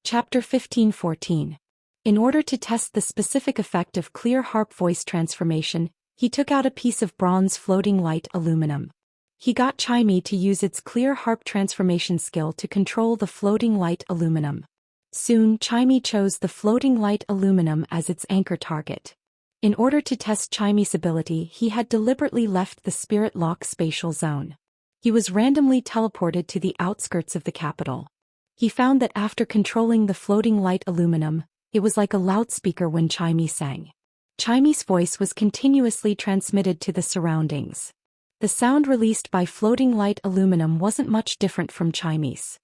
Chapter 15:14. In order to test the specific effect of clear harp voice transformation, he took out a piece of bronze floating light aluminum. He got Chimey to use its clear harp transformation skill to control the floating light aluminum. Soon Chimey chose the floating light aluminum as its anchor target. In order to test Chimey's ability, he had deliberately left the spirit lock spatial zone. He was randomly teleported to the outskirts of the capital. He found that after controlling the floating light aluminum, it was like a loudspeaker when Chimey sang. Chimey's voice was continuously transmitted to the surroundings. The sound released by floating light aluminum wasn't much different from Chimey's.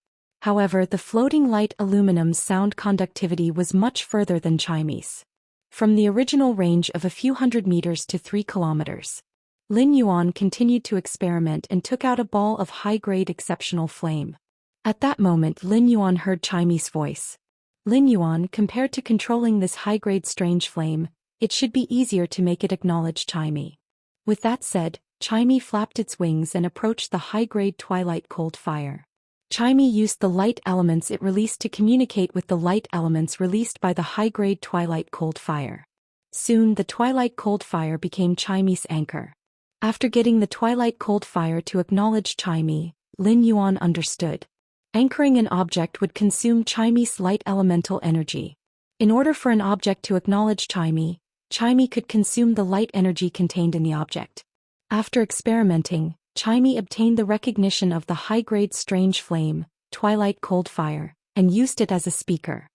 However, the floating light aluminum's sound conductivity was much further than Chimey's. From the original range of a few hundred meters to 3 kilometers. Lin Yuan continued to experiment and took out a ball of high-grade exceptional flame. At that moment Lin Yuan heard Chimey's voice. Lin Yuan, compared to controlling this high-grade strange flame, it should be easier to make it acknowledge Chimey. With that said, Chimey flapped its wings and approached the high-grade twilight cold fire. Chimey used the light elements it released to communicate with the light elements released by the high-grade twilight cold fire. Soon the twilight cold fire became Chimey's anchor. After getting the twilight cold fire to acknowledge Chimey, Lin Yuan understood. Anchoring an object would consume Chimey's light elemental energy. In order for an object to acknowledge Chimey, Chimey could consume the light energy contained in the object. After experimenting, Chimey obtained the recognition of the high-grade strange flame, twilight cold fire, and used it as a speaker.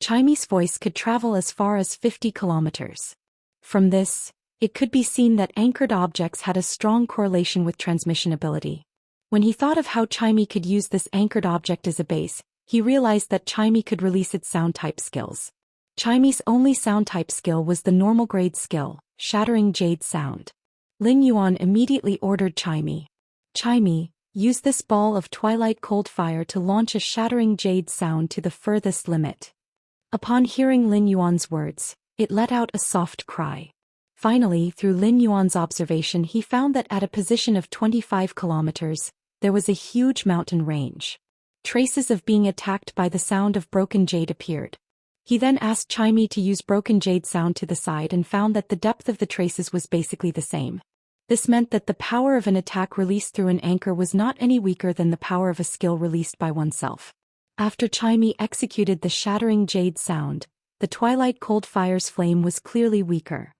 Chimey's voice could travel as far as 50 kilometers. From this, it could be seen that anchored objects had a strong correlation with transmission ability. When he thought of how Chimey could use this anchored object as a base, he realized that Chimey could release its sound type skills. Chimey's only sound type skill was the normal grade skill, Shattering Jade Sound. Lin Yuan immediately ordered Chimey. Chimey, use this ball of twilight cold fire to launch a Shattering Jade Sound to the furthest limit. Upon hearing Lin Yuan's words, it let out a soft cry. Finally, through Lin Yuan's observation, he found that at a position of 25 kilometers, there was a huge mountain range. Traces of being attacked by the sound of broken jade appeared. He then asked Chimey to use broken jade sound to the side and found that the depth of the traces was basically the same. This meant that the power of an attack released through an anchor was not any weaker than the power of a skill released by oneself. After Chimey executed the Shattering Jade Sound, the twilight cold fire's flame was clearly weaker.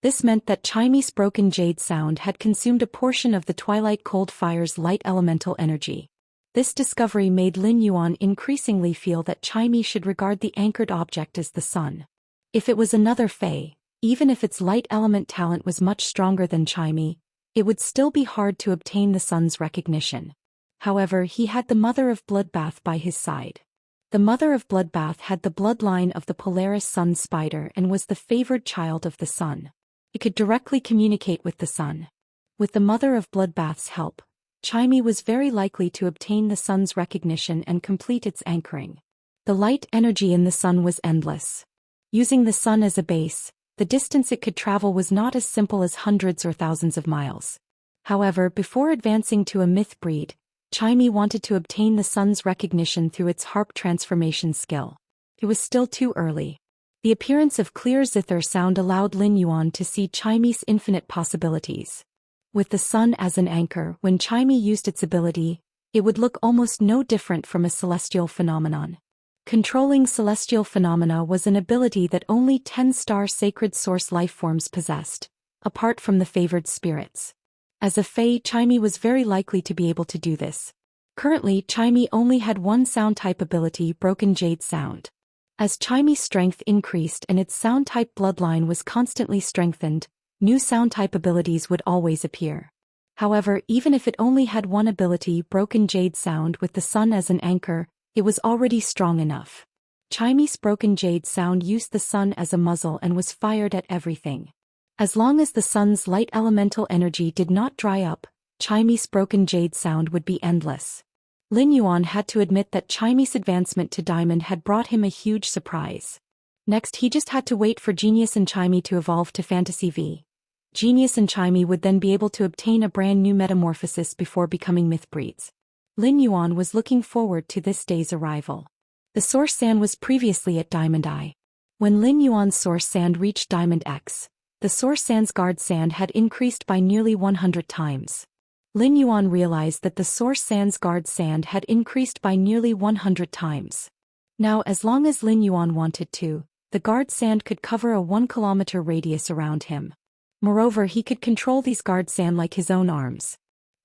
This meant that Chimey's broken jade sound had consumed a portion of the twilight cold fire's light elemental energy. This discovery made Lin Yuan increasingly feel that Chimey should regard the anchored object as the sun. If it was another Fey, even if its light element talent was much stronger than Chimey, it would still be hard to obtain the sun's recognition. However, he had the Mother of Bloodbath by his side. The Mother of Bloodbath had the bloodline of the Polaris Sun Spider and was the favored child of the sun. It could directly communicate with the sun. With the Mother of Bloodbath's help, Chimey was very likely to obtain the sun's recognition and complete its anchoring. The light energy in the sun was endless. Using the sun as a base, the distance it could travel was not as simple as hundreds or thousands of miles. However, before advancing to a myth breed, Chimey wanted to obtain the sun's recognition through its harp transformation skill. It was still too early. The appearance of clear zither sound allowed Lin Yuan to see Chimey's infinite possibilities. With the sun as an anchor, when Chimey used its ability, it would look almost no different from a celestial phenomenon. Controlling celestial phenomena was an ability that only 10-star sacred source lifeforms possessed, apart from the favored spirits. As a Fae, Chimey was very likely to be able to do this. Currently, Chimey only had one sound type ability, Broken Jade Sound. As Chimey's strength increased and its sound type bloodline was constantly strengthened, new sound type abilities would always appear. However, even if it only had one ability, Broken Jade Sound with the sun as an anchor, it was already strong enough. Chimey's Broken Jade Sound used the sun as a muzzle and was fired at everything. As long as the sun's light elemental energy did not dry up, Chimey's Broken Jade Sound would be endless. Lin Yuan had to admit that Chimey's advancement to Diamond had brought him a huge surprise. Next, he just had to wait for Genius and Chimey to evolve to Fantasy V. Genius and Chimey would then be able to obtain a brand new metamorphosis before becoming myth breeds. Lin Yuan was looking forward to this day's arrival. The source sand was previously at Diamond I. When Lin Yuan's source sand reached Diamond X, the source sand's guard sand had increased by nearly 100 times. Lin Yuan realized that the source sand's guard sand had increased by nearly 100 times. Now, as long as Lin Yuan wanted to, the guard sand could cover a 1-kilometer radius around him. Moreover, he could control these guard sand like his own arms.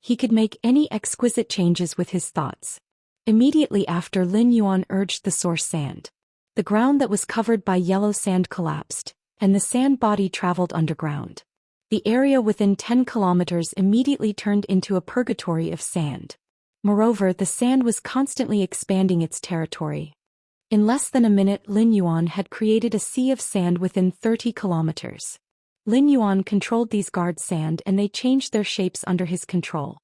He could make any exquisite changes with his thoughts. Immediately after Lin Yuan urged the source sand, the ground that was covered by yellow sand collapsed, and the sand body traveled underground. The area within 10 kilometers immediately turned into a purgatory of sand. Moreover, the sand was constantly expanding its territory. In less than a minute, Lin Yuan had created a sea of sand within 30 kilometers. Lin Yuan controlled these guard sand and they changed their shapes under his control.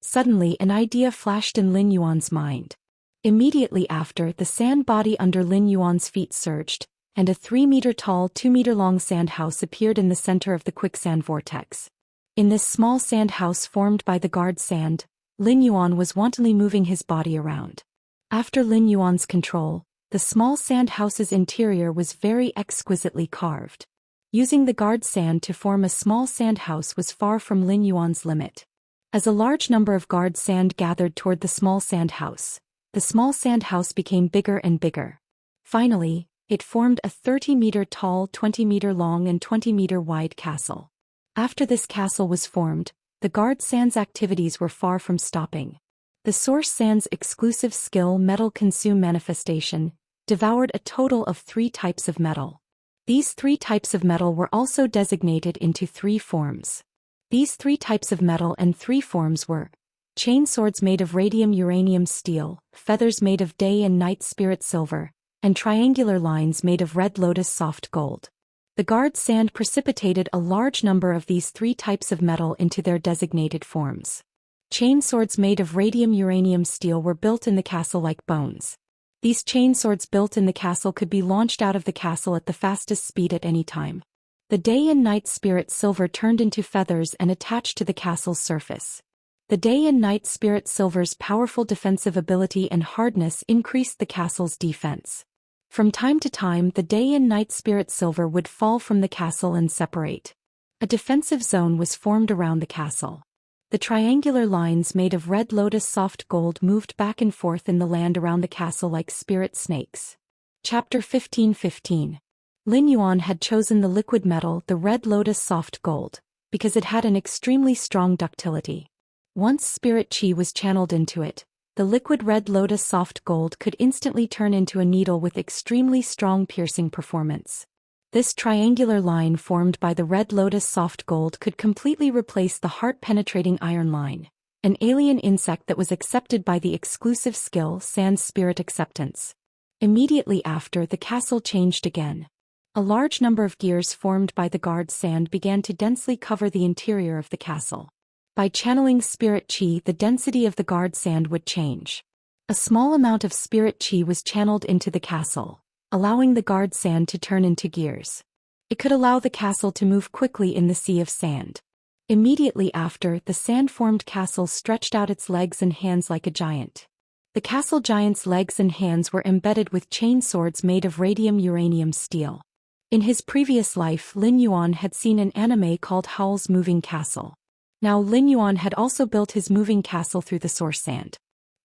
Suddenly, an idea flashed in Lin Yuan's mind. Immediately after, the sand body under Lin Yuan's feet surged, and a 3-meter-tall, 2-meter-long sand house appeared in the center of the quicksand vortex. In this small sand house formed by the guard sand, Lin Yuan was wantonly moving his body around. After Lin Yuan's control, the small sand house's interior was very exquisitely carved. Using the guard sand to form a small sand house was far from Lin Yuan's limit. As a large number of guard sand gathered toward the small sand house became bigger and bigger. Finally, it formed a 30-meter-tall, 20-meter-long and 20-meter-wide castle. After this castle was formed, the guard sand's activities were far from stopping. The source sand's exclusive skill, Metal Consume Manifestation, devoured a total of 3 types of metal. These 3 types of metal were also designated into 3 forms. These 3 types of metal and 3 forms were chain swords made of radium uranium steel, feathers made of day and night spirit silver, and triangular lines made of red lotus soft gold. The guard sand precipitated a large number of these 3 types of metal into their designated forms. Chain swords made of radium uranium steel were built in the castle like bones. These chain swords built in the castle could be launched out of the castle at the fastest speed at any time. The day and night spirit silver turned into feathers and attached to the castle's surface. The day and night spirit silver's powerful defensive ability and hardness increased the castle's defense. From time to time, the day and night spirit silver would fall from the castle and separate. A defensive zone was formed around the castle. The triangular lines made of red lotus soft gold moved back and forth in the land around the castle like spirit snakes. Chapter 15:15. Lin Yuan had chosen the liquid metal, the red lotus soft gold, because it had an extremely strong ductility. Once spirit chi was channeled into it, the liquid red lotus soft gold could instantly turn into a needle with extremely strong piercing performance. This triangular line formed by the red lotus soft gold could completely replace the heart-penetrating iron line, an alien insect that was accepted by the exclusive skill Sand Spirit Acceptance. Immediately after, the castle changed again. A large number of gears formed by the guard sand began to densely cover the interior of the castle. By channeling spirit chi, the density of the guard sand would change. A small amount of spirit chi was channeled into the castle, allowing the guard sand to turn into gears. It could allow the castle to move quickly in the sea of sand. Immediately after, the sand-formed castle stretched out its legs and hands like a giant. The castle giant's legs and hands were embedded with chain swords made of radium uranium steel. In his previous life, Lin Yuan had seen an anime called Howl's Moving Castle. Now Lin Yuan had also built his moving castle through the source sand.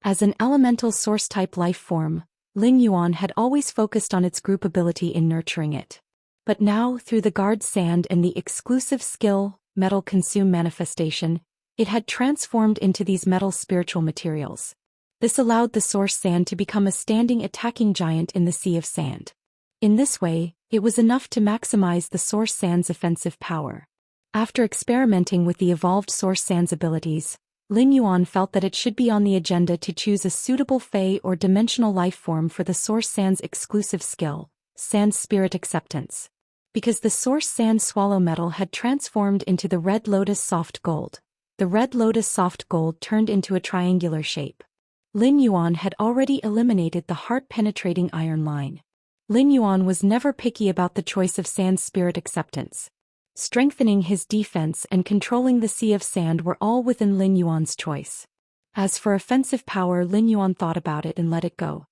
As an elemental source-type life form, Lin Yuan had always focused on its group ability in nurturing it. But now, through the guard sand and the exclusive skill, Metal Consume Manifestation, it had transformed into these metal spiritual materials. This allowed the source sand to become a standing attacking giant in the sea of sand. In this way, it was enough to maximize the source sand's offensive power. After experimenting with the evolved source sand's abilities, Lin Yuan felt that it should be on the agenda to choose a suitable fey or dimensional life form for the source sand's exclusive skill, Sand Spirit Acceptance. Because the source sand swallow metal had transformed into the red lotus soft gold, the red lotus soft gold turned into a triangular shape. Lin Yuan had already eliminated the heart-penetrating iron line. Lin Yuan was never picky about the choice of Sand Spirit Acceptance. Strengthening his defense and controlling the sea of sand were all within Lin Yuan's choice. As for offensive power, Lin Yuan thought about it and let it go.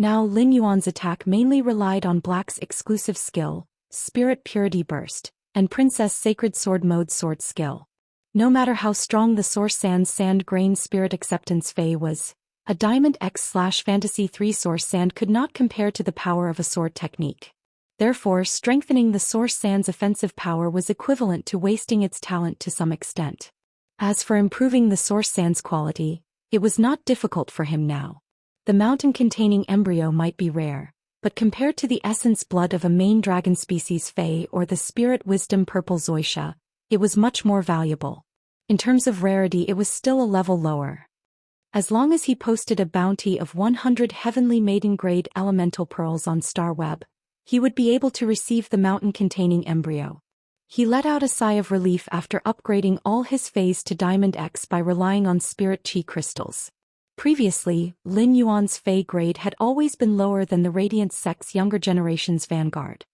Now Lin Yuan's attack mainly relied on Black's exclusive skill, Spirit Purity Burst, and Princess Sacred Sword Mode Sword skill. No matter how strong the Source Sand's Sand Grain Spirit Acceptance Fey was, a Diamond X/Fantasy 3 Source Sand could not compare to the power of a sword technique. Therefore, strengthening the Source Sand's offensive power was equivalent to wasting its talent to some extent. As for improving the Source Sand's quality, it was not difficult for him now. The mountain-containing embryo might be rare, but compared to the essence blood of a main dragon species Fey or the Spirit Wisdom Purple Zhou Xian, it was much more valuable. In terms of rarity, it was still a level lower. As long as he posted a bounty of 100 Heavenly Maiden-grade elemental pearls on StarWeb, he would be able to receive the mountain-containing embryo. He let out a sigh of relief after upgrading all his Feys to Diamond X by relying on Spirit Chi crystals. Previously, Lin Yuan's Fey grade had always been lower than the Radiant Sect's younger generation's vanguard.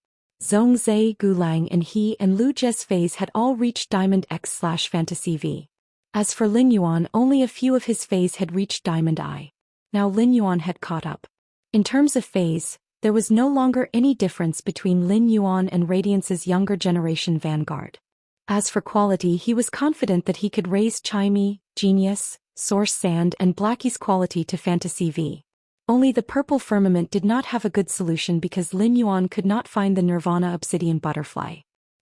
Zhongzhe, Gulang and he and Lu Jie's Feys had all reached Diamond X/Fantasy V. As for Lin Yuan, only a few of his Feys had reached Diamond I. Now Lin Yuan had caught up. In terms of Feys, there was no longer any difference between Lin Yuan and Radiance's younger generation vanguard. As for quality, he was confident that he could raise Chimey, Genius, Source Sand and Blackie's quality to Fantasy V. Only the Purple Firmament did not have a good solution because Lin Yuan could not find the Nirvana Obsidian Butterfly.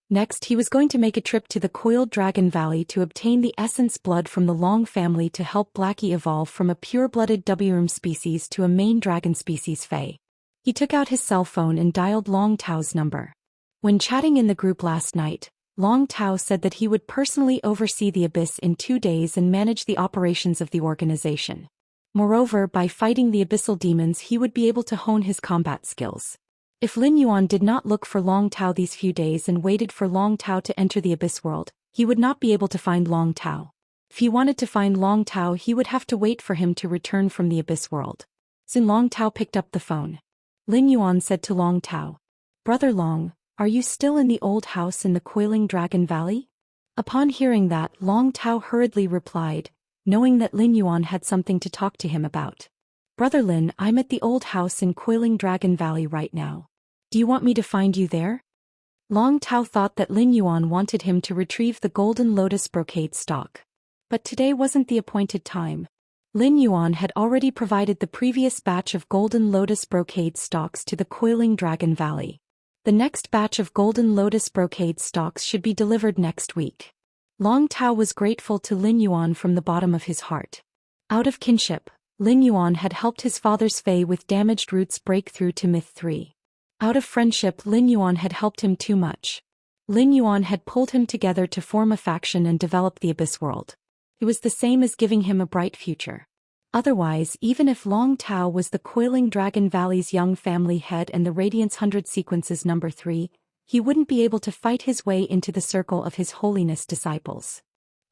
Next, he was going to make a trip to the Coiled Dragon Valley to obtain the Essence Blood from the Long family to help Blackie evolve from a pure-blooded Wurm species to a main dragon species Fey. He took out his cell phone and dialed Long Tao's number. When chatting in the group last night, Long Tao said that he would personally oversee the Abyss in 2 days and manage the operations of the organization. Moreover, by fighting the abyssal demons he would be able to hone his combat skills. If Lin Yuan did not look for Long Tao these few days and waited for Long Tao to enter the Abyss world, he would not be able to find Long Tao. If he wanted to find Long Tao, he would have to wait for him to return from the Abyss world. Soon Long Tao picked up the phone. Lin Yuan said to Long Tao, "Brother Long, are you still in the old house in the Coiling Dragon Valley?" Upon hearing that, Long Tao hurriedly replied, knowing that Lin Yuan had something to talk to him about. "Brother Lin, I'm at the old house in Coiling Dragon Valley right now. Do you want me to find you there?" Long Tao thought that Lin Yuan wanted him to retrieve the Golden Lotus brocade stock. But today wasn't the appointed time. Lin Yuan had already provided the previous batch of Golden Lotus brocade stocks to the Coiling Dragon Valley. The next batch of Golden Lotus brocade stocks should be delivered next week. Long Tao was grateful to Lin Yuan from the bottom of his heart. Out of kinship, Lin Yuan had helped his father's Fey with damaged roots break through to Myth 3. Out of friendship, Lin Yuan had helped him too much. Lin Yuan had pulled him together to form a faction and develop the Abyss world. It was the same as giving him a bright future. Otherwise, even if Long Tao was the Coiling Dragon Valley's young family head and the Radiance 100 Sequences number 3, he wouldn't be able to fight his way into the circle of His Holiness disciples.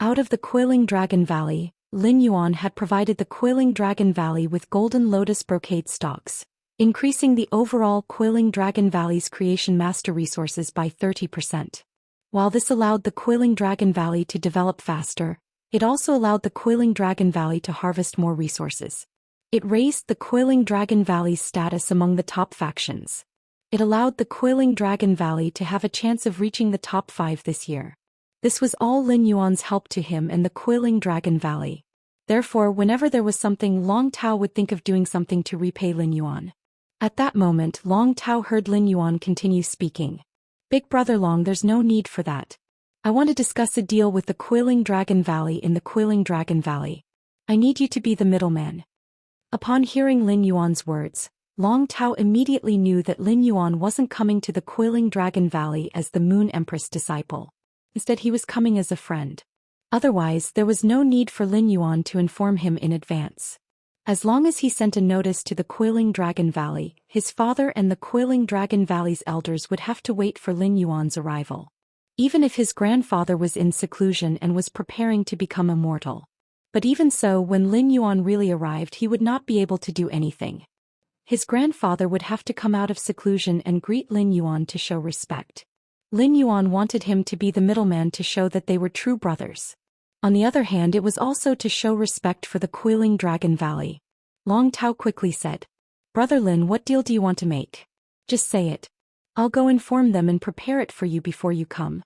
Out of the Coiling Dragon Valley, Lin Yuan had provided the Coiling Dragon Valley with Golden Lotus brocade stocks, increasing the overall Coiling Dragon Valley's creation master resources by 30%. While this allowed the Coiling Dragon Valley to develop faster, it also allowed the Coiling Dragon Valley to harvest more resources. It raised the Coiling Dragon Valley's status among the top factions. It allowed the Coiling Dragon Valley to have a chance of reaching the top 5 this year. This was all Lin Yuan's help to him and the Coiling Dragon Valley. Therefore, whenever there was something, Long Tao would think of doing something to repay Lin Yuan. At that moment, Long Tao heard Lin Yuan continue speaking. "Big brother Long, there's no need for that. I want to discuss a deal with the Coiling Dragon Valley in the Coiling Dragon Valley. I need you to be the middleman." Upon hearing Lin Yuan's words, Long Tao immediately knew that Lin Yuan wasn't coming to the Coiling Dragon Valley as the Moon Empress disciple. Instead, he was coming as a friend. Otherwise, there was no need for Lin Yuan to inform him in advance. As long as he sent a notice to the Coiling Dragon Valley, his father and the Coiling Dragon Valley's elders would have to wait for Lin Yuan's arrival. Even if his grandfather was in seclusion and was preparing to become immortal. But even so, when Lin Yuan really arrived, he would not be able to do anything. His grandfather would have to come out of seclusion and greet Lin Yuan to show respect. Lin Yuan wanted him to be the middleman to show that they were true brothers. On the other hand, it was also to show respect for the Coiling Dragon Valley. Long Tao quickly said, Brother Lin, what deal do you want to make? Just say it. I'll go inform them and prepare it for you before you come.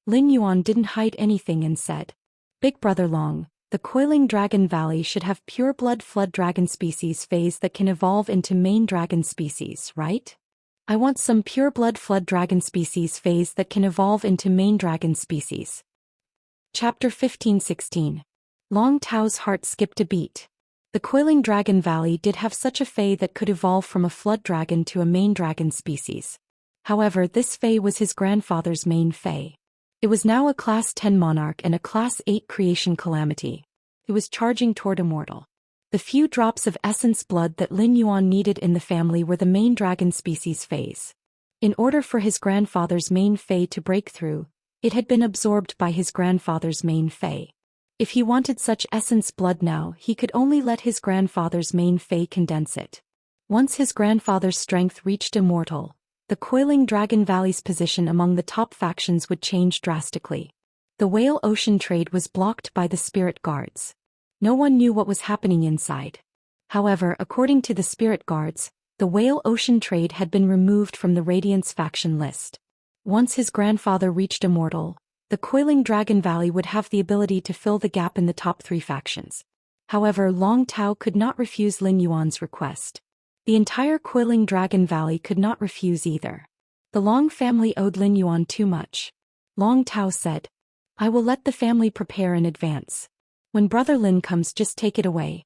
Lin Yuan didn't hide anything and said, Big Brother Long, the Coiling Dragon Valley should have pure blood flood dragon species phase that can evolve into main dragon species, right? I want some pure blood flood dragon species phase that can evolve into main dragon species. Chapter 15-16. Long Tao's heart skipped a beat. The Coiling Dragon Valley did have such a fae that could evolve from a flood dragon to a main dragon species. However, this fae was his grandfather's main fae. It was now a Class 10 monarch and a Class 8 creation calamity. It was charging toward Immortal. The few drops of essence blood that Lin Yuan needed in the family were the main dragon species phase. In order for his grandfather's main fae to break through, it had been absorbed by his grandfather's main fae. If he wanted such essence blood now, he could only let his grandfather's main fae condense it. Once his grandfather's strength reached Immortal, the Coiling Dragon Valley's position among the top factions would change drastically. The Whale Ocean trade was blocked by the spirit guards. No one knew what was happening inside. However, according to the spirit guards, the Whale Ocean trade had been removed from the Radiance faction list. Once his grandfather reached Immortal, the Coiling Dragon Valley would have the ability to fill the gap in the top 3 factions. However, Long Tao could not refuse Lin Yuan's request. The entire Coiling Dragon Valley could not refuse either. The Long family owed Lin Yuan too much. Long Tao said, I will let the family prepare in advance. When Brother Lin comes, just take it away.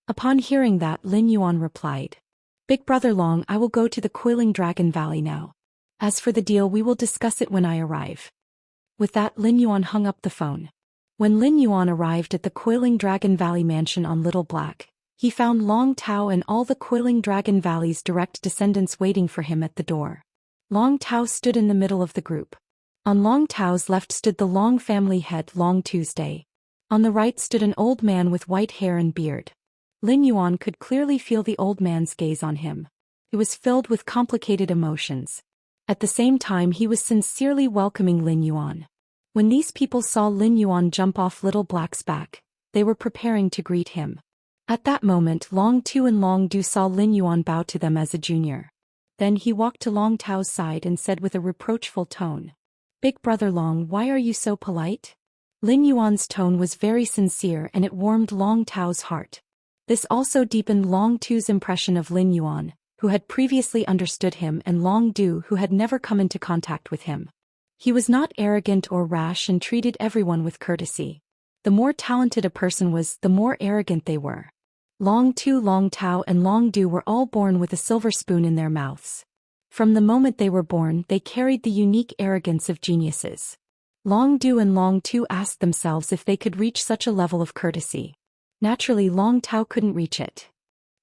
Upon hearing that, Lin Yuan replied, Big Brother Long, I will go to the Coiling Dragon Valley now. As for the deal, we will discuss it when I arrive. With that, Lin Yuan hung up the phone. When Lin Yuan arrived at the Coiling Dragon Valley mansion on Little Black, he found Long Tao and all the Coiling Dragon Valley's direct descendants waiting for him at the door. Long Tao stood in the middle of the group. On Long Tao's left stood the Long family head, Long Tuesday. On the right stood an old man with white hair and beard. Lin Yuan could clearly feel the old man's gaze on him. It was filled with complicated emotions. At the same time, he was sincerely welcoming Lin Yuan. When these people saw Lin Yuan jump off Little Black's back, they were preparing to greet him. At that moment, Long Tu and Long Du saw Lin Yuan bow to them as a junior. Then he walked to Long Tao's side and said with a reproachful tone, Big Brother Long, why are you so polite? Lin Yuan's tone was very sincere and it warmed Long Tao's heart. This also deepened Long Tu's impression of Lin Yuan, who had previously understood him, and Long Du, who had never come into contact with him. He was not arrogant or rash and treated everyone with courtesy. The more talented a person was, the more arrogant they were. Long Tu, Long Tao and Long Du were all born with a silver spoon in their mouths. From the moment they were born, they carried the unique arrogance of geniuses. Long Du and Long Tu asked themselves if they could reach such a level of courtesy. Naturally, Long Tao couldn't reach it.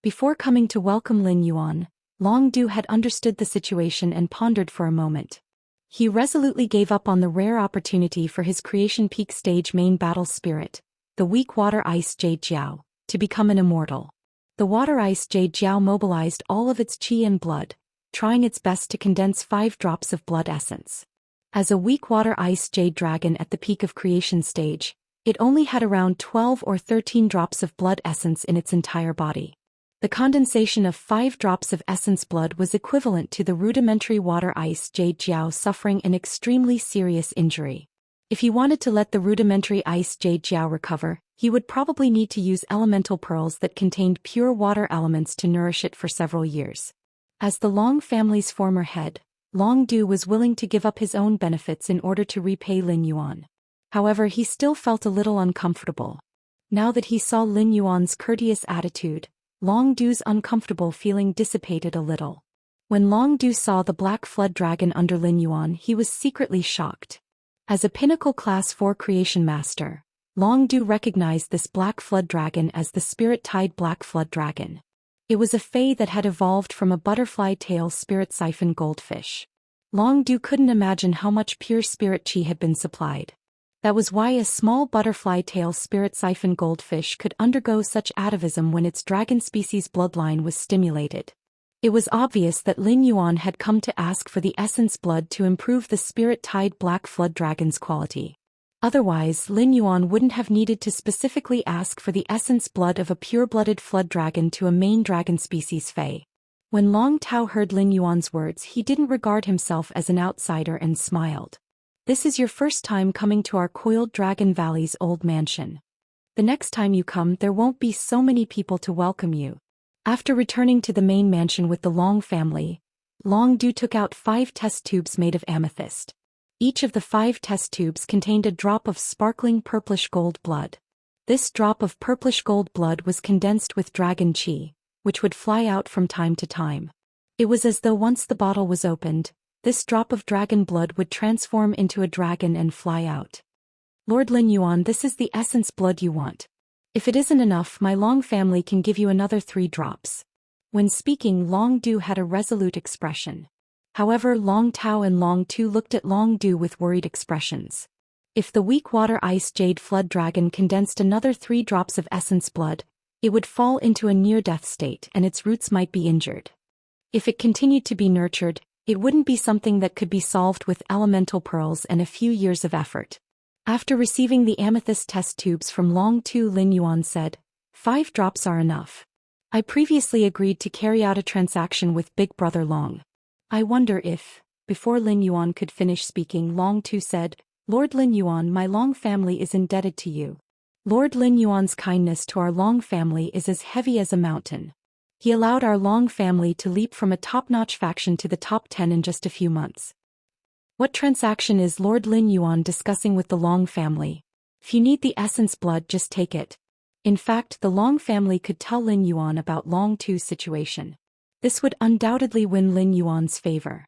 Before coming to welcome Lin Yuan, Long Du had understood the situation and pondered for a moment. He resolutely gave up on the rare opportunity for his creation peak stage main battle spirit, the weak water ice Jade Jiao, to become an immortal. The water ice Jade Jiao mobilized all of its chi and blood, trying its best to condense 5 drops of blood essence. As a weak water ice jade dragon at the peak of creation stage, it only had around 12 or 13 drops of blood essence in its entire body. The condensation of 5 drops of essence blood was equivalent to the rudimentary water ice Jade Jiao suffering an extremely serious injury. If he wanted to let the rudimentary ice Jade Jiao recover, he would probably need to use elemental pearls that contained pure water elements to nourish it for several years. As the Long family's former head, Long Du was willing to give up his own benefits in order to repay Lin Yuan. However, he still felt a little uncomfortable. Now that he saw Lin Yuan's courteous attitude, Long Du's uncomfortable feeling dissipated a little. When Long Du saw the black flood dragon under Lin Yuan, he was secretly shocked. As a pinnacle class 4 creation master, Long Du recognized this black flood dragon as the spirit-tied black flood dragon. It was a fae that had evolved from a butterfly tail spirit siphon goldfish. Long Du couldn't imagine how much pure spirit chi had been supplied. That was why a small butterfly tail spirit siphon goldfish could undergo such atavism when its dragon species bloodline was stimulated. It was obvious that Lin Yuan had come to ask for the essence blood to improve the spirit-tied black flood dragon's quality. Otherwise, Lin Yuan wouldn't have needed to specifically ask for the essence blood of a pure-blooded flood dragon to a main dragon species fae. When Long Tao heard Lin Yuan's words, he didn't regard himself as an outsider and smiled. This is your first time coming to our Coiled Dragon Valley's old mansion. The next time you come, there won't be so many people to welcome you. After returning to the main mansion with the Long family, Long Du took out 5 test tubes made of amethyst. Each of the 5 test tubes contained a drop of sparkling purplish gold blood. This drop of purplish gold blood was condensed with dragon qi, which would fly out from time to time. It was as though once the bottle was opened, this drop of dragon blood would transform into a dragon and fly out. Lord Lin Yuan, this is the essence blood you want. If it isn't enough, my Long family can give you another 3 drops. When speaking, Long Du had a resolute expression. However, Long Tao and Long Tu looked at Long Du with worried expressions. If the weak water ice jade flood dragon condensed another 3 drops of essence blood, it would fall into a near-death state and its roots might be injured. If it continued to be nurtured, it wouldn't be something that could be solved with elemental pearls and a few years of effort. After receiving the amethyst test tubes from Long Tu, Lin Yuan said, 5 drops are enough. I previously agreed to carry out a transaction with Big Brother Long. I wonder if, before Lin Yuan could finish speaking, Long Tu said, Lord Lin Yuan, my Long family is indebted to you. Lord Lin Yuan's kindness to our Long family is as heavy as a mountain. He allowed our Long family to leap from a top-notch faction to the top 10 in just a few months. What transaction is Lord Lin Yuan discussing with the Long family? If you need the essence blood, just take it. In fact, the Long family could tell Lin Yuan about Long Tu's situation. This would undoubtedly win Lin Yuan's favor.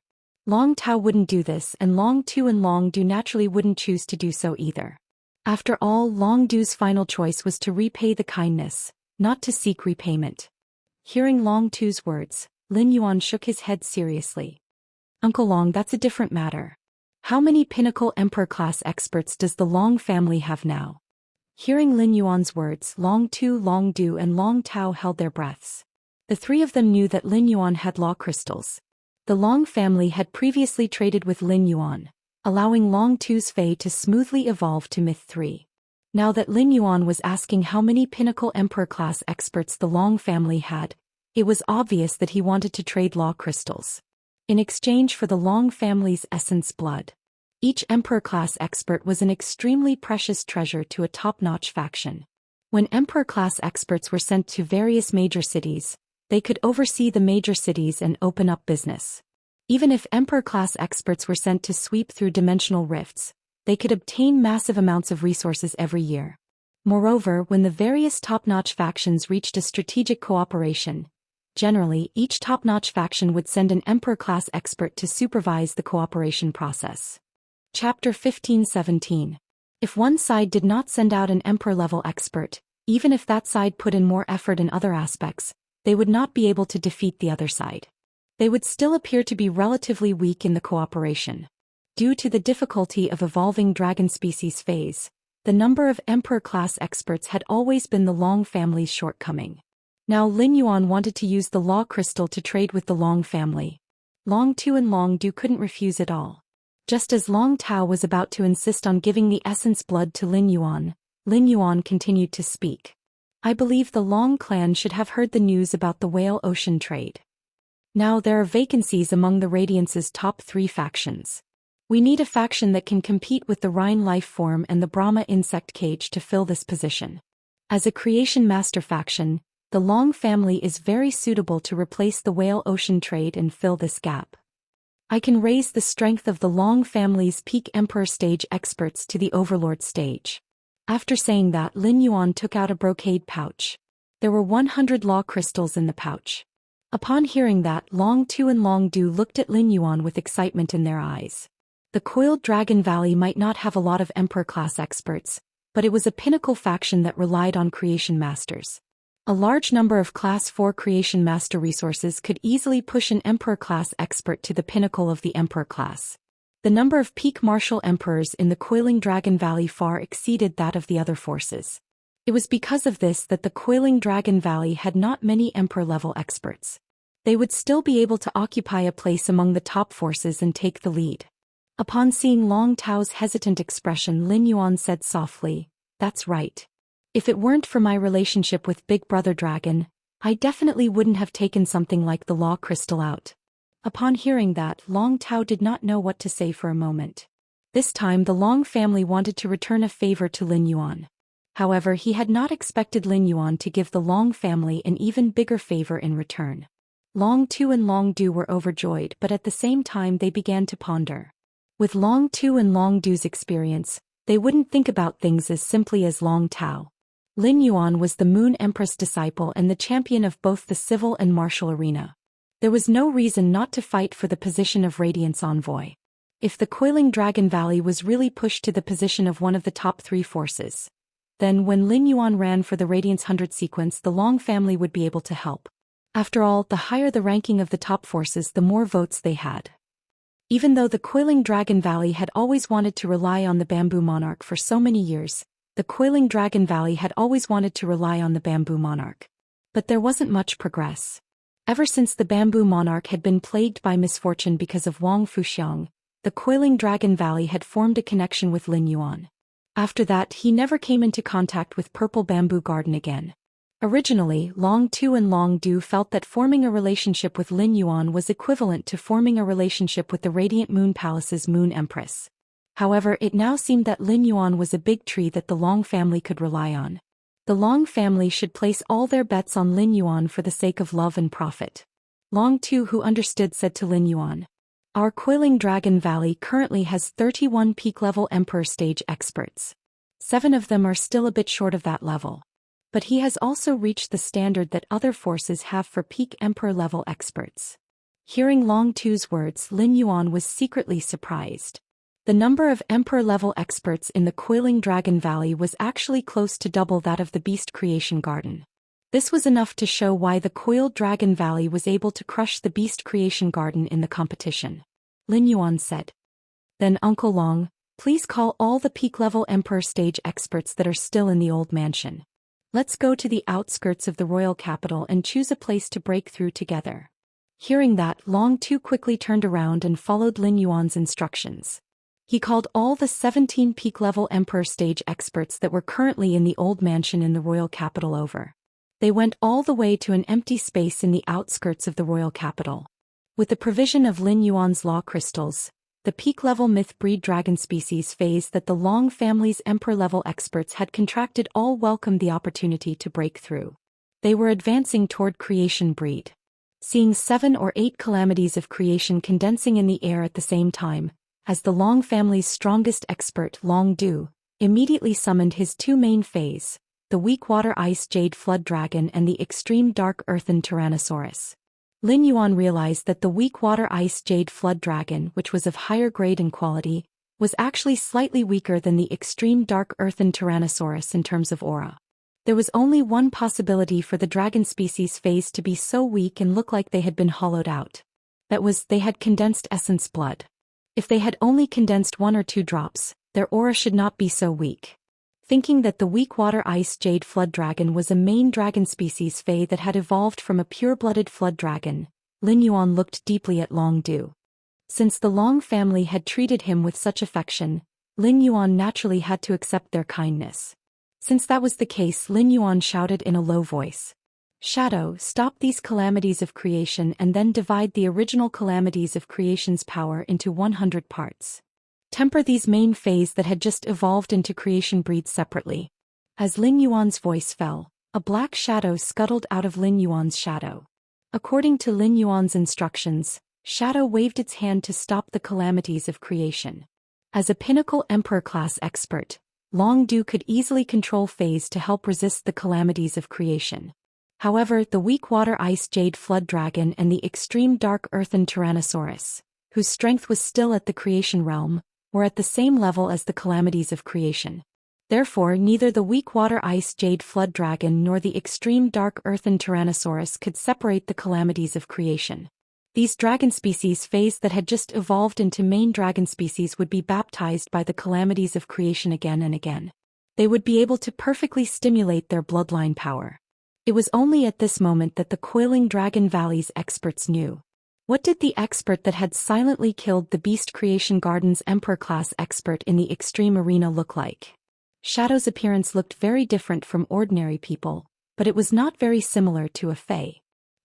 Long Tao wouldn't do this, and Long Tu and Long Du naturally wouldn't choose to do so either. After all, Long Du's final choice was to repay the kindness, not to seek repayment. Hearing Long Tu's words, Lin Yuan shook his head seriously. Uncle Long, that's a different matter. How many pinnacle emperor-class experts does the Long family have now? Hearing Lin Yuan's words, Long Tu, Long Du and Long Tao held their breaths. The 3 of them knew that Lin Yuan had law crystals. The Long family had previously traded with Lin Yuan, allowing Long Tu's Fei to smoothly evolve to Myth 3. Now that Lin Yuan was asking how many pinnacle emperor-class experts the Long family had, it was obvious that he wanted to trade law crystals. In exchange for the Long family's essence blood. Each emperor-class expert was an extremely precious treasure to a top-notch faction. When emperor-class experts were sent to various major cities, they could oversee the major cities and open up business. Even if emperor-class experts were sent to sweep through dimensional rifts, they could obtain massive amounts of resources every year. Moreover, when the various top-notch factions reached a strategic cooperation, generally, each top-notch faction would send an emperor-class expert to supervise the cooperation process. Chapter 15-17. If one side did not send out an emperor-level expert, even if that side put in more effort in other aspects, they would not be able to defeat the other side. They would still appear to be relatively weak in the cooperation. Due to the difficulty of evolving dragon species phase, the number of emperor-class experts had always been the Long family's shortcoming. Now Lin Yuan wanted to use the law crystal to trade with the Long family. Long Tu and Long Du couldn't refuse at all. Just as Long Tao was about to insist on giving the essence blood to Lin Yuan continued to speak. I believe the Long clan should have heard the news about the Whale Ocean trade. Now there are vacancies among the Radiance's top 3 factions. We need a faction that can compete with the Rhine life form and the Brahma insect cage to fill this position. As a creation master faction, the Long family is very suitable to replace the Whale Ocean trade and fill this gap. I can raise the strength of the Long family's peak Emperor stage experts to the Overlord stage. After saying that, Lin Yuan took out a brocade pouch. There were 100 law crystals in the pouch. Upon hearing that, Long Tu and Long Du looked at Lin Yuan with excitement in their eyes. The Coiled Dragon Valley might not have a lot of Emperor-class experts, but it was a pinnacle faction that relied on creation masters. A large number of Class 4 creation master resources could easily push an Emperor-class expert to the pinnacle of the Emperor class. The number of peak martial emperors in the Coiling Dragon Valley far exceeded that of the other forces. It was because of this that the Coiling Dragon Valley had not many Emperor-level experts. They would still be able to occupy a place among the top forces and take the lead. Upon seeing Long Tao's hesitant expression, Lin Yuan said softly, "That's right. If it weren't for my relationship with Big Brother Dragon, I definitely wouldn't have taken something like the law crystal out. Upon hearing that, Long Tao did not know what to say for a moment. This time the Long family wanted to return a favor to Lin Yuan. However, he had not expected Lin Yuan to give the Long family an even bigger favor in return. Long Tu and Long Du were overjoyed, but at the same time they began to ponder. With Long Tu and Long Du's experience, they wouldn't think about things as simply as Long Tao. Lin Yuan was the Moon Empress disciple and the champion of both the civil and martial arena. There was no reason not to fight for the position of Radiance Envoy. If the Coiling Dragon Valley was really pushed to the position of one of the top 3 forces, then when Lin Yuan ran for the Radiance 100 sequence, the Long family would be able to help. After all, the higher the ranking of the top forces, the more votes they had. Even though the Coiling Dragon Valley had always wanted to rely on the Bamboo Monarch for so many years, the Coiling Dragon Valley had always wanted to rely on the Bamboo Monarch. But there wasn't much progress. Ever since the Bamboo Monarch had been plagued by misfortune because of Wang Fuxiang, the Coiling Dragon Valley had formed a connection with Lin Yuan. After that, he never came into contact with Purple Bamboo Garden again. Originally, Long Tu and Long Du felt that forming a relationship with Lin Yuan was equivalent to forming a relationship with the Radiant Moon Palace's Moon Empress. However, it now seemed that Lin Yuan was a big tree that the Long family could rely on. The Long family should place all their bets on Lin Yuan for the sake of love and profit. Long Tu, who understood, said to Lin Yuan, "Our Coiling Dragon Valley currently has 31 peak-level Emperor stage experts. 7 of them are still a bit short of that level. But he has also reached the standard that other forces have for peak Emperor-level experts." Hearing Long Tu's words, Lin Yuan was secretly surprised. The number of Emperor-level experts in the Coiling Dragon Valley was actually close to double that of the Beast Creation Garden. This was enough to show why the Coiled Dragon Valley was able to crush the Beast Creation Garden in the competition. Lin Yuan said, "Then Uncle Long, please call all the peak-level Emperor stage experts that are still in the old mansion. Let's go to the outskirts of the royal capital and choose a place to break through together." Hearing that, Long Tu quickly turned around and followed Lin Yuan's instructions. He called all the 17 peak-level Emperor stage experts that were currently in the old mansion in the royal capital over. They went all the way to an empty space in the outskirts of the royal capital. With the provision of Lin Yuan's law crystals, the peak-level myth-breed dragon species phase that the Long family's Emperor-level experts had contracted all welcomed the opportunity to break through. They were advancing toward creation breed. Seeing 7 or 8 calamities of creation condensing in the air at the same time, as the Long family's strongest expert, Long Du, immediately summoned his 2 main phase, the Weak Water Ice Jade Flood Dragon and the Extreme Dark Earthen Tyrannosaurus. Lin Yuan realized that the Weak Water Ice Jade Flood Dragon, which was of higher grade and quality, was actually slightly weaker than the Extreme Dark Earthen Tyrannosaurus in terms of aura. There was only one possibility for the dragon species phase to be so weak and look like they had been hollowed out. That was, they had condensed essence blood. If they had only condensed 1 or 2 drops, their aura should not be so weak. Thinking that the Weak Water Ice Jade Flood Dragon was a main dragon species Fae that had evolved from a pure-blooded flood dragon, Lin Yuan looked deeply at Long Du. Since the Long family had treated him with such affection, Lin Yuan naturally had to accept their kindness. Since that was the case, Lin Yuan shouted in a low voice, "Shadow, stop these calamities of creation and then divide the original calamities of creation's power into 100 parts. Temper these main phase that had just evolved into creation breeds separately." As Lin Yuan's voice fell, a black shadow scuttled out of Lin Yuan's shadow. According to Lin Yuan's instructions, Shadow waved its hand to stop the calamities of creation. As a pinnacle Emperor-class expert, Long Du could easily control phase to help resist the calamities of creation. However, the Weak Water Ice Jade Flood Dragon and the Extreme Dark Earthen Tyrannosaurus, whose strength was still at the creation realm, were at the same level as the calamities of creation. Therefore, neither the Weak Water Ice Jade Flood Dragon nor the Extreme Dark Earthen Tyrannosaurus could separate the calamities of creation. These dragon species phase that had just evolved into main dragon species would be baptized by the calamities of creation again and again. They would be able to perfectly stimulate their bloodline power. It was only at this moment that the Coiling Dragon Valley's experts knew. What did the expert that had silently killed the Beast Creation Garden's Emperor-class expert in the Extreme Arena look like? Shadow's appearance looked very different from ordinary people, but it was not very similar to a fae.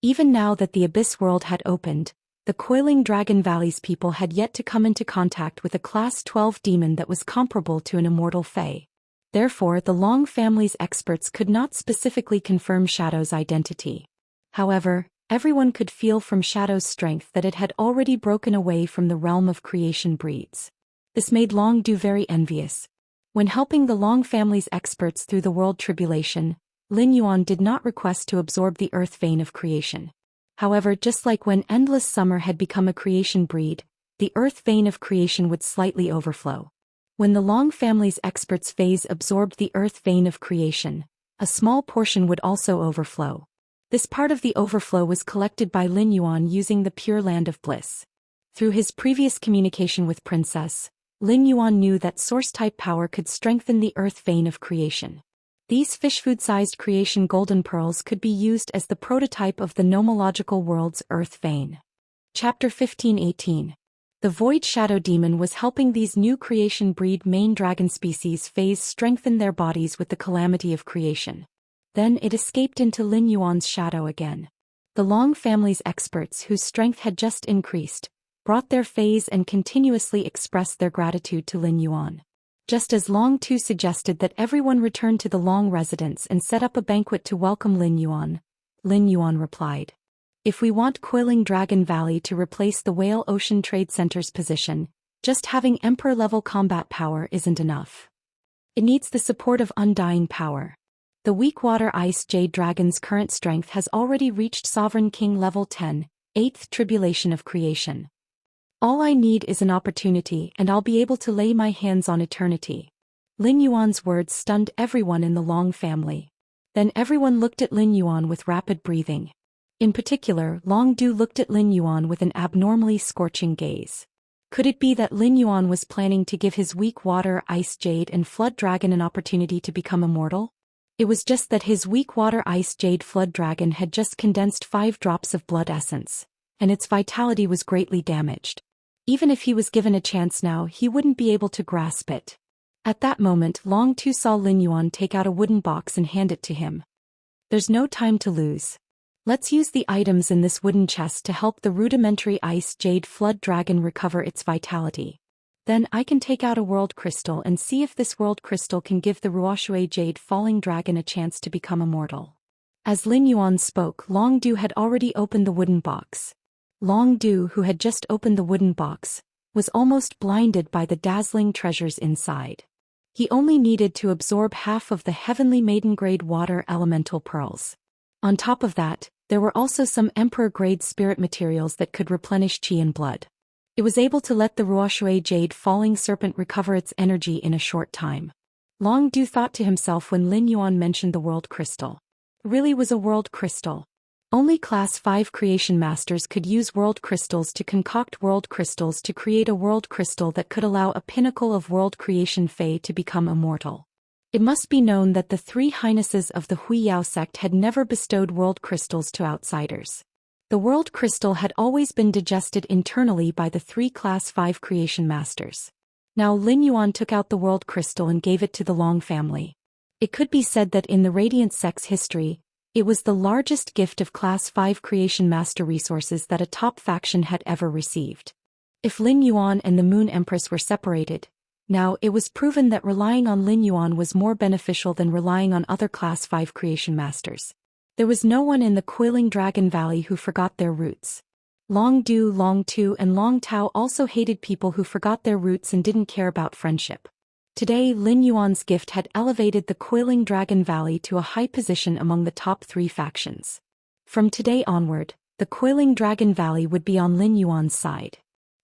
Even now that the Abyss World had opened, the Coiling Dragon Valley's people had yet to come into contact with a Class 12 demon that was comparable to an immortal fae. Therefore, the Long family's experts could not specifically confirm Shadow's identity. However, everyone could feel from Shadow's strength that it had already broken away from the realm of creation breeds. This made Long Du very envious. When helping the Long family's experts through the world tribulation, Lin Yuan did not request to absorb the earth vein of creation. However, just like when Endless Summer had become a creation breed, the earth vein of creation would slightly overflow. When the Long family's experts' phase absorbed the earth vein of creation, a small portion would also overflow. This part of the overflow was collected by Lin Yuan using the Pure Land of Bliss. Through his previous communication with Princess, Lin Yuan knew that source-type power could strengthen the earth vein of creation. These fish-food-sized creation golden pearls could be used as the prototype of the nomological world's earth vein. Chapter 15:18. The Void Shadow Demon was helping these new creation breed main dragon species phase strengthen their bodies with the calamity of creation. Then it escaped into Lin Yuan's shadow again. The Long family's experts, whose strength had just increased, brought their phase and continuously expressed their gratitude to Lin Yuan. Just as Long Tu suggested that everyone return to the Long residence and set up a banquet to welcome Lin Yuan replied, "If we want Coiling Dragon Valley to replace the Whale Ocean Trade Center's position, just having Emperor-level combat power isn't enough. It needs the support of undying power. The Weak Water Ice Jade Dragon's current strength has already reached Sovereign King level 10, 8th Tribulation of Creation. All I need is an opportunity and I'll be able to lay my hands on eternity." Lin Yuan's words stunned everyone in the Long family. Then everyone looked at Lin Yuan with rapid breathing. In particular, Long Du looked at Lin Yuan with an abnormally scorching gaze. Could it be that Lin Yuan was planning to give his Weak Water Ice Jade and Flood Dragon an opportunity to become immortal? It was just that his Weak Water Ice Jade Flood Dragon had just condensed 5 drops of blood essence, and its vitality was greatly damaged. Even if he was given a chance now, he wouldn't be able to grasp it. At that moment, Long Tu saw Lin Yuan take out a wooden box and hand it to him. "There's no time to lose. Let's use the items in this wooden chest to help the rudimentary Ice Jade Flood Dragon recover its vitality. Then I can take out a World Crystal and see if this World Crystal can give the Ruoshui Jade Falling Dragon a chance to become immortal." As Lin Yuan spoke, Long Du had already opened the wooden box. Long Du, who had just opened the wooden box, was almost blinded by the dazzling treasures inside. He only needed to absorb half of the Heavenly Maiden-grade water elemental pearls. On top of that, there were also some Emperor-grade spirit materials that could replenish chi and blood. It was able to let the Ruoshui Jade Falling Serpent recover its energy in a short time. Long Du thought to himself when Lin Yuan mentioned the World Crystal. It really was a World Crystal. Only Class 5 creation masters could use world crystals to concoct world crystals to create a world crystal that could allow a pinnacle of world creation fae to become immortal. It must be known that the 3 highnesses of the Huiyao sect had never bestowed world crystals to outsiders. The world crystal had always been digested internally by the 3 Class 5 creation masters. Now Lin Yuan took out the world crystal and gave it to the Long family. It could be said that in the Radiant sect's history, it was the largest gift of Class 5 creation master resources that a top faction had ever received. If Lin Yuan and the Moon Empress were separated, now it was proven that relying on Lin Yuan was more beneficial than relying on other Class 5 creation masters. There was no one in the Coiling Dragon Valley who forgot their roots. Long Du, Long Tu and Long Tao also hated people who forgot their roots and didn't care about friendship. Today, Lin Yuan's gift had elevated the Coiling Dragon Valley to a high position among the top 3 factions. From today onward, the Coiling Dragon Valley would be on Lin Yuan's side.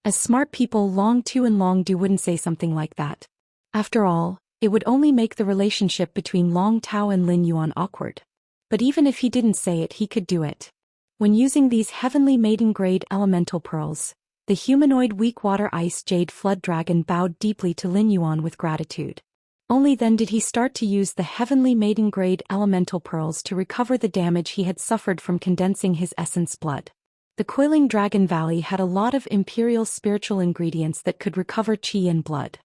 As smart people, Long Tu and Long Du wouldn't say something like that. After all, it would only make the relationship between Long Tao and Lin Yuan awkward. But even if he didn't say it, he could do it. When using these Heavenly Maiden-grade elemental pearls, the humanoid Weak Water Ice Jade Flood Dragon bowed deeply to Lin Yuan with gratitude. Only then did he start to use the Heavenly Maiden-grade elemental pearls to recover the damage he had suffered from condensing his essence blood. The Coiling Dragon Valley had a lot of imperial spiritual ingredients that could recover chi and blood.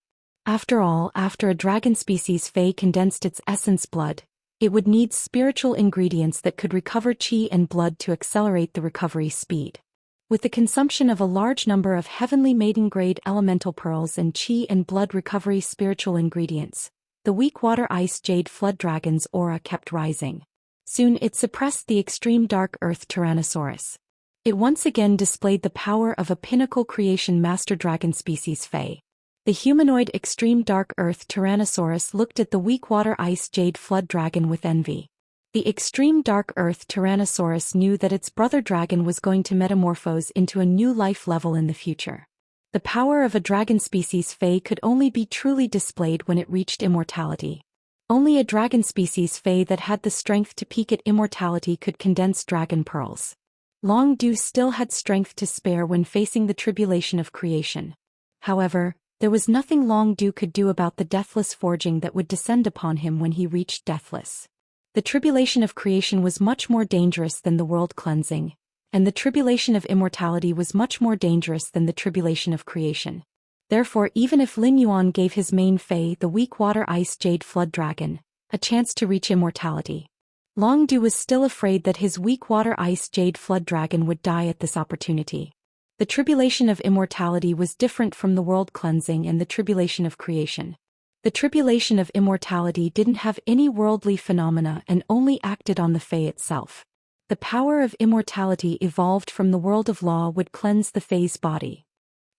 After all, after a dragon species fae condensed its essence blood, It would need spiritual ingredients that could recover qi and blood to accelerate the recovery speed. With the consumption of a large number of heavenly maiden-grade elemental pearls and qi and blood recovery spiritual ingredients, the weak water ice jade flood dragon's aura kept rising. Soon it suppressed the extreme dark earth Tyrannosaurus. It once again displayed the power of a pinnacle creation master dragon species Fae. The humanoid extreme dark earth Tyrannosaurus looked at the weak water ice jade flood dragon with envy. The extreme dark earth Tyrannosaurus knew that its brother dragon was going to metamorphose into a new life level in the future. The power of a dragon species Fae could only be truly displayed when it reached immortality. Only a dragon species Fae that had the strength to peak at immortality could condense dragon pearls. Long Du still had strength to spare when facing the tribulation of creation. However, there was nothing Long Du could do about the deathless forging that would descend upon him when he reached deathless. The tribulation of creation was much more dangerous than the world cleansing, and the tribulation of immortality was much more dangerous than the tribulation of creation. Therefore, even if Lin Yuan gave his main Fae, the weak water ice jade flood dragon, a chance to reach immortality, Long Du was still afraid that his weak water ice jade flood dragon would die at this opportunity. The tribulation of immortality was different from the world cleansing and the tribulation of creation. The tribulation of immortality didn't have any worldly phenomena and only acted on the Fae itself. The power of immortality evolved from the world of law would cleanse the Fae's body.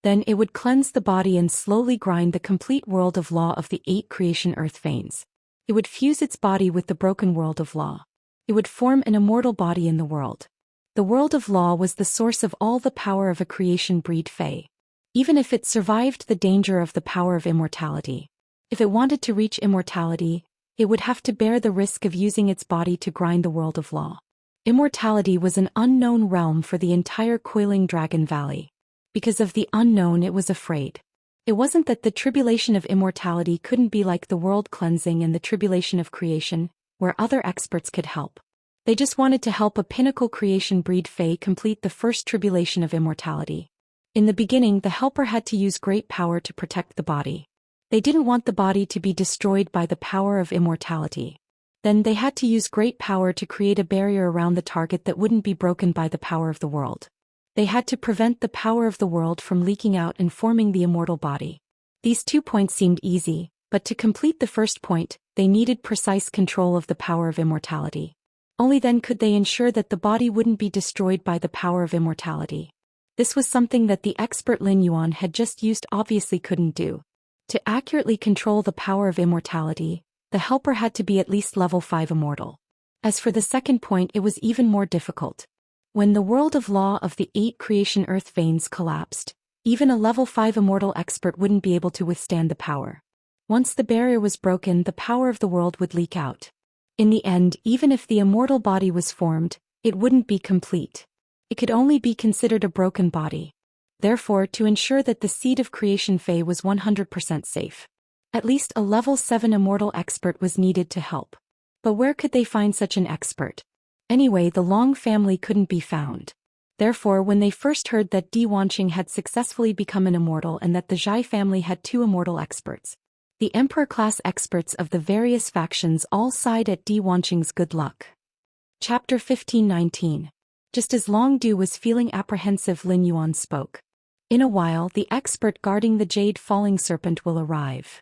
Then it would cleanse the body and slowly grind the complete world of law of the 8 creation earth veins. It would fuse its body with the broken world of law. It would form an immortal body in the world. The world of law was the source of all the power of a creation breed Fae. Even if it survived the danger of the power of immortality, if it wanted to reach immortality, it would have to bear the risk of using its body to grind the world of law. Immortality was an unknown realm for the entire Coiling Dragon Valley. Because of the unknown, it was afraid. It wasn't that the tribulation of immortality couldn't be like the world cleansing and the tribulation of creation, where other experts could help. They just wanted to help a pinnacle creation breed Fae complete the first tribulation of immortality. In the beginning, the helper had to use great power to protect the body. They didn't want the body to be destroyed by the power of immortality. Then they had to use great power to create a barrier around the target that wouldn't be broken by the power of the world. They had to prevent the power of the world from leaking out and forming the immortal body. These 2 points seemed easy, but to complete the first point, they needed precise control of the power of immortality. Only then could they ensure that the body wouldn't be destroyed by the power of immortality. This was something that the expert Lin Yuan had just used obviously couldn't do. To accurately control the power of immortality, the helper had to be at least level 5 immortal. As for the second point, it was even more difficult. When the world of law of the 8 creation earth veins collapsed, even a level 5 immortal expert wouldn't be able to withstand the power. Once the barrier was broken, the power of the world would leak out. In the end, even if the immortal body was formed, it wouldn't be complete. It could only be considered a broken body. Therefore, to ensure that the seed of creation Fae was 100% safe, at least a level 7 immortal expert was needed to help. But where could they find such an expert? Anyway, the Long family couldn't be found. Therefore, when they first heard that Di Wanqing had successfully become an immortal and that the Zhai family had 2 immortal experts, the Emperor-class experts of the various factions all sighed at Di Wanqing's good luck. Chapter 15:19. Just as Long Du was feeling apprehensive, Lin Yuan spoke. In a while, the expert guarding the Jade Falling Serpent will arrive.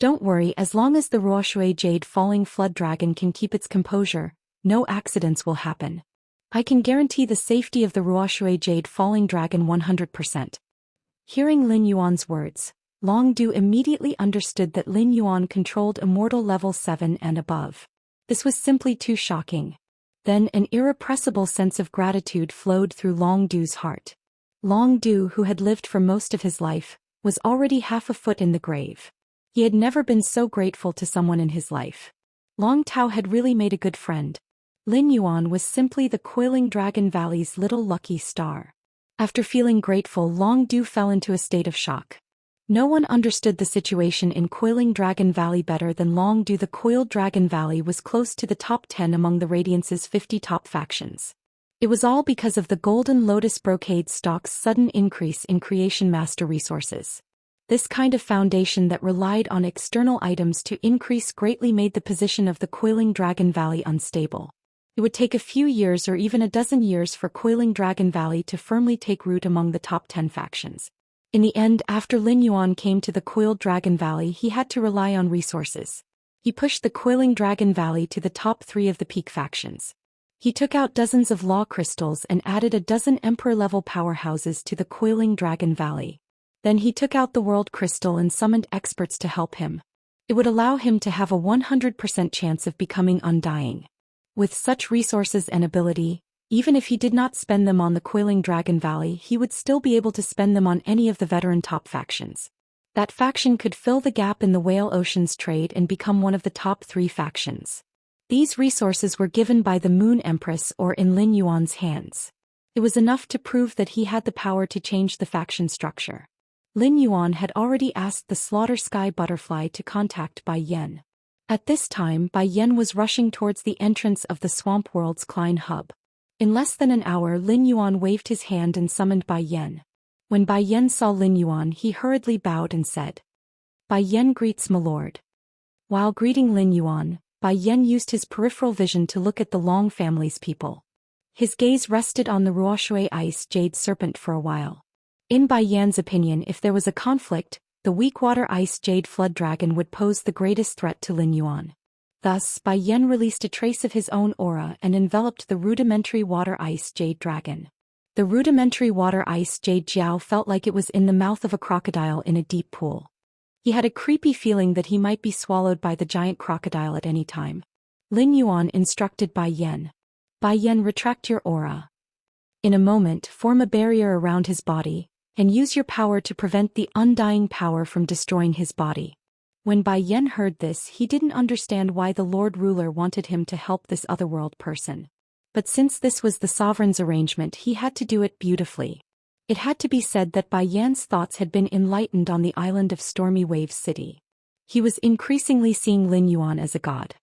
Don't worry, as long as the Ruoshui Jade Falling Flood Dragon can keep its composure, no accidents will happen. I can guarantee the safety of the Ruoshui Jade Falling Dragon 100%. Hearing Lin Yuan's words, Long Du immediately understood that Lin Yuan controlled immortal level 7 and above. This was simply too shocking. Then an irrepressible sense of gratitude flowed through Long Du's heart. Long Du, who had lived for most of his life, was already half a foot in the grave. He had never been so grateful to someone in his life. Long Tao had really made a good friend. Lin Yuan was simply the Coiling Dragon Valley's little lucky star. After feeling grateful, Long Du fell into a state of shock. No one understood the situation in Coiling Dragon Valley better than Long Du. The Coiled Dragon Valley was close to the top 10 among the Radiance's 50 top factions. It was all because of the Golden Lotus Brocade stock's sudden increase in Creation Master resources. This kind of foundation that relied on external items to increase greatly made the position of the Coiling Dragon Valley unstable. It would take a few years or even a dozen years for Coiling Dragon Valley to firmly take root among the top 10 factions. In the end, after Lin Yuan came to the Coiled Dragon Valley, he had to rely on resources. He pushed the Coiling Dragon Valley to the top 3 of the peak factions. He took out dozens of law crystals and added a dozen emperor-level powerhouses to the Coiling Dragon Valley. Then he took out the World Crystal and summoned experts to help him. It would allow him to have a 100% chance of becoming undying. With such resources and ability, even if he did not spend them on the Coiling Dragon Valley, he would still be able to spend them on any of the veteran top factions. That faction could fill the gap in the Whale Ocean's trade and become one of the top 3 factions. These resources were given by the Moon Empress or in Lin Yuan's hands. It was enough to prove that he had the power to change the faction structure. Lin Yuan had already asked the Slaughter Sky Butterfly to contact Bai Yan. At this time, Bai Yan was rushing towards the entrance of the Swamp World's Klein hub. In less than an hour, Lin Yuan waved his hand and summoned Bai Yan. When Bai Yan saw Lin Yuan, he hurriedly bowed and said, "Bai Yan greets my lord." While greeting Lin Yuan, Bai Yan used his peripheral vision to look at the Long family's people. His gaze rested on the Ruoshui Ice Jade Serpent for a while. In Bai Yan's opinion, if there was a conflict, the Weakwater Ice Jade Flood Dragon would pose the greatest threat to Lin Yuan. Thus, Bai Yan released a trace of his own aura and enveloped the rudimentary Water Ice Jade Dragon. The rudimentary Water Ice Jade Jiao felt like it was in the mouth of a crocodile in a deep pool. He had a creepy feeling that he might be swallowed by the giant crocodile at any time. Lin Yuan instructed Bai Yan. "Bai Yan, retract your aura. In a moment, form a barrier around his body, and use your power to prevent the undying power from destroying his body." When Bai Yan heard this, he didn't understand why the Lord Ruler wanted him to help this otherworld person. But since this was the sovereign's arrangement, he had to do it beautifully. It had to be said that Bai Yan's thoughts had been enlightened on the island of Stormy Waves City. He was increasingly seeing Lin Yuan as a god.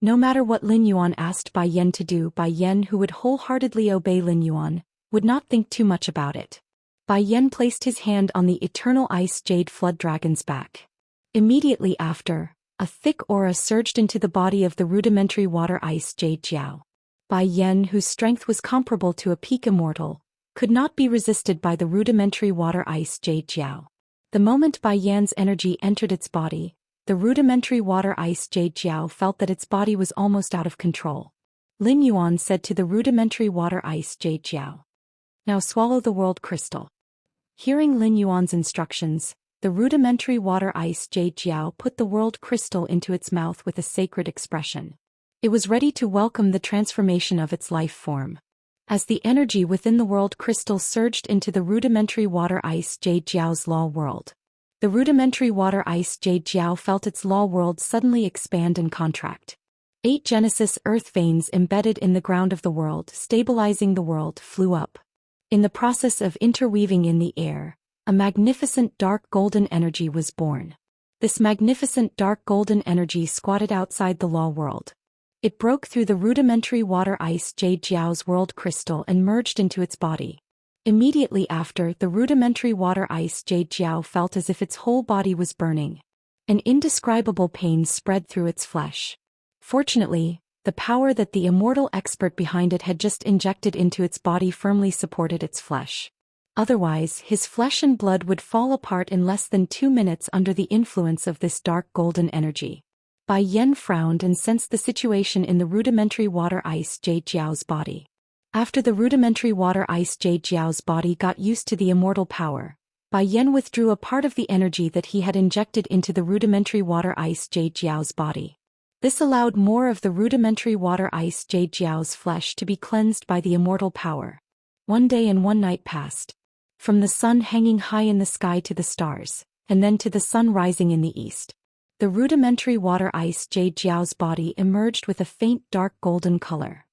No matter what Lin Yuan asked Bai Yan to do, Bai Yan, who would wholeheartedly obey Lin Yuan, would not think too much about it. Bai Yan placed his hand on the Eternal Ice Jade Flood Dragon's back. Immediately after, a thick aura surged into the body of the rudimentary Water Ice Jade Jiao. Bai Yan, whose strength was comparable to a peak immortal, could not be resisted by the rudimentary Water Ice Jade Jiao. The moment Bai Yan's energy entered its body, the rudimentary Water Ice Jade Jiao felt that its body was almost out of control. Lin Yuan said to the rudimentary Water Ice Jade Jiao, "Now swallow the World Crystal." Hearing Lin Yuan's instructions, the rudimentary Water Ice Jade Jiao put the World Crystal into its mouth with a sacred expression. It was ready to welcome the transformation of its life form. As the energy within the World Crystal surged into the rudimentary Water Ice Jade Jiao's law world, the rudimentary Water Ice Jade Jiao felt its law world suddenly expand and contract. 8 Genesis earth veins embedded in the ground of the world, stabilizing the world, flew up. In the process of interweaving in the air, a magnificent dark golden energy was born. This magnificent dark golden energy squatted outside the law world. It broke through the rudimentary Water Ice Jade Jiao's world crystal and merged into its body. Immediately after, the rudimentary Water Ice Jade Jiao felt as if its whole body was burning. An indescribable pain spread through its flesh. Fortunately, the power that the immortal expert behind it had just injected into its body firmly supported its flesh. Otherwise, his flesh and blood would fall apart in less than 2 minutes under the influence of this dark golden energy. Bai Yan frowned and sensed the situation in the rudimentary Water Ice Jade Jiao's body. After the rudimentary Water Ice Jade Jiao's body got used to the immortal power, Bai Yan withdrew a part of the energy that he had injected into the rudimentary Water Ice Jade Jiao's body. This allowed more of the rudimentary Water Ice Jade Jiao's flesh to be cleansed by the immortal power. 1 day and 1 night passed. From the sun hanging high in the sky to the stars, and then to the sun rising in the east, the rudimentary Water Ice Jade Jiao's body emerged with a faint dark golden color.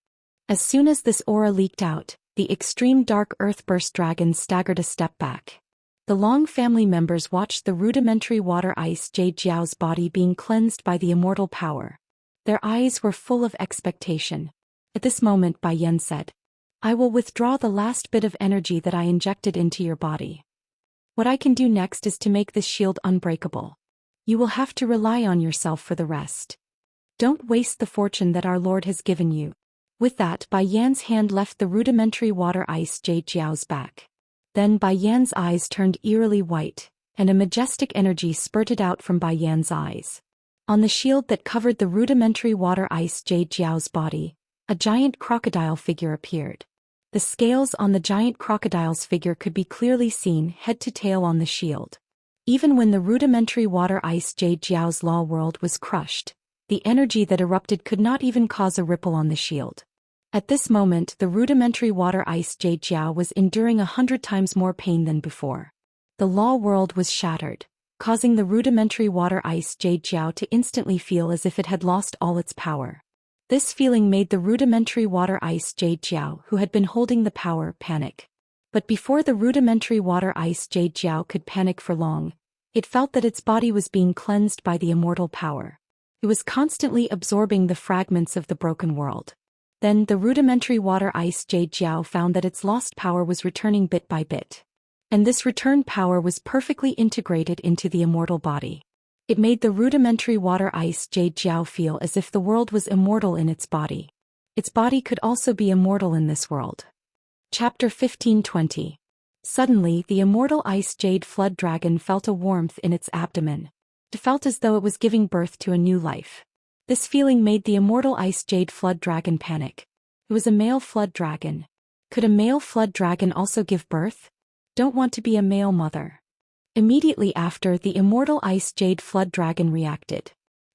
As soon as this aura leaked out, the extreme dark Earthburst dragon staggered a step back. The Long family members watched the rudimentary Water Ice Jade Jiao's body being cleansed by the immortal power. Their eyes were full of expectation. At this moment, Bai Yan said, "I will withdraw the last bit of energy that I injected into your body." What I can do next is to make this shield unbreakable. You will have to rely on yourself for the rest. Don't waste the fortune that our Lord has given you." With that, Bai Yan's hand left the rudimentary water ice Jade Jiao's back. Then Bai Yan's eyes turned eerily white, and a majestic energy spurted out from Bai Yan's eyes. On the shield that covered the rudimentary water ice Jade Jiao's body, a giant crocodile figure appeared. The scales on the giant crocodile's figure could be clearly seen head to tail on the shield. Even when the rudimentary water ice Jade Jiao's law world was crushed, the energy that erupted could not even cause a ripple on the shield. At this moment, the rudimentary water ice Jade Jiao was enduring 100 times more pain than before. The law world was shattered, causing the rudimentary water ice Jade Jiao to instantly feel as if it had lost all its power. This feeling made the rudimentary water ice Jade Jiao, who had been holding the power, panic. But before the rudimentary water ice Jade Jiao could panic for long, it felt that its body was being cleansed by the immortal power. It was constantly absorbing the fragments of the broken world. Then the rudimentary water ice Jade Jiao found that its lost power was returning bit by bit. And this returned power was perfectly integrated into the immortal body. It made the rudimentary water ice Jade Jiao feel as if the world was immortal in its body. Its body could also be immortal in this world. Chapter 15:20. Suddenly, the immortal ice Jade Flood Dragon felt a warmth in its abdomen. It felt as though it was giving birth to a new life. This feeling made the immortal ice Jade Flood Dragon panic. It was a male flood dragon. Could a male flood dragon also give birth? Don't want to be a male mother. Immediately after, the immortal ice Jade Flood Dragon reacted.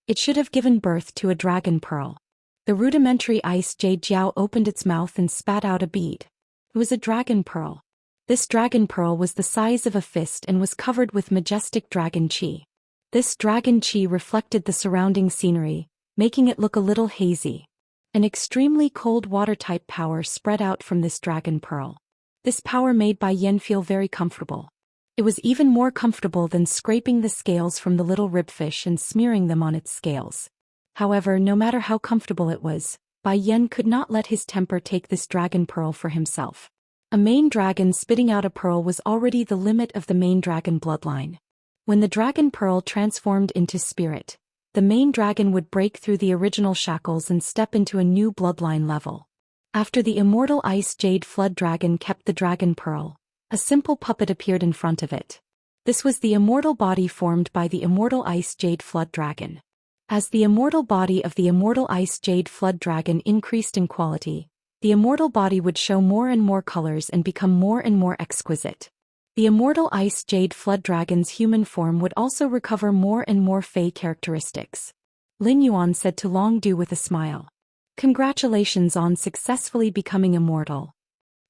It should have given birth to a dragon pearl. The rudimentary ice Jade Jiao opened its mouth and spat out a bead. It was a dragon pearl. This dragon pearl was the size of a fist and was covered with majestic dragon qi. This dragon qi reflected the surrounding scenery, making it look a little hazy. An extremely cold water-type power spread out from this dragon pearl. This power made Bai Yan feel very comfortable. It was even more comfortable than scraping the scales from the little ribfish and smearing them on its scales. However, no matter how comfortable it was, Bai Yan could not let his temper take this dragon pearl for himself. A main dragon spitting out a pearl was already the limit of the main dragon bloodline. When the dragon pearl transformed into spirit, the main dragon would break through the original shackles and step into a new bloodline level. After the immortal ice Jade Flood Dragon kept the dragon pearl, a simple puppet appeared in front of it. This was the immortal body formed by the immortal ice Jade Flood Dragon. As the immortal body of the immortal ice Jade Flood Dragon increased in quality, the immortal body would show more and more colors and become more and more exquisite. The immortal ice Jade Flood Dragon's human form would also recover more and more fey characteristics. Lin Yuan said to Long Du with a smile. Congratulations on successfully becoming immortal.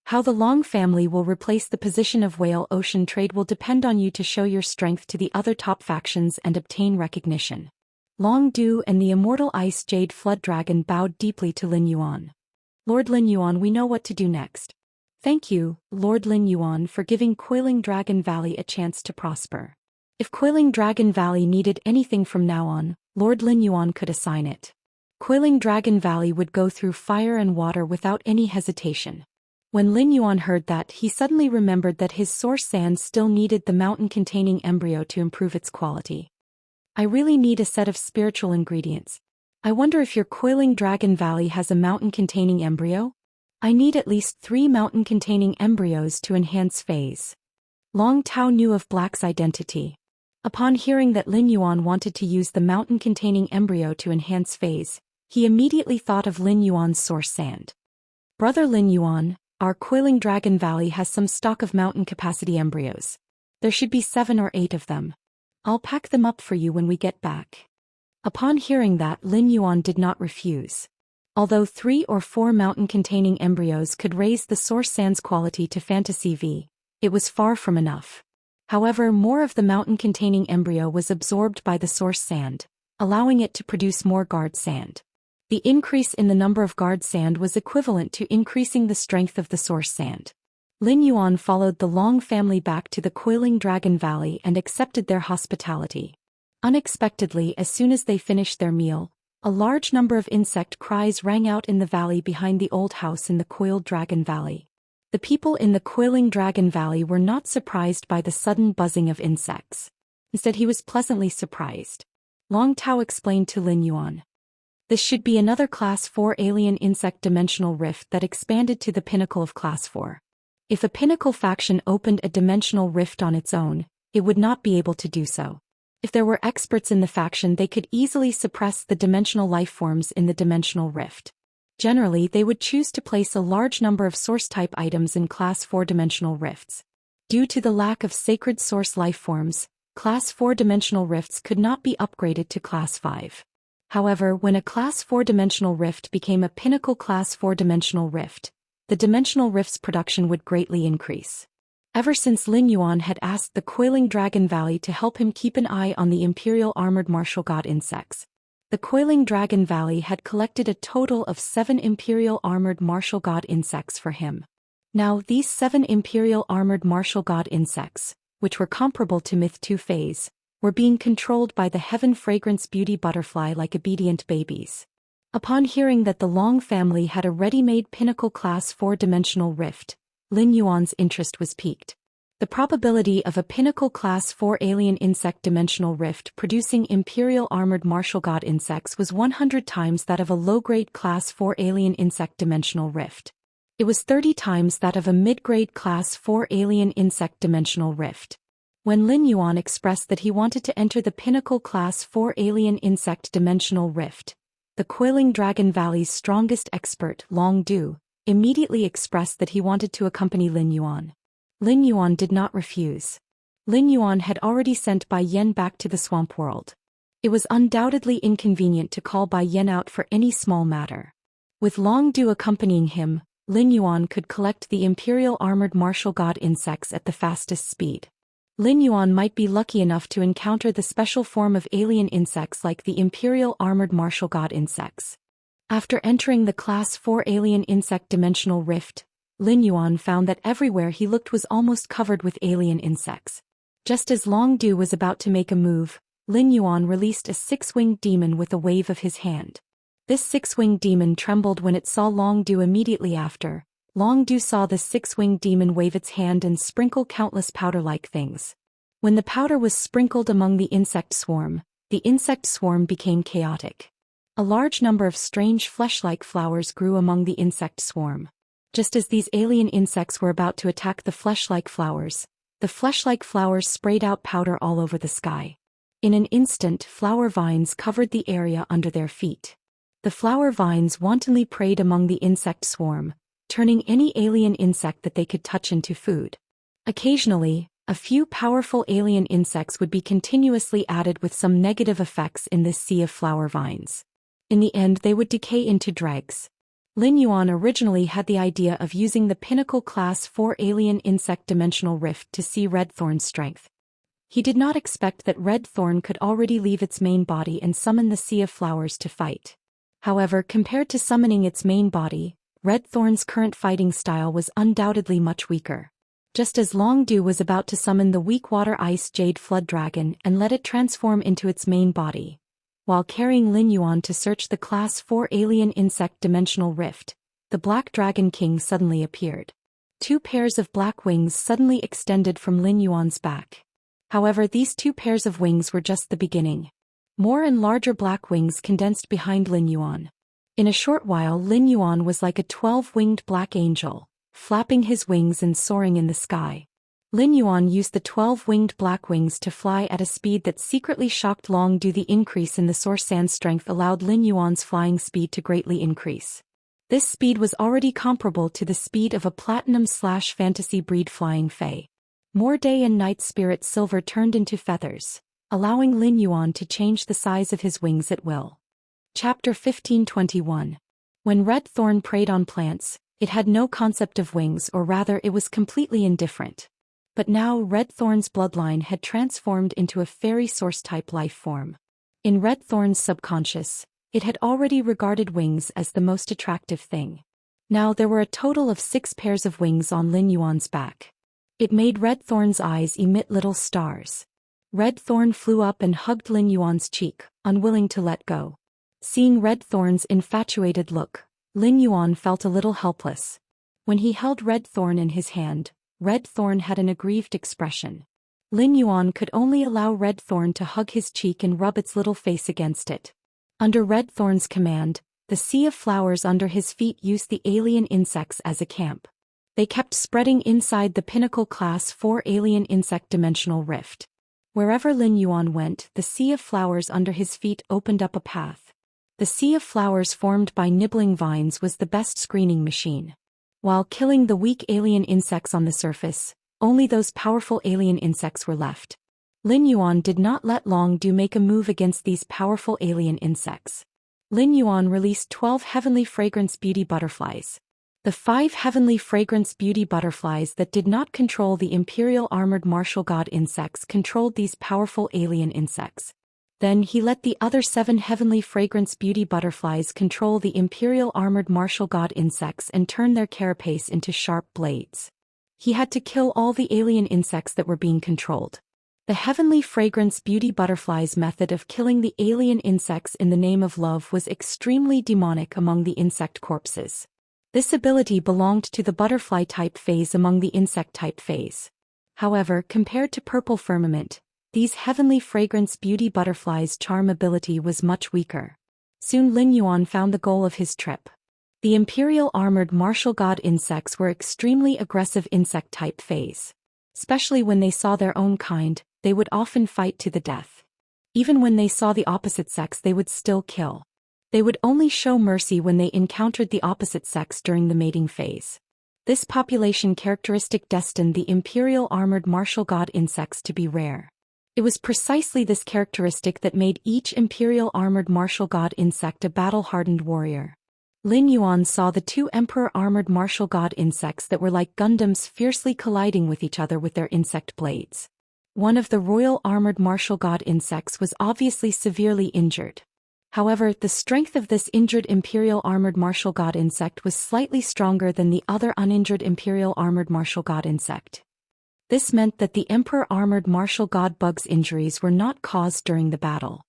How the Long family will replace the position of Whale Ocean Trade will depend on you to show your strength to the other top factions and obtain recognition. Long Du and the immortal ice Jade Flood Dragon bowed deeply to Lin Yuan. Lord Lin Yuan, we know what to do next. Thank you, Lord Lin Yuan, for giving Coiling Dragon Valley a chance to prosper. If Coiling Dragon Valley needed anything from now on, Lord Lin Yuan could assign it. Coiling Dragon Valley would go through fire and water without any hesitation. When Lin Yuan heard that, he suddenly remembered that his source sand still needed the mountain-containing embryo to improve its quality. I really need a set of spiritual ingredients. I wonder if your Coiling Dragon Valley has a mountain-containing embryo? I need at least 3 mountain-containing embryos to enhance phase. Long Tao knew of Black's identity. Upon hearing that Lin Yuan wanted to use the mountain-containing embryo to enhance phase, he immediately thought of Lin Yuan's source sand. Brother Lin Yuan, our Coiling Dragon Valley has some stock of mountain-capacity embryos. There should be 7 or 8 of them. I'll pack them up for you when we get back. Upon hearing that, Lin Yuan did not refuse. Although 3 or 4 mountain-containing embryos could raise the source sand's quality to Fantasy V, it was far from enough. However, more of the mountain-containing embryo was absorbed by the source sand, allowing it to produce more guard sand. The increase in the number of guard sand was equivalent to increasing the strength of the source sand. Lin Yuan followed the Long family back to the Coiling Dragon Valley and accepted their hospitality. Unexpectedly, as soon as they finished their meal, a large number of insect cries rang out in the valley behind the old house in the Coiled Dragon Valley. The people in the Coiling Dragon Valley were not surprised by the sudden buzzing of insects. Instead, he was pleasantly surprised. Long Tao explained to Lin Yuan. This should be another Class 4 alien insect dimensional rift that expanded to the pinnacle of Class 4. If a pinnacle faction opened a dimensional rift on its own, it would not be able to do so. If there were experts in the faction, they could easily suppress the dimensional lifeforms in the dimensional rift. Generally, they would choose to place a large number of source-type items in Class 4 dimensional rifts. Due to the lack of sacred source lifeforms, Class 4 dimensional rifts could not be upgraded to Class 5. However, when a Class 4 dimensional rift became a pinnacle Class 4 dimensional rift, the dimensional rift's production would greatly increase. Ever since Lin Yuan had asked the Coiling Dragon Valley to help him keep an eye on the Imperial Armored Martial God insects, the Coiling Dragon Valley had collected a total of 7 Imperial Armored Martial God insects for him. Now, these 7 Imperial Armored Martial God insects, which were comparable to Myth 2 phase, were being controlled by the Heaven Fragrance Beauty Butterfly like obedient babies. Upon hearing that the Long family had a ready-made pinnacle Class 4 dimensional rift, Lin Yuan's interest was piqued. The probability of a pinnacle Class 4 alien insect dimensional rift producing Imperial Armored Martial God insects was 100 times that of a low-grade Class 4 alien insect dimensional rift. It was 30 times that of a mid-grade Class 4 alien insect dimensional rift. When Lin Yuan expressed that he wanted to enter the pinnacle Class 4 alien insect dimensional rift, the Coiling Dragon Valley's strongest expert, Long Du, immediately expressed that he wanted to accompany Lin Yuan. Lin Yuan did not refuse. Lin Yuan had already sent Bai Yan back to the swamp world. It was undoubtedly inconvenient to call Bai Yan out for any small matter. With Long Du accompanying him, Lin Yuan could collect the Imperial Armored Martial God insects at the fastest speed. Lin Yuan might be lucky enough to encounter the special form of alien insects like the Imperial Armored Martial God insects. After entering the Class 4 alien insect dimensional rift, Lin Yuan found that everywhere he looked was almost covered with alien insects. Just as Long Du was about to make a move, Lin Yuan released a 6-winged demon with a wave of his hand. This 6-winged demon trembled when it saw Long Du. Immediately after, Long Du saw the 6-winged demon wave its hand and sprinkle countless powder-like things. When the powder was sprinkled among the insect swarm became chaotic. A large number of strange flesh-like flowers grew among the insect swarm. Just as these alien insects were about to attack the flesh-like flowers, the flesh-like flowers sprayed out powder all over the sky. In an instant, flower vines covered the area under their feet. The flower vines wantonly preyed among the insect swarm, turning any alien insect that they could touch into food. Occasionally, a few powerful alien insects would be continuously added with some negative effects in this sea of flower vines. In the end, they would decay into dregs. Lin Yuan originally had the idea of using the pinnacle Class 4 alien insect dimensional rift to see Red Thorn's strength. He did not expect that Red Thorn could already leave its main body and summon the Sea of Flowers to fight. However, compared to summoning its main body, Red Thorn's current fighting style was undoubtedly much weaker. Just as Long Du was about to summon the weak water ice jade flood dragon and let it transform into its main body, while carrying Lin Yuan to search the Class 4 alien insect dimensional rift, the Black Dragon King suddenly appeared. 2 pairs of black wings suddenly extended from Lin Yuan's back. However, these 2 pairs of wings were just the beginning. More and larger black wings condensed behind Lin Yuan. In a short while, Lin Yuan was like a 12-winged black angel, flapping his wings and soaring in the sky. Lin Yuan used the 12-winged black wings to fly at a speed that secretly shocked Long Du. The increase in the source sand strength allowed Lin Yuan's flying speed to greatly increase. This speed was already comparable to the speed of a platinum/fantasy breed flying fae. More day and night spirit silver turned into feathers, allowing Lin Yuan to change the size of his wings at will. Chapter 1521. When Red Thorn preyed on plants, it had no concept of wings, or rather it was completely indifferent. But now Red Thorn's bloodline had transformed into a fairy source-type life form. In Red Thorn's subconscious, it had already regarded wings as the most attractive thing. Now there were a total of 6 pairs of wings on Lin Yuan's back. It made Red Thorn's eyes emit little stars. Red Thorn flew up and hugged Lin Yuan's cheek, unwilling to let go. Seeing Red Thorn's infatuated look, Lin Yuan felt a little helpless. When he held Red Thorn in his hand, Red Thorn had an aggrieved expression. Lin Yuan could only allow Red Thorn to hug his cheek and rub its little face against it. Under Red Thorn's command, the sea of flowers under his feet used the alien insects as a camp. They kept spreading inside the Pinnacle Class 4 alien insect dimensional rift. Wherever Lin Yuan went, the sea of flowers under his feet opened up a path. The sea of flowers formed by nibbling vines was the best screening machine. While killing the weak alien insects on the surface, only those powerful alien insects were left. Lin Yuan did not let Long Du make a move against these powerful alien insects. Lin Yuan released 12 heavenly fragrance beauty butterflies. The 5 heavenly fragrance beauty butterflies that did not control the imperial armored martial god insects controlled these powerful alien insects. Then he let the other 7 heavenly fragrance beauty butterflies control the imperial armored martial god insects and turn their carapace into sharp blades. He had to kill all the alien insects that were being controlled. The heavenly fragrance beauty butterflies method of killing the alien insects in the name of love was extremely demonic among the insect corpses. This ability belonged to the butterfly type phase among the insect type phase. However, compared to Purple Firmament, these heavenly fragrance beauty butterflies' charm ability was much weaker. Soon Lin Yuan found the goal of his trip. The imperial armored martial god insects were extremely aggressive insect type phase. Especially when they saw their own kind, they would often fight to the death. Even when they saw the opposite sex, they would still kill. They would only show mercy when they encountered the opposite sex during the mating phase. This population characteristic destined the imperial armored martial god insects to be rare. It was precisely this characteristic that made each imperial armored martial god insect a battle-hardened warrior. Lin Yuan saw the 2 emperor armored martial god insects that were like Gundams fiercely colliding with each other with their insect blades. One of the royal armored martial god insects was obviously severely injured. However, the strength of this injured imperial armored martial god insect was slightly stronger than the other uninjured imperial armored martial god insect. This meant that the emperor armored martial god bug's injuries were not caused during the battle.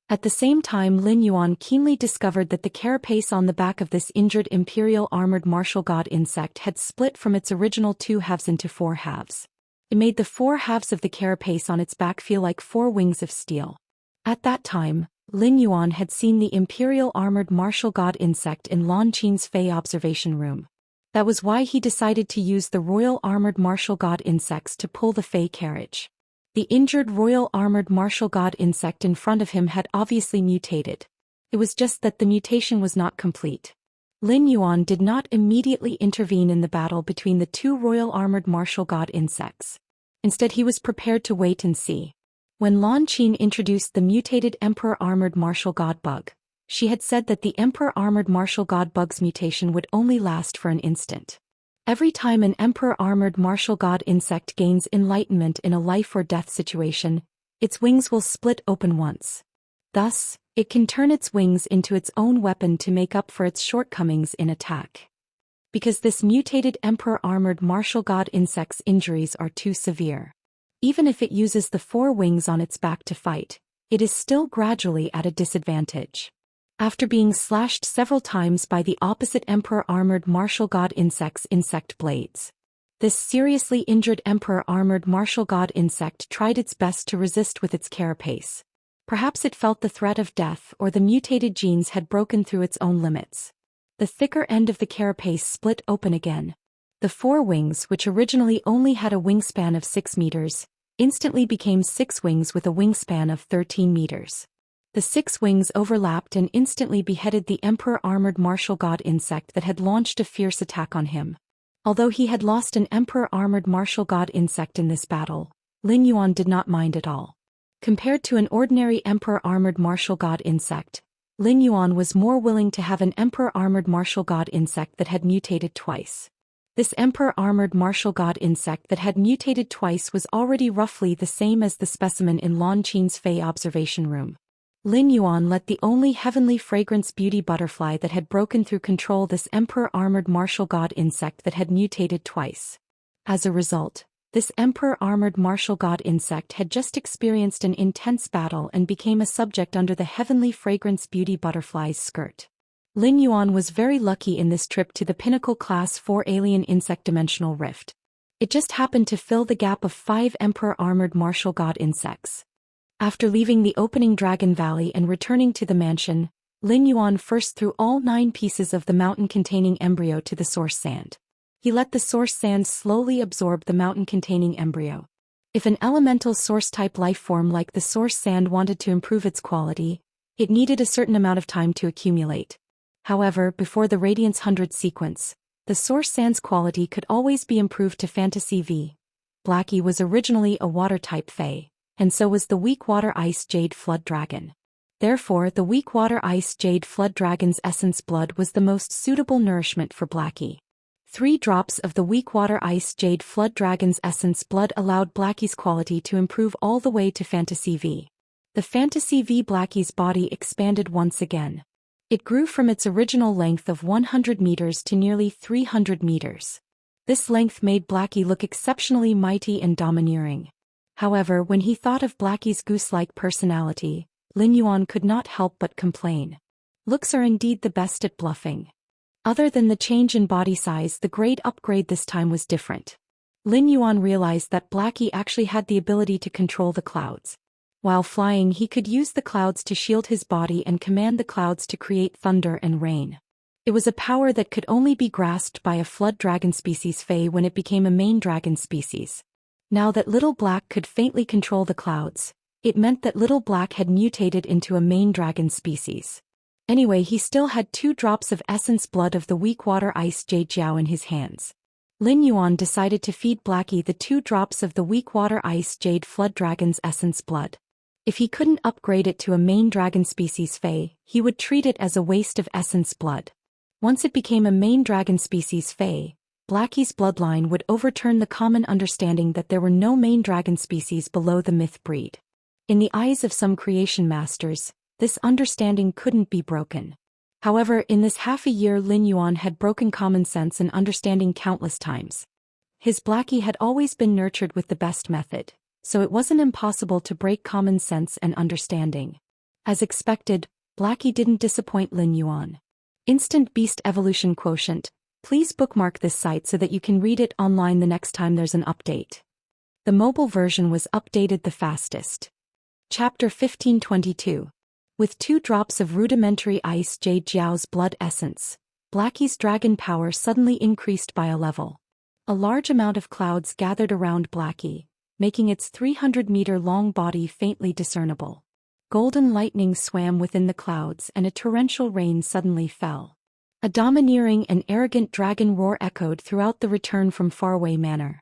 At the same time, Lin Yuan keenly discovered that the carapace on the back of this injured imperial armored martial god insect had split from its original 2 halves into 4 halves. It made the 4 halves of the carapace on its back feel like 4 wings of steel. At that time, Lin Yuan had seen the imperial armored martial god insect in Lan Qin's Fey observation room. That was why he decided to use the royal armored martial god insects to pull the Fey carriage. The injured royal armored martial god insect in front of him had obviously mutated. It was just that the mutation was not complete. Lin Yuan did not immediately intervene in the battle between the 2 royal armored martial god insects. Instead, he was prepared to wait and see. When Lan Qin introduced the mutated emperor armored martial god bug, she had said that the emperor armored martial god bug's mutation would only last for an instant. Every time an emperor armored martial god insect gains enlightenment in a life or death situation, its wings will split open once. Thus, it can turn its wings into its own weapon to make up for its shortcomings in attack. Because this mutated emperor armored martial god insect's injuries are too severe. Even if it uses the 4 wings on its back to fight, it is still gradually at a disadvantage. After being slashed several times by the opposite emperor armored martial god insect's insect blades, this seriously injured emperor armored martial god insect tried its best to resist with its carapace. Perhaps it felt the threat of death, or the mutated genes had broken through its own limits. The thicker end of the carapace split open again. The 4 wings, which originally only had a wingspan of 6 meters, instantly became 6 wings with a wingspan of 13 meters. The 6 wings overlapped and instantly beheaded the emperor armored martial god insect that had launched a fierce attack on him. Although he had lost an emperor armored martial god insect in this battle, Lin Yuan did not mind at all. Compared to an ordinary emperor armored martial god insect, Lin Yuan was more willing to have an emperor armored martial god insect that had mutated twice. This emperor armored martial god insect that had mutated twice was already roughly the same as the specimen in Lan Qin's Fey observation room. Lin Yuan let the only heavenly fragrance beauty butterfly that had broken through control this emperor armored martial god insect that had mutated twice. As a result, this emperor armored martial god insect had just experienced an intense battle and became a subject under the heavenly fragrance beauty butterfly's skirt. Lin Yuan was very lucky in this trip to the Pinnacle Class 4 alien insect dimensional rift. It just happened to fill the gap of 5 Emperor armored martial god insects. After leaving the opening Dragon Valley and returning to the mansion, Lin Yuan first threw all 9 pieces of the mountain-containing embryo to the source sand. He let the source sand slowly absorb the mountain-containing embryo. If an elemental source-type lifeform like the source sand wanted to improve its quality, it needed a certain amount of time to accumulate. However, before the Radiance 100 sequence, the source sand's quality could always be improved to Fantasy V. Blackie was originally a water-type fae, and so was the weak water ice jade flood dragon. Therefore, the weak water ice jade flood dragon's essence blood was the most suitable nourishment for Blackie. 3 drops of the weak water ice jade flood dragon's essence blood allowed Blackie's quality to improve all the way to Fantasy V. The Fantasy V Blackie's body expanded once again. It grew from its original length of 100 meters to nearly 300 meters. This length made Blackie look exceptionally mighty and domineering. However, when he thought of Blackie's goose-like personality, Lin Yuan could not help but complain. Looks are indeed the best at bluffing. Other than the change in body size, the grade upgrade this time was different. Lin Yuan realized that Blackie actually had the ability to control the clouds. While flying, he could use the clouds to shield his body and command the clouds to create thunder and rain. It was a power that could only be grasped by a flood dragon species fae when it became a main dragon species. Now that Little Black could faintly control the clouds, it meant that Little Black had mutated into a main dragon species. Anyway, he still had 2 drops of essence blood of the weak water ice jade jiao in his hands. Lin Yuan decided to feed Blackie the 2 drops of the weak water ice jade flood dragon's essence blood. If he couldn't upgrade it to a main dragon species fae, he would treat it as a waste of essence blood. Once it became a main dragon species fae, Blackie's bloodline would overturn the common understanding that there were no main dragon species below the myth breed. In the eyes of some creation masters, this understanding couldn't be broken. However, in this half a year Lin Yuan had broken common sense and understanding countless times. His Blackie had always been nurtured with the best method, so it wasn't impossible to break common sense and understanding. As expected, Blackie didn't disappoint Lin Yuan. Instant Beast Evolution Quotient. Please bookmark this site so that you can read it online the next time there's an update. The mobile version was updated the fastest. Chapter 1522. With 2 drops of rudimentary ice jade jiao's blood essence, Blackie's dragon power suddenly increased by a level. A large amount of clouds gathered around Blackie, making its 300-meter-long body faintly discernible. Golden lightning swam within the clouds and a torrential rain suddenly fell. A domineering and arrogant dragon roar echoed throughout the return from faraway manor.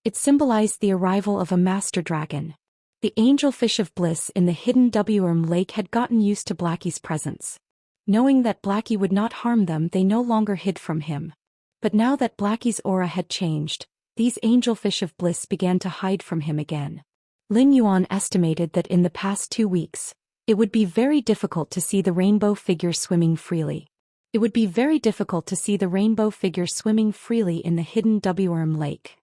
It symbolized the arrival of a master dragon. The angelfish of bliss in the hidden Wurm lake had gotten used to Blackie's presence. Knowing that Blackie would not harm them, they no longer hid from him. But now that Blackie's aura had changed, these angelfish of bliss began to hide from him again. Lin Yuan estimated that in the past 2 weeks, it would be very difficult to see the rainbow figure swimming freely. It would be very difficult to see the rainbow figure swimming freely in the hidden Wurm lake.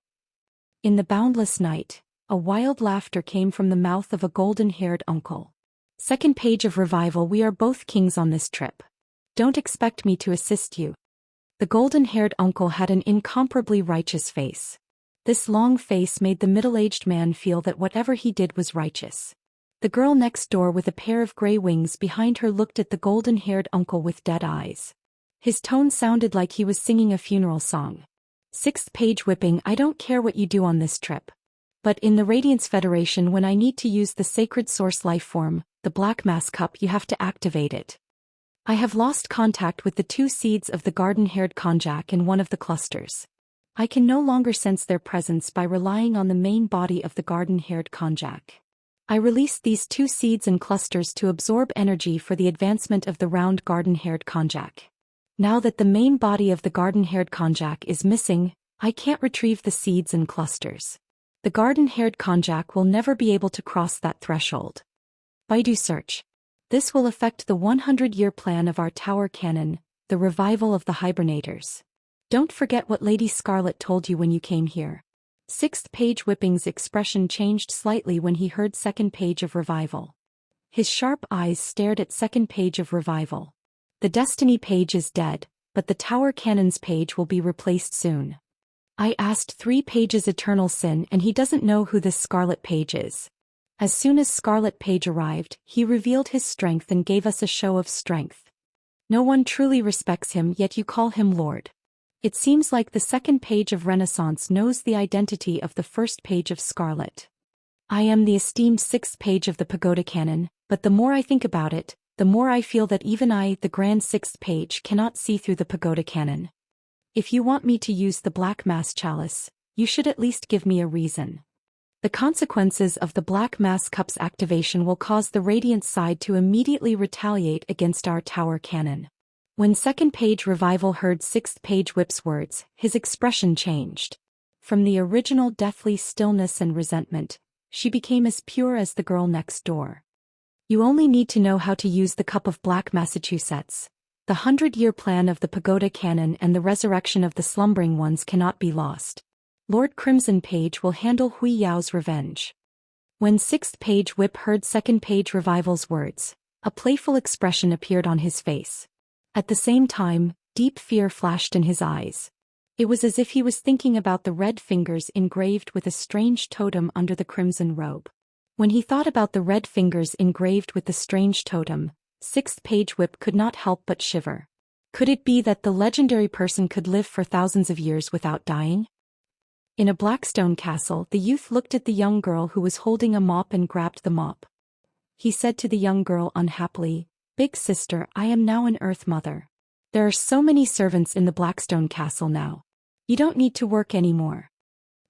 In the boundless night, a wild laughter came from the mouth of a golden-haired uncle. Second page of revival. We are both kings on this trip. Don't expect me to assist you. The golden-haired uncle had an incomparably righteous face. This long face made the middle-aged man feel that whatever he did was righteous. The girl next door with a pair of gray wings behind her looked at the golden-haired uncle with dead eyes. His tone sounded like he was singing a funeral song. 6th page whipping. I don't care what you do on this trip. But in the Radiance Federation, when I need to use the sacred source lifeform, the Black Mass Cup, you have to activate it. I have lost contact with the 2 seeds of the garden-haired konjac in one of the clusters. I can no longer sense their presence by relying on the main body of the garden-haired konjac. I released these 2 seeds and clusters to absorb energy for the advancement of the round garden-haired konjac. Now that the main body of the garden-haired konjac is missing, I can't retrieve the seeds and clusters. The garden-haired konjac will never be able to cross that threshold. Baidu search. This will affect the 100-year plan of our tower cannon, the revival of the hibernators. Don't forget what Lady Scarlet told you when you came here. 6th page whipping's expression changed slightly when he heard 2nd page of revival. His sharp eyes stared at 2nd page of revival. The Destiny page is dead, but the Tower Cannons page will be replaced soon. I asked 3 pages Eternal Sin and he doesn't know who this Scarlet Page is. As soon as Scarlet Page arrived, he revealed his strength and gave us a show of strength. No one truly respects him, yet you call him Lord. It seems like the second page of Renaissance knows the identity of the first page of Scarlet. I am the esteemed 6th page of the Pagoda Canon, but the more I think about it, the more I feel that even I, the grand 6th page, cannot see through the Pagoda Canon. If you want me to use the Black Mass Chalice, you should at least give me a reason. The consequences of the Black Mass Cup's activation will cause the Radiant side to immediately retaliate against our Tower Cannon. When 2nd page Revival heard 6th page Whip's words, his expression changed. From the original deathly stillness and resentment, she became as pure as the girl next door. You only need to know how to use the Cup of Black Massachusetts. The 100-year plan of the Pagoda Canon and the resurrection of the slumbering ones cannot be lost. Lord Crimson Page will handle Hui Yao's revenge. When 6th page Whip heard 2nd page Revival's words, a playful expression appeared on his face. At the same time, deep fear flashed in his eyes. It was as if he was thinking about the red fingers engraved with a strange totem under the crimson robe. When he thought about the red fingers engraved with the strange totem, 6th page Whip could not help but shiver. Could it be that the legendary person could live for thousands of years without dying? In a Blackstone castle, the youth looked at the young girl who was holding a mop and grabbed the mop. He said to the young girl unhappily, "Big sister, I am now an Earth Mother. There are so many servants in the Blackstone castle now. You don't need to work anymore."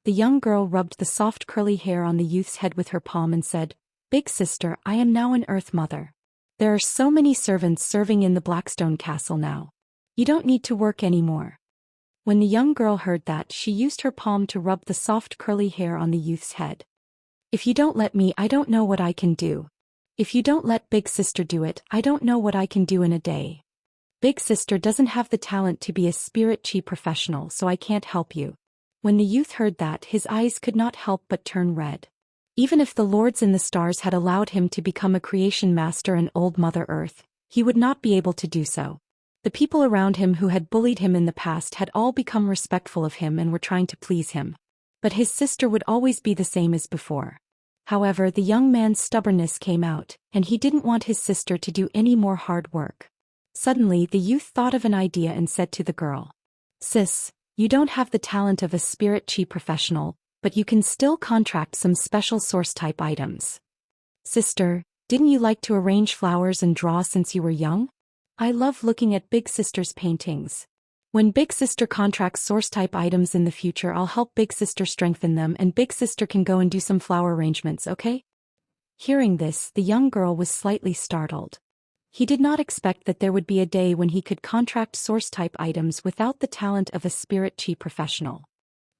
The young girl rubbed the soft curly hair on the youth's head with her palm and said, "Big sister, I am now an Earth Mother. There are so many servants serving in the Blackstone castle now. You don't need to work anymore." When the young girl heard that, she used her palm to rub the soft curly hair on the youth's head. "If you don't let me, I don't know what I can do. If you don't let Big Sister do it, I don't know what I can do in a day. Big Sister doesn't have the talent to be a spirit chi professional, so I can't help you." When the youth heard that, his eyes could not help but turn red. Even if the Lords in the Stars had allowed him to become a creation master and Old Mother Earth, he would not be able to do so. The people around him who had bullied him in the past had all become respectful of him and were trying to please him. But his sister would always be the same as before. However, the young man's stubbornness came out, and he didn't want his sister to do any more hard work. Suddenly, the youth thought of an idea and said to the girl, "Sis, you don't have the talent of a spirit chi professional, but you can still contract some special source-type items. Sister, didn't you like to arrange flowers and draw since you were young? I love looking at Big Sister's paintings. When Big Sister contracts source-type items in the future, I'll help Big Sister strengthen them and Big Sister can go and do some flower arrangements, okay?" Hearing this, the young girl was slightly startled. He did not expect that there would be a day when he could contract source-type items without the talent of a spirit chi professional.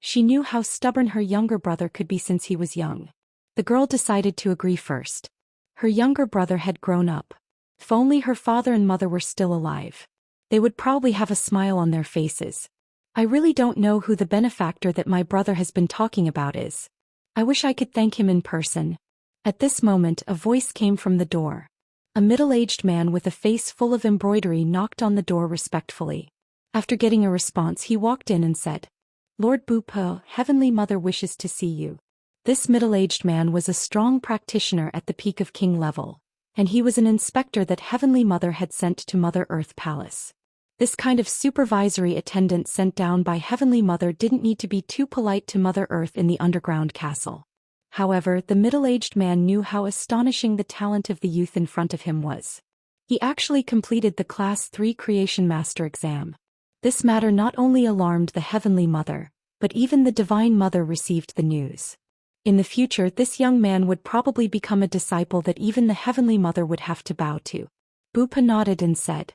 She knew how stubborn her younger brother could be since he was young. The girl decided to agree first. Her younger brother had grown up. If only her father and mother were still alive. They would probably have a smile on their faces. "I really don't know who the benefactor that my brother has been talking about is. I wish I could thank him in person." At this moment, a voice came from the door. A middle-aged man with a face full of embroidery knocked on the door respectfully. After getting a response, he walked in and said, "Lord Bupo, Heavenly Mother wishes to see you." This middle-aged man was a strong practitioner at the peak of king level, and he was an inspector that Heavenly Mother had sent to Mother Earth Palace. This kind of supervisory attendant sent down by Heavenly Mother didn't need to be too polite to Mother Earth in the underground castle. However, the middle-aged man knew how astonishing the talent of the youth in front of him was. He actually completed the Class 3 Creation Master exam. This matter not only alarmed the Heavenly Mother, but even the Divine Mother received the news. In the future, this young man would probably become a disciple that even the Heavenly Mother would have to bow to. Bupa nodded and said,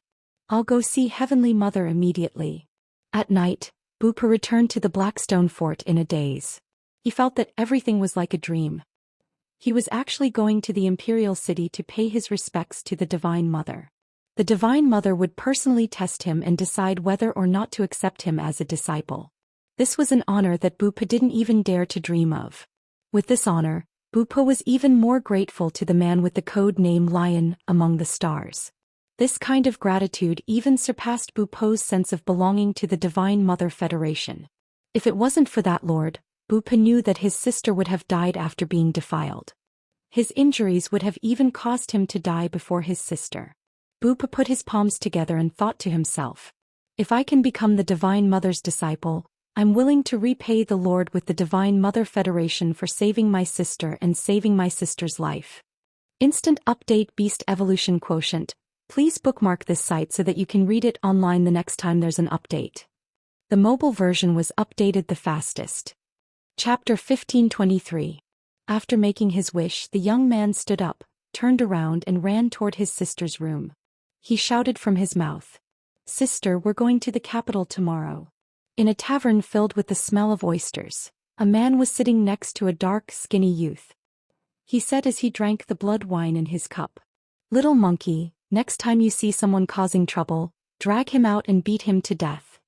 "I'll go see Heavenly Mother immediately." At night, Bupa returned to the Blackstone Fort in a daze. He felt that everything was like a dream. He was actually going to the Imperial City to pay his respects to the Divine Mother. The Divine Mother would personally test him and decide whether or not to accept him as a disciple. This was an honor that Bupa didn't even dare to dream of. With this honor, Bupa was even more grateful to the man with the code name Lion among the stars. This kind of gratitude even surpassed Bu Po's sense of belonging to the Divine Mother Federation. If it wasn't for that lord, Bu Po knew that his sister would have died after being defiled. His injuries would have even caused him to die before his sister. Bu Po put his palms together and thought to himself, if I can become the Divine Mother's disciple, I'm willing to repay the Lord with the Divine Mother Federation for saving my sister and saving my sister's life. Instant update Beast Evolution Quotient. Please bookmark this site so that you can read it online the next time there's an update. The mobile version was updated the fastest. Chapter 1523. After making his wish, the young man stood up, turned around and ran toward his sister's room. He shouted from his mouth, "Sister, we're going to the capital tomorrow." In a tavern filled with the smell of oysters, a man was sitting next to a dark, skinny youth. He said as he drank the blood wine in his cup, "Little monkey, next time you see someone causing trouble, drag him out and beat him to death.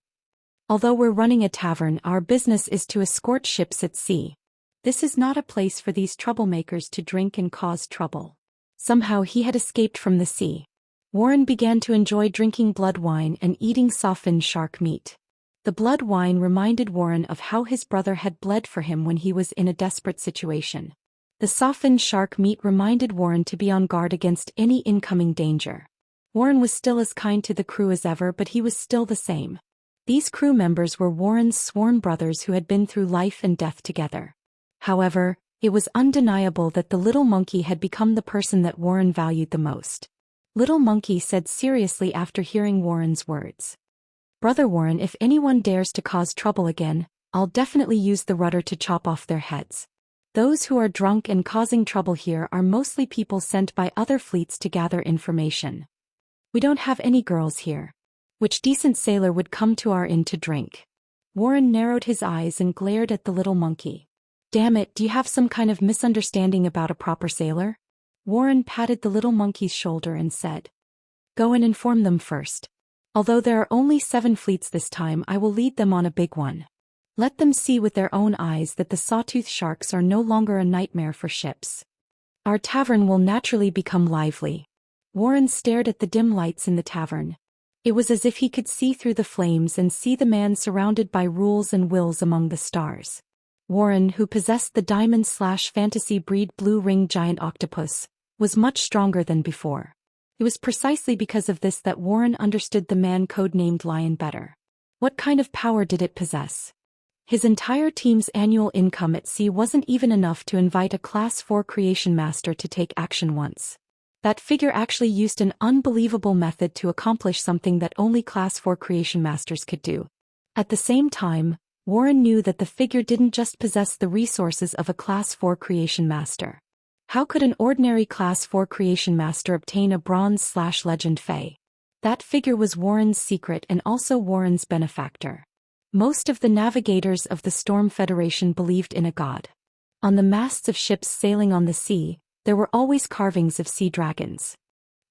Although we're running a tavern, our business is to escort ships at sea. This is not a place for these troublemakers to drink and cause trouble." Somehow he had escaped from the sea. Warren began to enjoy drinking blood wine and eating softened shark meat. The blood wine reminded Warren of how his brother had bled for him when he was in a desperate situation. The softened shark meat reminded Warren to be on guard against any incoming danger. Warren was still as kind to the crew as ever, but he was still the same. These crew members were Warren's sworn brothers who had been through life and death together. However, it was undeniable that the little monkey had become the person that Warren valued the most. Little Monkey said seriously after hearing Warren's words, "Brother Warren, if anyone dares to cause trouble again, I'll definitely use the rudder to chop off their heads. Those who are drunk and causing trouble here are mostly people sent by other fleets to gather information. We don't have any girls here. Which decent sailor would come to our inn to drink?" Warren narrowed his eyes and glared at the little monkey. "Damn it, do you have some kind of misunderstanding about a proper sailor?" Warren patted the little monkey's shoulder and said, "Go and inform them first. Although there are only 7 fleets this time, I will lead them on a big one. Let them see with their own eyes that the sawtooth sharks are no longer a nightmare for ships. Our tavern will naturally become lively." Warren stared at the dim lights in the tavern. It was as if he could see through the flames and see the man surrounded by rules and wills among the stars. Warren, who possessed the diamond/fantasy breed blue-ringed giant octopus, was much stronger than before. It was precisely because of this that Warren understood the man codenamed Lion better. What kind of power did it possess? His entire team's annual income at sea wasn't even enough to invite a Class 4 creation master to take action once. That figure actually used an unbelievable method to accomplish something that only Class 4 creation masters could do. At the same time, Warren knew that the figure didn't just possess the resources of a Class 4 creation master. How could an ordinary Class 4 creation master obtain a bronze/legend Fae? That figure was Warren's secret and also Warren's benefactor. Most of the navigators of the Storm Federation believed in a god. On the masts of ships sailing on the sea, there were always carvings of sea dragons.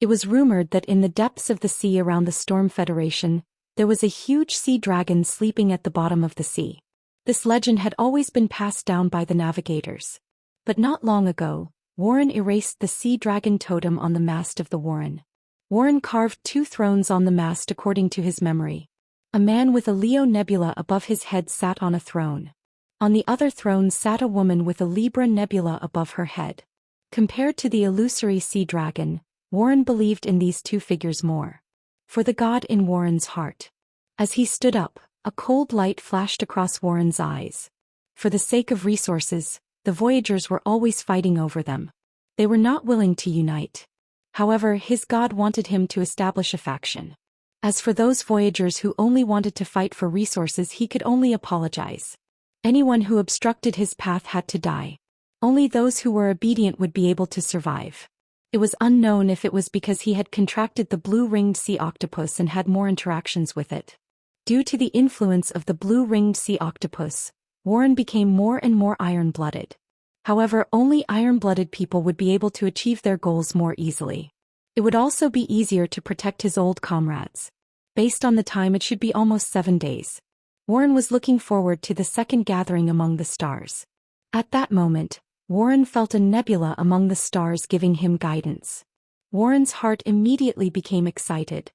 It was rumored that in the depths of the sea around the Storm Federation, there was a huge sea dragon sleeping at the bottom of the sea. This legend had always been passed down by the navigators. But not long ago, Warren erased the sea dragon totem on the mast of the Warren. Warren carved 2 thrones on the mast according to his memory. A man with a Leo nebula above his head sat on a throne. On the other throne sat a woman with a Libra nebula above her head. Compared to the illusory sea dragon, Warren believed in these 2 figures more. For the god in Warren's heart. As he stood up, a cold light flashed across Warren's eyes. For the sake of resources, the Voyagers were always fighting over them. They were not willing to unite. However, his god wanted him to establish a faction. As for those Voyagers who only wanted to fight for resources, he could only apologize. Anyone who obstructed his path had to die. Only those who were obedient would be able to survive. It was unknown if it was because he had contracted the blue-ringed sea octopus and had more interactions with it. Due to the influence of the blue-ringed sea octopus, Warren became more and more iron-blooded. However, only iron-blooded people would be able to achieve their goals more easily. It would also be easier to protect his old comrades. Based on the time, it should be almost 7 days. Warren was looking forward to the second gathering among the stars. At that moment, Warren felt a nebula among the stars giving him guidance. Warren's heart immediately became excited.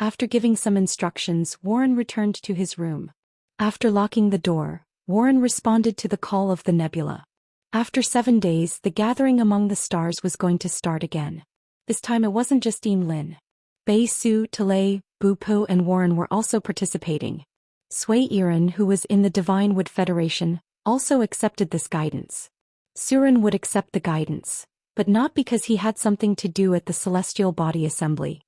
After giving some instructions, Warren returned to his room. After locking the door, Warren responded to the call of the nebula. After 7 days, the gathering among the stars was going to start again. This time it wasn't just Yin Lin. Bei Su, Talei, Bu Po and Warren were also participating. Sui Iran, who was in the Divine Wood Federation, also accepted this guidance. Surin would accept the guidance, but not because he had something to do at the Celestial Body Assembly.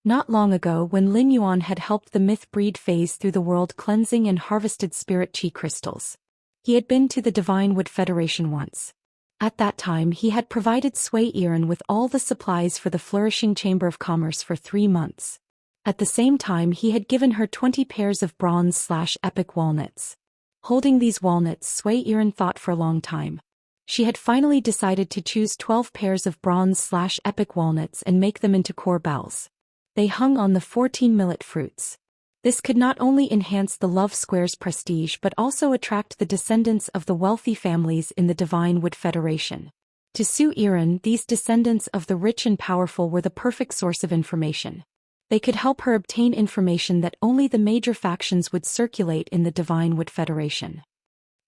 Not long ago, when Lin Yuan had helped the myth breed phase through the world cleansing and harvested spirit chi crystals. He had been to the Divine Wood Federation once. At that time he had provided Sui Iran with all the supplies for the flourishing Chamber of Commerce for 3 months. At the same time he had given her 20 pairs of bronze/epic walnuts. Holding these walnuts, Sui Iran thought for a long time. She had finally decided to choose 12 pairs of bronze/epic walnuts and make them into core bells. They hung on the 14 millet fruits. This could not only enhance the Love Square's prestige but also attract the descendants of the wealthy families in the Divine Wood Federation. To Su Iran, these descendants of the rich and powerful were the perfect source of information. They could help her obtain information that only the major factions would circulate in the Divine Wood Federation.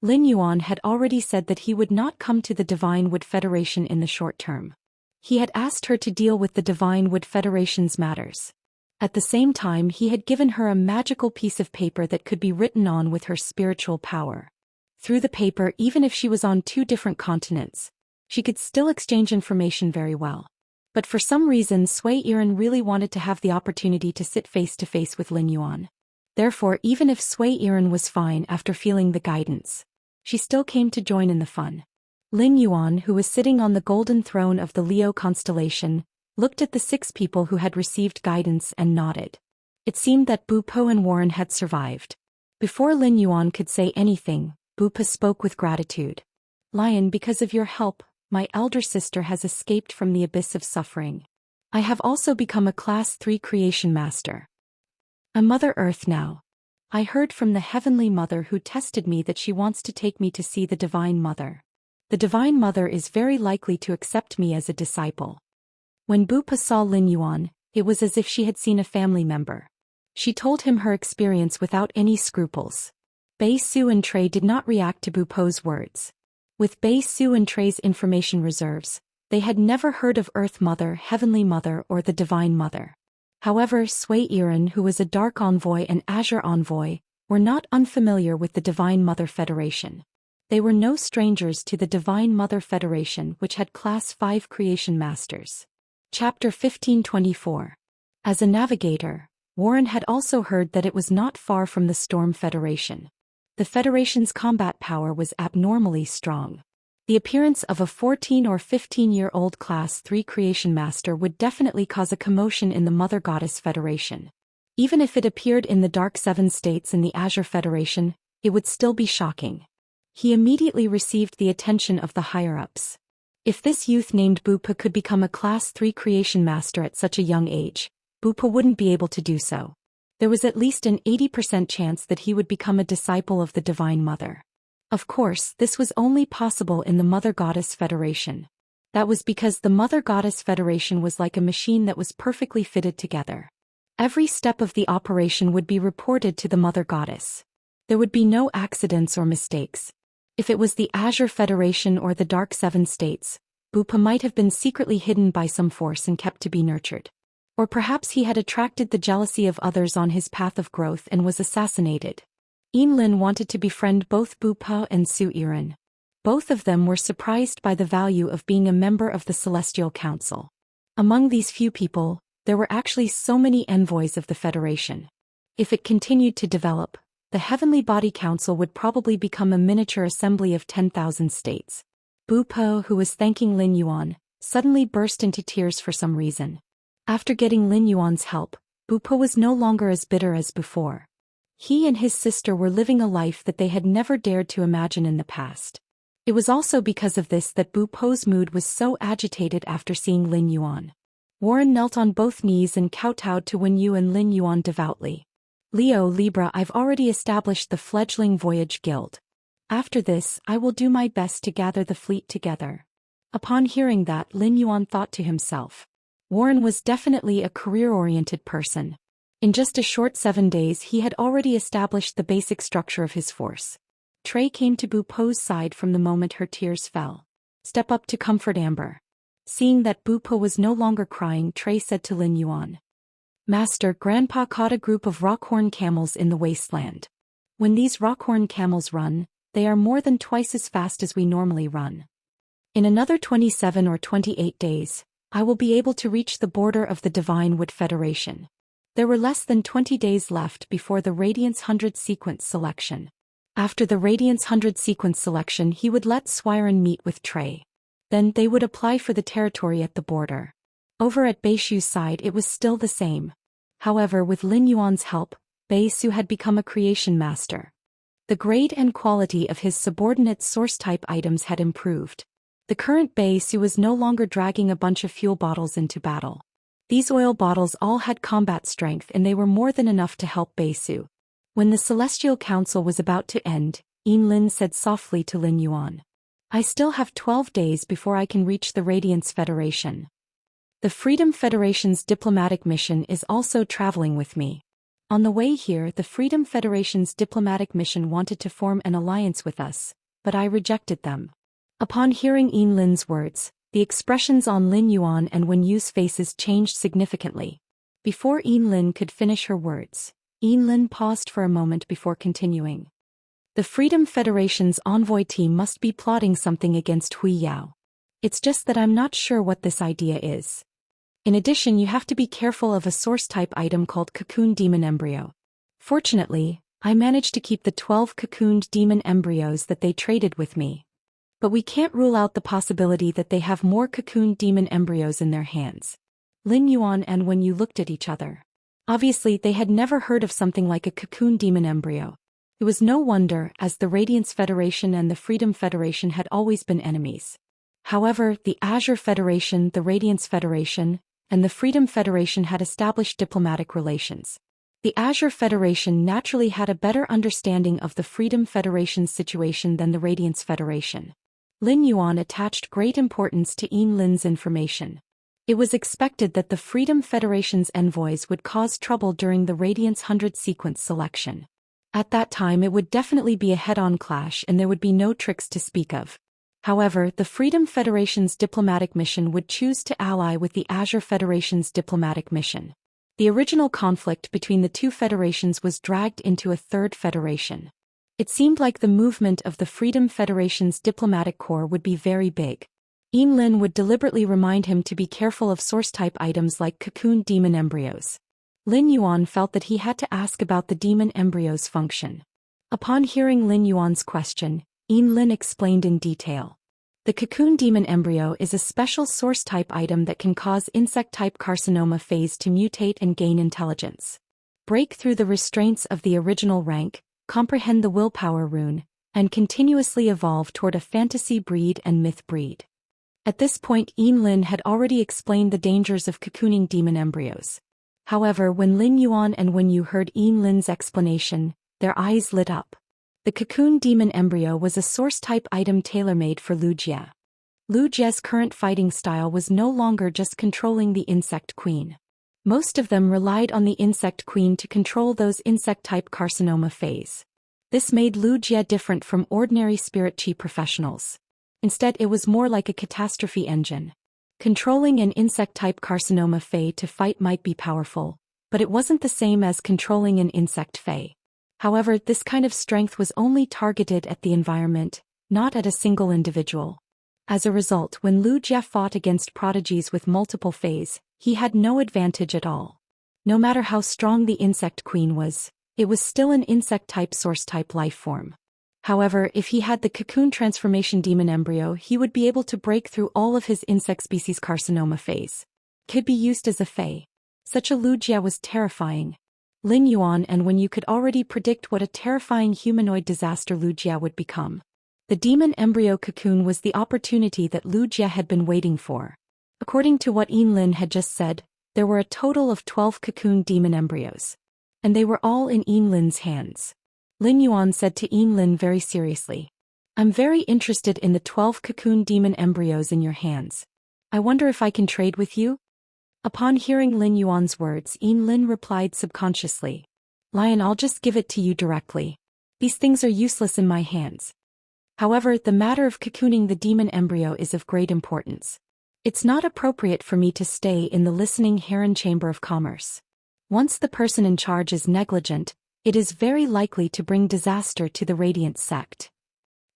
Lin Yuan had already said that he would not come to the Divine Wood Federation in the short term. He had asked her to deal with the Divine Wood Federation's matters. At the same time he had given her a magical piece of paper that could be written on with her spiritual power. Through the paper, even if she was on 2 different continents, she could still exchange information very well. But for some reason Sui Iran really wanted to have the opportunity to sit face to face with Lin Yuan. Therefore, even if Sui Iran was fine after feeling the guidance, she still came to join in the fun. Lin Yuan, who was sitting on the golden throne of the Leo constellation, looked at the 6 people who had received guidance and nodded. It seemed that Bu Po and Warren had survived. Before Lin Yuan could say anything, Bu Po spoke with gratitude. "Lion, because of your help, my elder sister has escaped from the abyss of suffering. I have also become a Class 3 creation master. I'm Mother Earth now. I heard from the Heavenly Mother who tested me that she wants to take me to see the Divine Mother. The Divine Mother is very likely to accept me as a disciple." When Bu Po saw Lin Yuan, it was as if she had seen a family member. She told him her experience without any scruples. Bei Su and Trey did not react to Bu Po's words. With Bei Su and Trey's information reserves, they had never heard of Earth Mother, Heavenly Mother, or the Divine Mother. However, Sui Iran, who was a Dark Envoy and Azure Envoy, were not unfamiliar with the Divine Mother Federation. They were no strangers to the Divine Mother Federation, which had Class 5 creation masters. Chapter 1524. As a navigator, Warren had also heard that it was not far from the Storm Federation. The Federation's combat power was abnormally strong. The appearance of a 14 or 15-year-old Class 3 creation master would definitely cause a commotion in the Mother Goddess Federation. Even if it appeared in the Dark 7 states in the Azure Federation, it would still be shocking. He immediately received the attention of the higher-ups. If this youth named Bu Po could become a Class 3 creation master at such a young age, Bu Po wouldn't be able to do so. There was at least an 80% chance that he would become a disciple of the Divine Mother. Of course, this was only possible in the Mother Goddess Federation. That was because the Mother Goddess Federation was like a machine that was perfectly fitted together. Every step of the operation would be reported to the Mother Goddess. There would be no accidents or mistakes. If it was the Azure Federation or the Dark 7 states, Bu Po might have been secretly hidden by some force and kept to be nurtured. Or perhaps he had attracted the jealousy of others on his path of growth and was assassinated. Yin Lin wanted to befriend both Bu Po and Su Iran. Both of them were surprised by the value of being a member of the Celestial Council. Among these few people, there were actually so many envoys of the Federation. If it continued to develop, the Heavenly Body Council would probably become a miniature assembly of 10,000 states. Bu Po, who was thanking Lin Yuan, suddenly burst into tears for some reason. After getting Lin Yuan's help, Bu Po was no longer as bitter as before. He and his sister were living a life that they had never dared to imagine in the past. It was also because of this that Bu Po's mood was so agitated after seeing Lin Yuan. Warren knelt on both knees and kowtowed to Wen Yu and Lin Yuan devoutly. "Leo Libra, I've already established the fledgling Voyage Guild. After this, I will do my best to gather the fleet together." Upon hearing that, Lin Yuan thought to himself, Warren was definitely a career-oriented person. In just a short 7 days he had already established the basic structure of his force. Trey came to Bu Po's side from the moment her tears fell. "Step up to comfort Amber." Seeing that Bu Po was no longer crying, Trey said to Lin Yuan, "Master, Grandpa caught a group of rockhorn camels in the wasteland. When these rockhorn camels run, they are more than twice as fast as we normally run. In another 27 or 28 days, I will be able to reach the border of the Divine Wood Federation." There were less than 20 days left before the Radiance 100 sequence selection. After the Radiance 100 sequence selection, he would let Swiren meet with Trey. Then they would apply for the territory at the border. Over at Beishu's side it was still the same. However, with Lin Yuan's help, Beishu had become a creation master. The grade and quality of his subordinate source-type items had improved. The current Beishu was no longer dragging a bunch of fuel bottles into battle. These oil bottles all had combat strength and they were more than enough to help Beishu. When the Celestial Council was about to end, Lin said softly to Lin Yuan, "I still have 12 days before I can reach the Radiance Federation. The Freedom Federation's diplomatic mission is also traveling with me." On the way here, the Freedom Federation's diplomatic mission wanted to form an alliance with us, but I rejected them. Upon hearing Lin's words, the expressions on Lin Yuan and Wen Yu's faces changed significantly. Before Lin could finish her words, Lin paused for a moment before continuing. "The Freedom Federation's envoy team must be plotting something against Hui Yao. It's just that I'm not sure what this idea is. In addition, you have to be careful of a source-type item called Cocoon Demon Embryo. Fortunately, I managed to keep the 12 cocooned demon embryos that they traded with me. But we can't rule out the possibility that they have more cocooned demon embryos in their hands." Lin Yuan and Wen Yu looked at each other. Obviously, they had never heard of something like a cocoon demon embryo. It was no wonder, as the Radiance Federation and the Freedom Federation had always been enemies. However, the Azure Federation, the Radiance Federation, and the Freedom Federation had established diplomatic relations. The Azure Federation naturally had a better understanding of the Freedom Federation's situation than the Radiance Federation. Lin Yuan attached great importance to Lin's information. It was expected that the Freedom Federation's envoys would cause trouble during the Radiance 100 sequence selection. At that time it would definitely be a head-on clash and there would be no tricks to speak of. However, the Freedom Federation's diplomatic mission would choose to ally with the Azure Federation's diplomatic mission. The original conflict between the two federations was dragged into a third federation. It seemed like the movement of the Freedom Federation's diplomatic corps would be very big. Lin would deliberately remind him to be careful of source-type items like cocoon demon embryos. Lin Yuan felt that he had to ask about the demon embryo's function. Upon hearing Lin Yuan's question, Lin explained in detail. The cocoon demon embryo is a special source-type item that can cause insect-type carcinoma phase to mutate and gain intelligence. Break through the restraints of the original rank, comprehend the willpower rune, and continuously evolve toward a fantasy breed and myth breed. At this point Lin had already explained the dangers of cocooning demon embryos. However, when Lin Yuan and Wen Yu heard Lin's explanation, their eyes lit up. The cocoon demon embryo was a source-type item tailor-made for Lu Jie. Lu Jie's current fighting style was no longer just controlling the insect queen. Most of them relied on the insect queen to control those insect-type carcinoma phase. This made Lu Jie different from ordinary spirit chi professionals. Instead, it was more like a catastrophe engine. Controlling an insect-type carcinoma fae to fight might be powerful, but it wasn't the same as controlling an insect fae. However, this kind of strength was only targeted at the environment, not at a single individual. As a result, when Lu Jie fought against prodigies with multiple faes, he had no advantage at all. No matter how strong the insect queen was, it was still an insect-type source-type life form. However, if he had the cocoon transformation demon embryo, he would be able to break through all of his insect species carcinoma phase. Could be used as a fae. Such a Lu Jie was terrifying. Lin Yuan and Wen Yu could already predict what a terrifying humanoid disaster Lu Jie would become. The demon embryo cocoon was the opportunity that Lu Jie had been waiting for. According to what Lin had just said, there were a total of 12 cocoon demon embryos. And they were all in Lin's hands. Lin Yuan said to Lin very seriously, "I'm very interested in the 12 cocoon demon embryos in your hands. I wonder if I can trade with you?" Upon hearing Lin Yuan's words, Lin replied subconsciously. Lion, I'll just give it to you directly. These things are useless in my hands. However, the matter of cocooning the demon embryo is of great importance. It's not appropriate for me to stay in the listening heron chamber of commerce. Once the person in charge is negligent, it is very likely to bring disaster to the Radiant sect.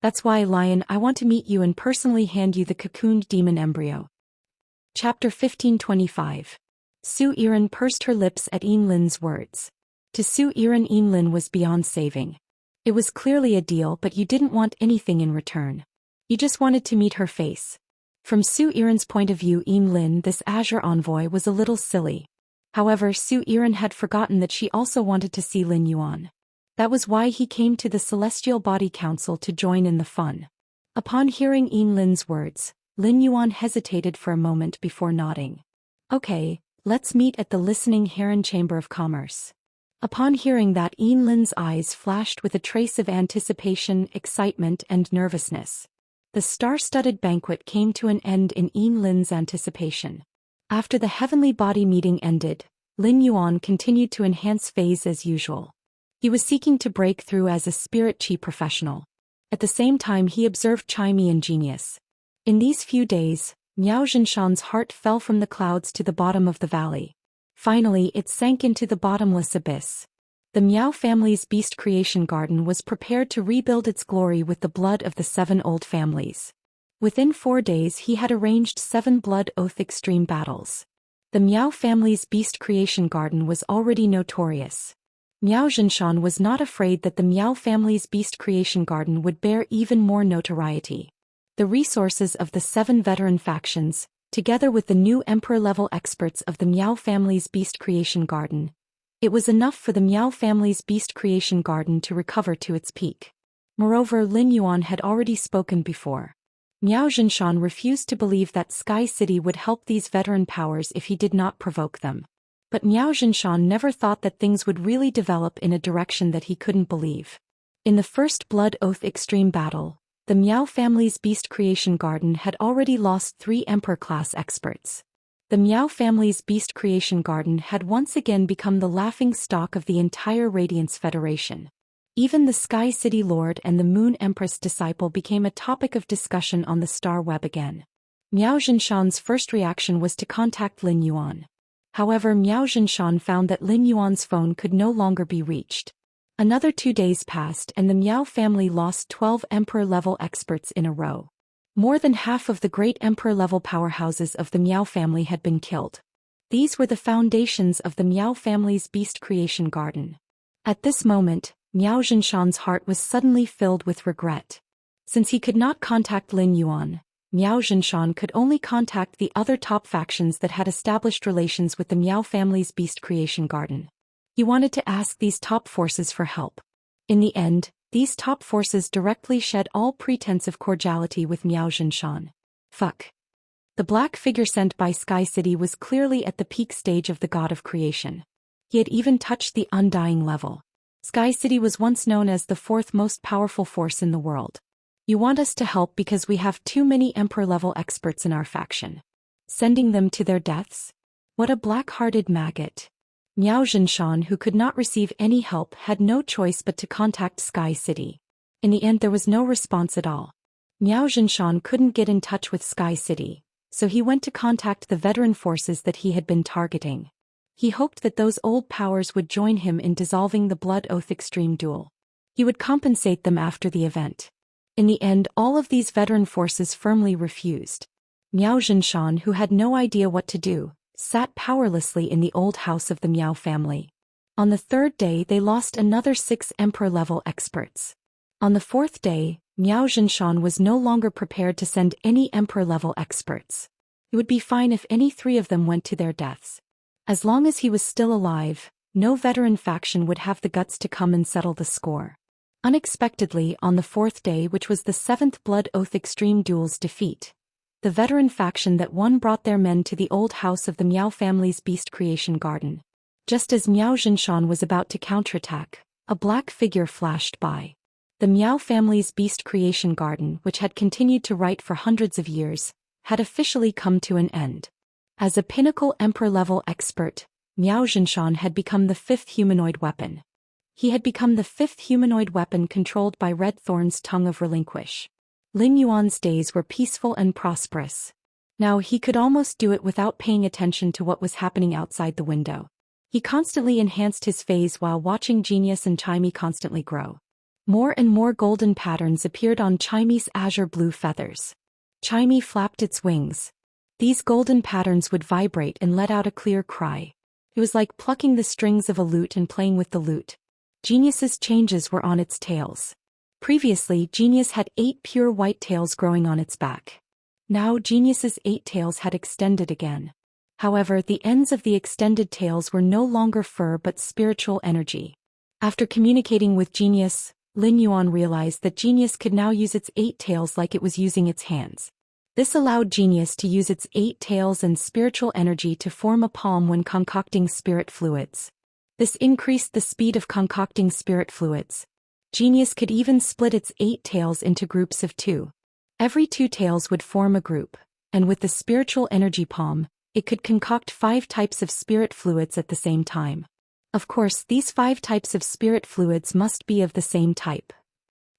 That's why, Lion, I want to meet you and personally hand you the cocooned demon embryo. Chapter 1525. Su Yiren pursed her lips at Lin's words. To Su Yiren, Lin was beyond saving. It was clearly a deal, but you didn't want anything in return. You just wanted to meet her face. From Su Yiren's point of view, Lin, this Azure envoy, was a little silly. However, Su Yiren had forgotten that she also wanted to see Lin Yuan. That was why he came to the Celestial Body Council to join in the fun. Upon hearing Lin's words, Lin Yuan hesitated for a moment before nodding. Okay, let's meet at the Listening Heron Chamber of Commerce. Upon hearing that, Lin's eyes flashed with a trace of anticipation, excitement, and nervousness. The star-studded banquet came to an end in Lin's anticipation. After the heavenly body meeting ended, Lin Yuan continued to enhance phase as usual. He was seeking to break through as a spirit chi professional. At the same time, he observed Chimey and Genius. In these few days, Miao Zhinshan's heart fell from the clouds to the bottom of the valley. Finally, it sank into the bottomless abyss. The Miao family's beast creation garden was prepared to rebuild its glory with the blood of the 7 old families. Within 4 days, he had arranged 7 blood oath extreme battles. The Miao family's beast creation garden was already notorious. Miao Zhinshan was not afraid that the Miao family's beast creation garden would bear even more notoriety. The resources of the 7 veteran factions, together with the new emperor-level experts of the Miao family's beast creation garden, it was enough for the Miao family's beast creation garden to recover to its peak. Moreover, Lin Yuan had already spoken before. Miao Zhinshan refused to believe that Sky City would help these veteran powers if he did not provoke them. But Miao Zhinshan never thought that things would really develop in a direction that he couldn't believe. In the first Blood Oath Extreme battle, the Miao family's beast creation garden had already lost 3 Emperor-class experts. The Miao family's beast creation garden had once again become the laughing stock of the entire Radiance Federation. Even the Sky City Lord and the Moon Empress disciple became a topic of discussion on the Star Web again. Miao Zhinshan's first reaction was to contact Lin Yuan. However, Miao Zhinshan found that Lin Yuan's phone could no longer be reached. Another 2 days passed and the Miao family lost 12 Emperor-level experts in a row. More than half of the great Emperor-level powerhouses of the Miao family had been killed. These were the foundations of the Miao family's beast creation garden. At this moment, Miao Zhinshan's heart was suddenly filled with regret. Since he could not contact Lin Yuan, Miao Zhinshan could only contact the other top factions that had established relations with the Miao family's beast creation garden. He wanted to ask these top forces for help. In the end, these top forces directly shed all pretense of cordiality with Miao Zhinshan. Fuck. The black figure sent by Sky City was clearly at the peak stage of the god of creation. He had even touched the undying level. Sky City was once known as the 4th most powerful force in the world. You want us to help because we have too many Emperor-level experts in our faction. Sending them to their deaths? What a black-hearted maggot. Miao Zhinshan, who could not receive any help, had no choice but to contact Sky City. In the end, there was no response at all. Miao Zhinshan couldn't get in touch with Sky City, so he went to contact the veteran forces that he had been targeting. He hoped that those old powers would join him in dissolving the Blood Oath Extreme duel. He would compensate them after the event. In the end, all of these veteran forces firmly refused. Miao Zhinshan, who had no idea what to do, sat powerlessly in the old house of the Miao family. On the 3rd day, they lost another 6 Emperor-level experts. On the 4th day, Miao Zhinshan was no longer prepared to send any Emperor-level experts. It would be fine if any 3 of them went to their deaths. As long as he was still alive, no veteran faction would have the guts to come and settle the score. Unexpectedly, on the 4th day, which was the 7th Blood Oath Extreme duel's defeat, the veteran faction that won brought their men to the old house of the Miao family's beast creation garden. Just as Miao Zhinshan was about to counterattack, a black figure flashed by. The Miao family's beast creation garden, which had continued to write for hundreds of years, had officially come to an end. As a pinnacle emperor-level expert, Miao Zhenshan had become the fifth humanoid weapon. He had become the fifth humanoid weapon controlled by Red Thorn's tongue of relinquish. Lin Yuan's days were peaceful and prosperous. Now he could almost do it without paying attention to what was happening outside the window. He constantly enhanced his phase while watching Genius and Chimey constantly grow. More and more golden patterns appeared on Chimey's azure blue feathers. Chimey flapped its wings. These golden patterns would vibrate and let out a clear cry. It was like plucking the strings of a lute and playing with the lute. Genius's changes were on its tails. Previously, Genius had 8 pure white tails growing on its back. Now Genius's 8 tails had extended again. However, the ends of the extended tails were no longer fur but spiritual energy. After communicating with Genius, Lin Yuan realized that Genius could now use its 8 tails like it was using its hands. This allowed Genius to use its 8 tails and spiritual energy to form a palm when concocting spirit fluids. This increased the speed of concocting spirit fluids. Genius could even split its 8 tails into groups of 2. Every 2 tails would form a group, and with the spiritual energy palm, it could concoct 5 types of spirit fluids at the same time. Of course, these 5 types of spirit fluids must be of the same type.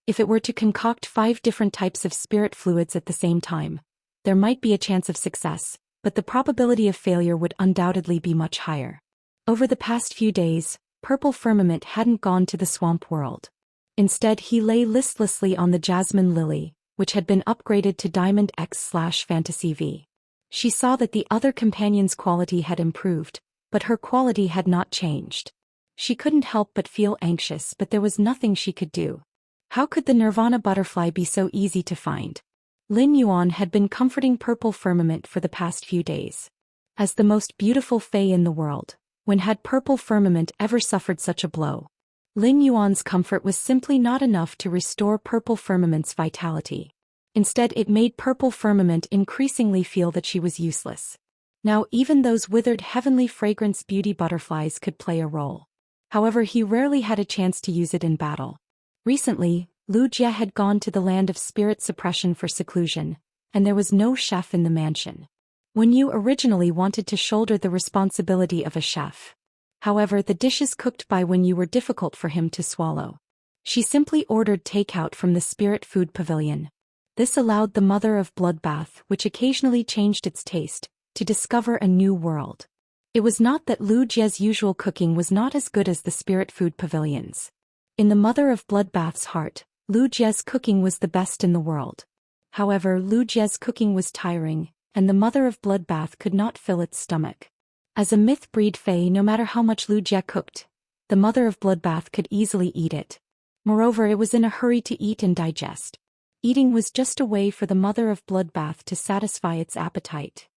If it were to concoct 5 different types of spirit fluids at the same time, there might be a chance of success, but the probability of failure would undoubtedly be much higher. Over the past few days, Purple Firmament hadn't gone to the swamp world. Instead, he lay listlessly on the Jasmine Lily, which had been upgraded to Diamond X/Fantasy V. She saw that the other companion's quality had improved, but her quality had not changed. She couldn't help but feel anxious, but there was nothing she could do. How could the Nirvana butterfly be so easy to find? Lin Yuan had been comforting Purple Firmament for the past few days. As the most beautiful fae in the world, when had Purple Firmament ever suffered such a blow? Lin Yuan's comfort was simply not enough to restore Purple Firmament's vitality. Instead, it made Purple Firmament increasingly feel that she was useless. Now even those withered heavenly fragrance beauty butterflies could play a role. However, he rarely had a chance to use it in battle. Recently, Lu Jie had gone to the land of spirit suppression for seclusion, and there was no chef in the mansion. Wen Yu originally wanted to shoulder the responsibility of a chef. However, the dishes cooked by Wen Yu were difficult for him to swallow. She simply ordered takeout from the spirit food pavilion. This allowed the mother of bloodbath, which occasionally changed its taste, to discover a new world. It was not that Lu Jie's usual cooking was not as good as the spirit food pavilions. In the mother of bloodbath's heart, Lu Jie's cooking was the best in the world. However, Lu Jie's cooking was tiring, and the mother of bloodbath could not fill its stomach. As a myth-breed fae, no matter how much Lu Jie cooked, the mother of bloodbath could easily eat it. Moreover, it was in a hurry to eat and digest. Eating was just a way for the mother of bloodbath to satisfy its appetite.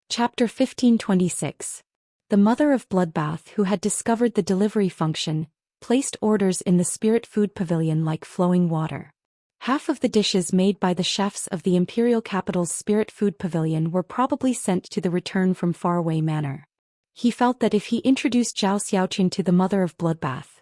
Chapter 1526. The mother of bloodbath, who had discovered the delivery function, placed orders in the spirit food pavilion like flowing water. Half of the dishes made by the chefs of the imperial capital's spirit food pavilion were probably sent to the return from faraway manor. He felt that if he introduced Zhou Xian to the mother of bloodbath,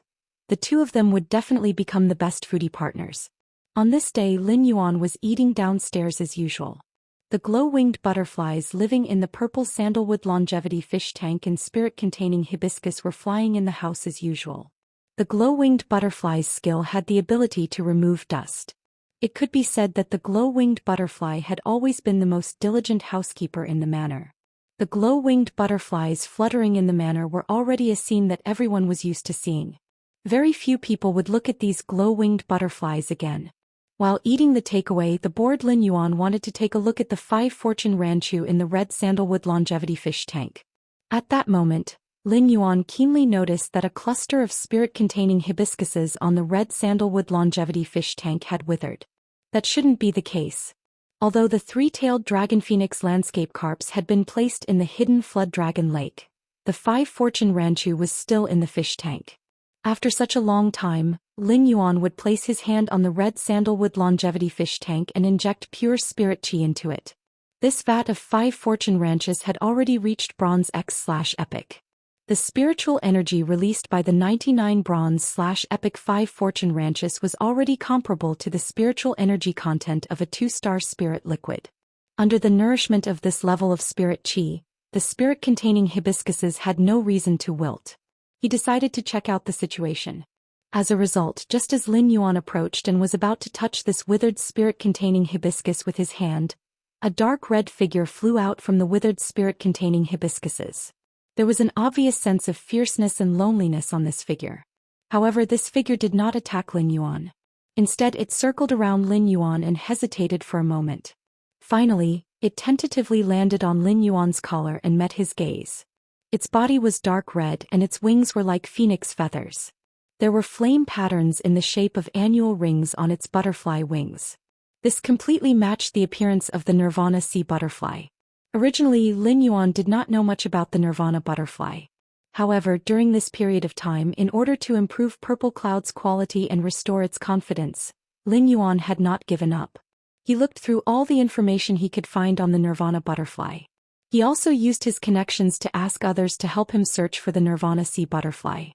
the two of them would definitely become the best foodie partners. On this day, Lin Yuan was eating downstairs as usual. The glow-winged butterflies living in the purple sandalwood longevity fish tank and spirit-containing hibiscus were flying in the house as usual. The glow-winged butterfly's skill had the ability to remove dust. It could be said that the glow-winged butterfly had always been the most diligent housekeeper in the manor. The glow-winged butterflies fluttering in the manor were already a scene that everyone was used to seeing. Very few people would look at these glow-winged butterflies again. While eating the takeaway, the bored Lin Yuan wanted to take a look at the 5 fortune ranchu in the red sandalwood longevity fish tank. At that moment, Lin Yuan keenly noticed that a cluster of spirit-containing hibiscuses on the red sandalwood longevity fish tank had withered. That shouldn't be the case. Although the 3-tailed dragon phoenix landscape carps had been placed in the hidden flood dragon lake, the 5 fortune ranchu was still in the fish tank. After such a long time, Lin Yuan would place his hand on the red sandalwood longevity fish tank and inject pure spirit chi into it. This vat of 5 fortune ranches had already reached bronze X/epic. The spiritual energy released by the 99 bronze/epic 5 fortune ranches was already comparable to the spiritual energy content of a 2-star spirit liquid. Under the nourishment of this level of spirit chi, the spirit-containing hibiscuses had no reason to wilt. He decided to check out the situation. As a result, just as Lin Yuan approached and was about to touch this withered spirit-containing hibiscus with his hand, a dark red figure flew out from the withered spirit-containing hibiscuses. There was an obvious sense of fierceness and loneliness on this figure. However, this figure did not attack Lin Yuan. Instead, it circled around Lin Yuan and hesitated for a moment. Finally, it tentatively landed on Lin Yuan's collar and met his gaze. Its body was dark red and its wings were like phoenix feathers. There were flame patterns in the shape of annual rings on its butterfly wings. This completely matched the appearance of the Nirvana sea butterfly. Originally, Lin Yuan did not know much about the Nirvana butterfly. However, during this period of time, in order to improve Purple Cloud's quality and restore its confidence, Lin Yuan had not given up. He looked through all the information he could find on the Nirvana butterfly. He also used his connections to ask others to help him search for the Nirvana sea butterfly.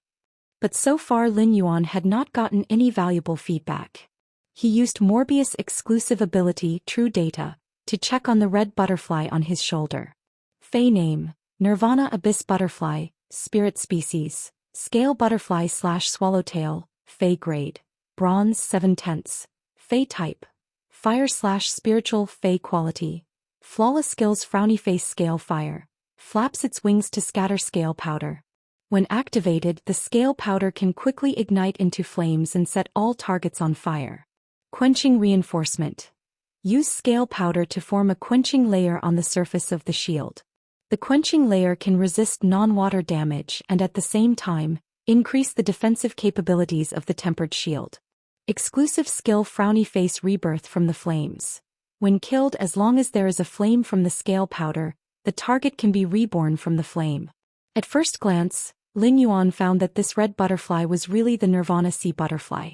But so far Lin Yuan had not gotten any valuable feedback. He used Morbius' exclusive ability, True Data, to check on the red butterfly on his shoulder. Fey name, Nirvana Abyss Butterfly, Spirit Species, Scale Butterfly / Swallowtail, Fey Grade, Bronze 7/10, Fey Type, Fire / Spiritual Fey Quality, Flawless Skills Frowny Face Scale Fire, flaps its wings to scatter scale powder. When activated, the scale powder can quickly ignite into flames and set all targets on fire. Quenching Reinforcement. Use scale powder to form a quenching layer on the surface of the shield. The quenching layer can resist non-water damage and at the same time, increase the defensive capabilities of the tempered shield. Exclusive skill Frowny Face Rebirth from the Flames. When killed, as long as there is a flame from the scale powder, the target can be reborn from the flame. At first glance, Lin Yuan found that this red butterfly was really the Nirvana sea butterfly.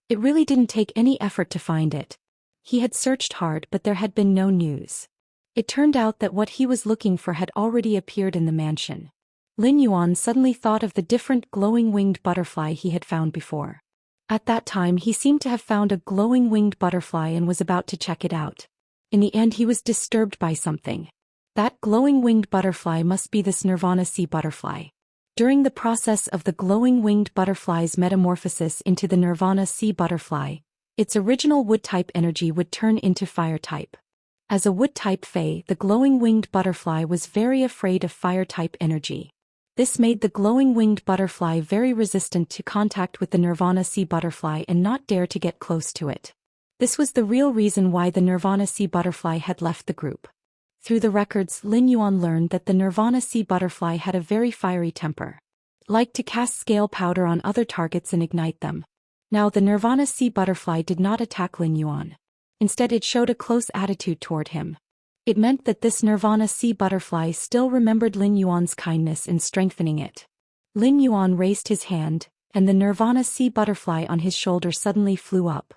It really didn't take any effort to find it. He had searched hard but there had been no news. It turned out that what he was looking for had already appeared in the mansion. Lin Yuan suddenly thought of the different glowing-winged butterfly he had found before. At that time he seemed to have found a glowing-winged butterfly and was about to check it out. In the end he was disturbed by something. That glowing-winged butterfly must be this Nirvana sea butterfly. During the process of the glowing-winged butterfly's metamorphosis into the Nirvana sea butterfly, its original wood-type energy would turn into fire-type. As a wood-type Fey, the glowing-winged butterfly was very afraid of fire-type energy. This made the glowing-winged butterfly very resistant to contact with the Nirvana sea butterfly and not dare to get close to it. This was the real reason why the Nirvana sea butterfly had left the group. Through the records, Lin Yuan learned that the Nirvana sea butterfly had a very fiery temper. Liked to cast scale powder on other targets and ignite them. Now the Nirvana sea butterfly did not attack Lin Yuan. Instead it showed a close attitude toward him. It meant that this Nirvana sea butterfly still remembered Lin Yuan's kindness in strengthening it. Lin Yuan raised his hand, and the Nirvana sea butterfly on his shoulder suddenly flew up.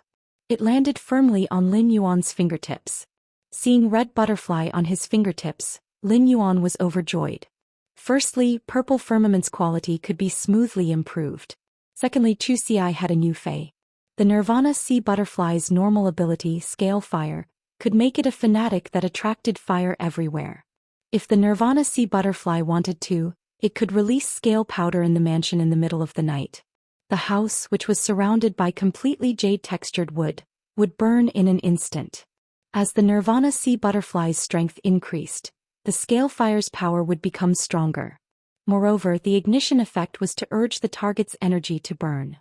It landed firmly on Lin Yuan's fingertips. Seeing red butterfly on his fingertips, Lin Yuan was overjoyed. Firstly, Purple Firmament's quality could be smoothly improved. Secondly, Zhou Xian had a new Fey. The Nirvana sea butterfly's normal ability, Scale Fire, could make it a fanatic that attracted fire everywhere. If the Nirvana sea butterfly wanted to, it could release scale powder in the mansion in the middle of the night. The house, which was surrounded by completely jade-textured wood, would burn in an instant. As the Nirvana sea butterfly's strength increased, the scale fire's power would become stronger. Moreover, the ignition effect was to urge the target's energy to burn.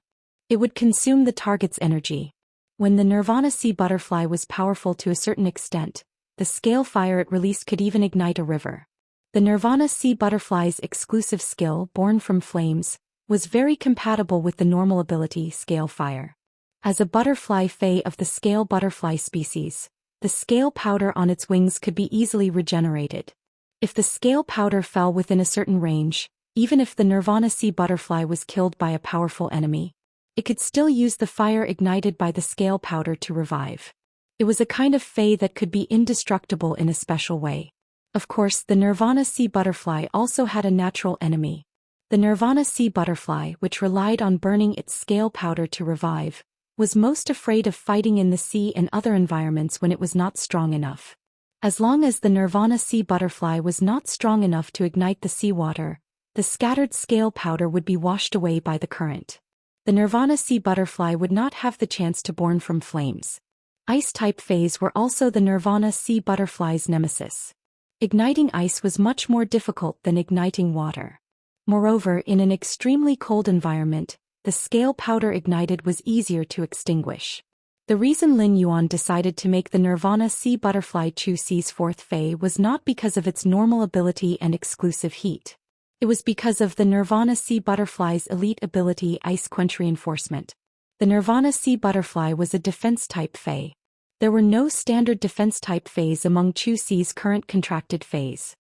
It would consume the target's energy. When the Nirvana sea butterfly was powerful to a certain extent, the scale fire it released could even ignite a river. The Nirvana sea butterfly's exclusive skill, Born from Flames, was very compatible with the normal ability, Scale Fire. As a butterfly Fey of the scale butterfly species, the scale powder on its wings could be easily regenerated. If the scale powder fell within a certain range, even if the Nirvana sea butterfly was killed by a powerful enemy, it could still use the fire ignited by the scale powder to revive. It was a kind of Fey that could be indestructible in a special way. Of course, the Nirvana sea butterfly also had a natural enemy. The Nirvana sea butterfly, which relied on burning its scale powder to revive, was most afraid of fighting in the sea and other environments when it was not strong enough. As long as the Nirvana sea butterfly was not strong enough to ignite the seawater, the scattered scale powder would be washed away by the current. The Nirvana sea butterfly would not have the chance to born from flames. Ice-type phase were also the Nirvana sea butterfly's nemesis. Igniting ice was much more difficult than igniting water. Moreover, in an extremely cold environment, the scale powder ignited was easier to extinguish. The reason Lin Yuan decided to make the Nirvana sea butterfly Chu Si's fourth Fei was not because of its normal ability and exclusive heat. It was because of the Nirvana sea butterfly's elite ability Ice Quench Reinforcement. The Nirvana sea butterfly was a defense-type Fei. There were no standard defense-type Feis among Chu Si's current contracted Feis.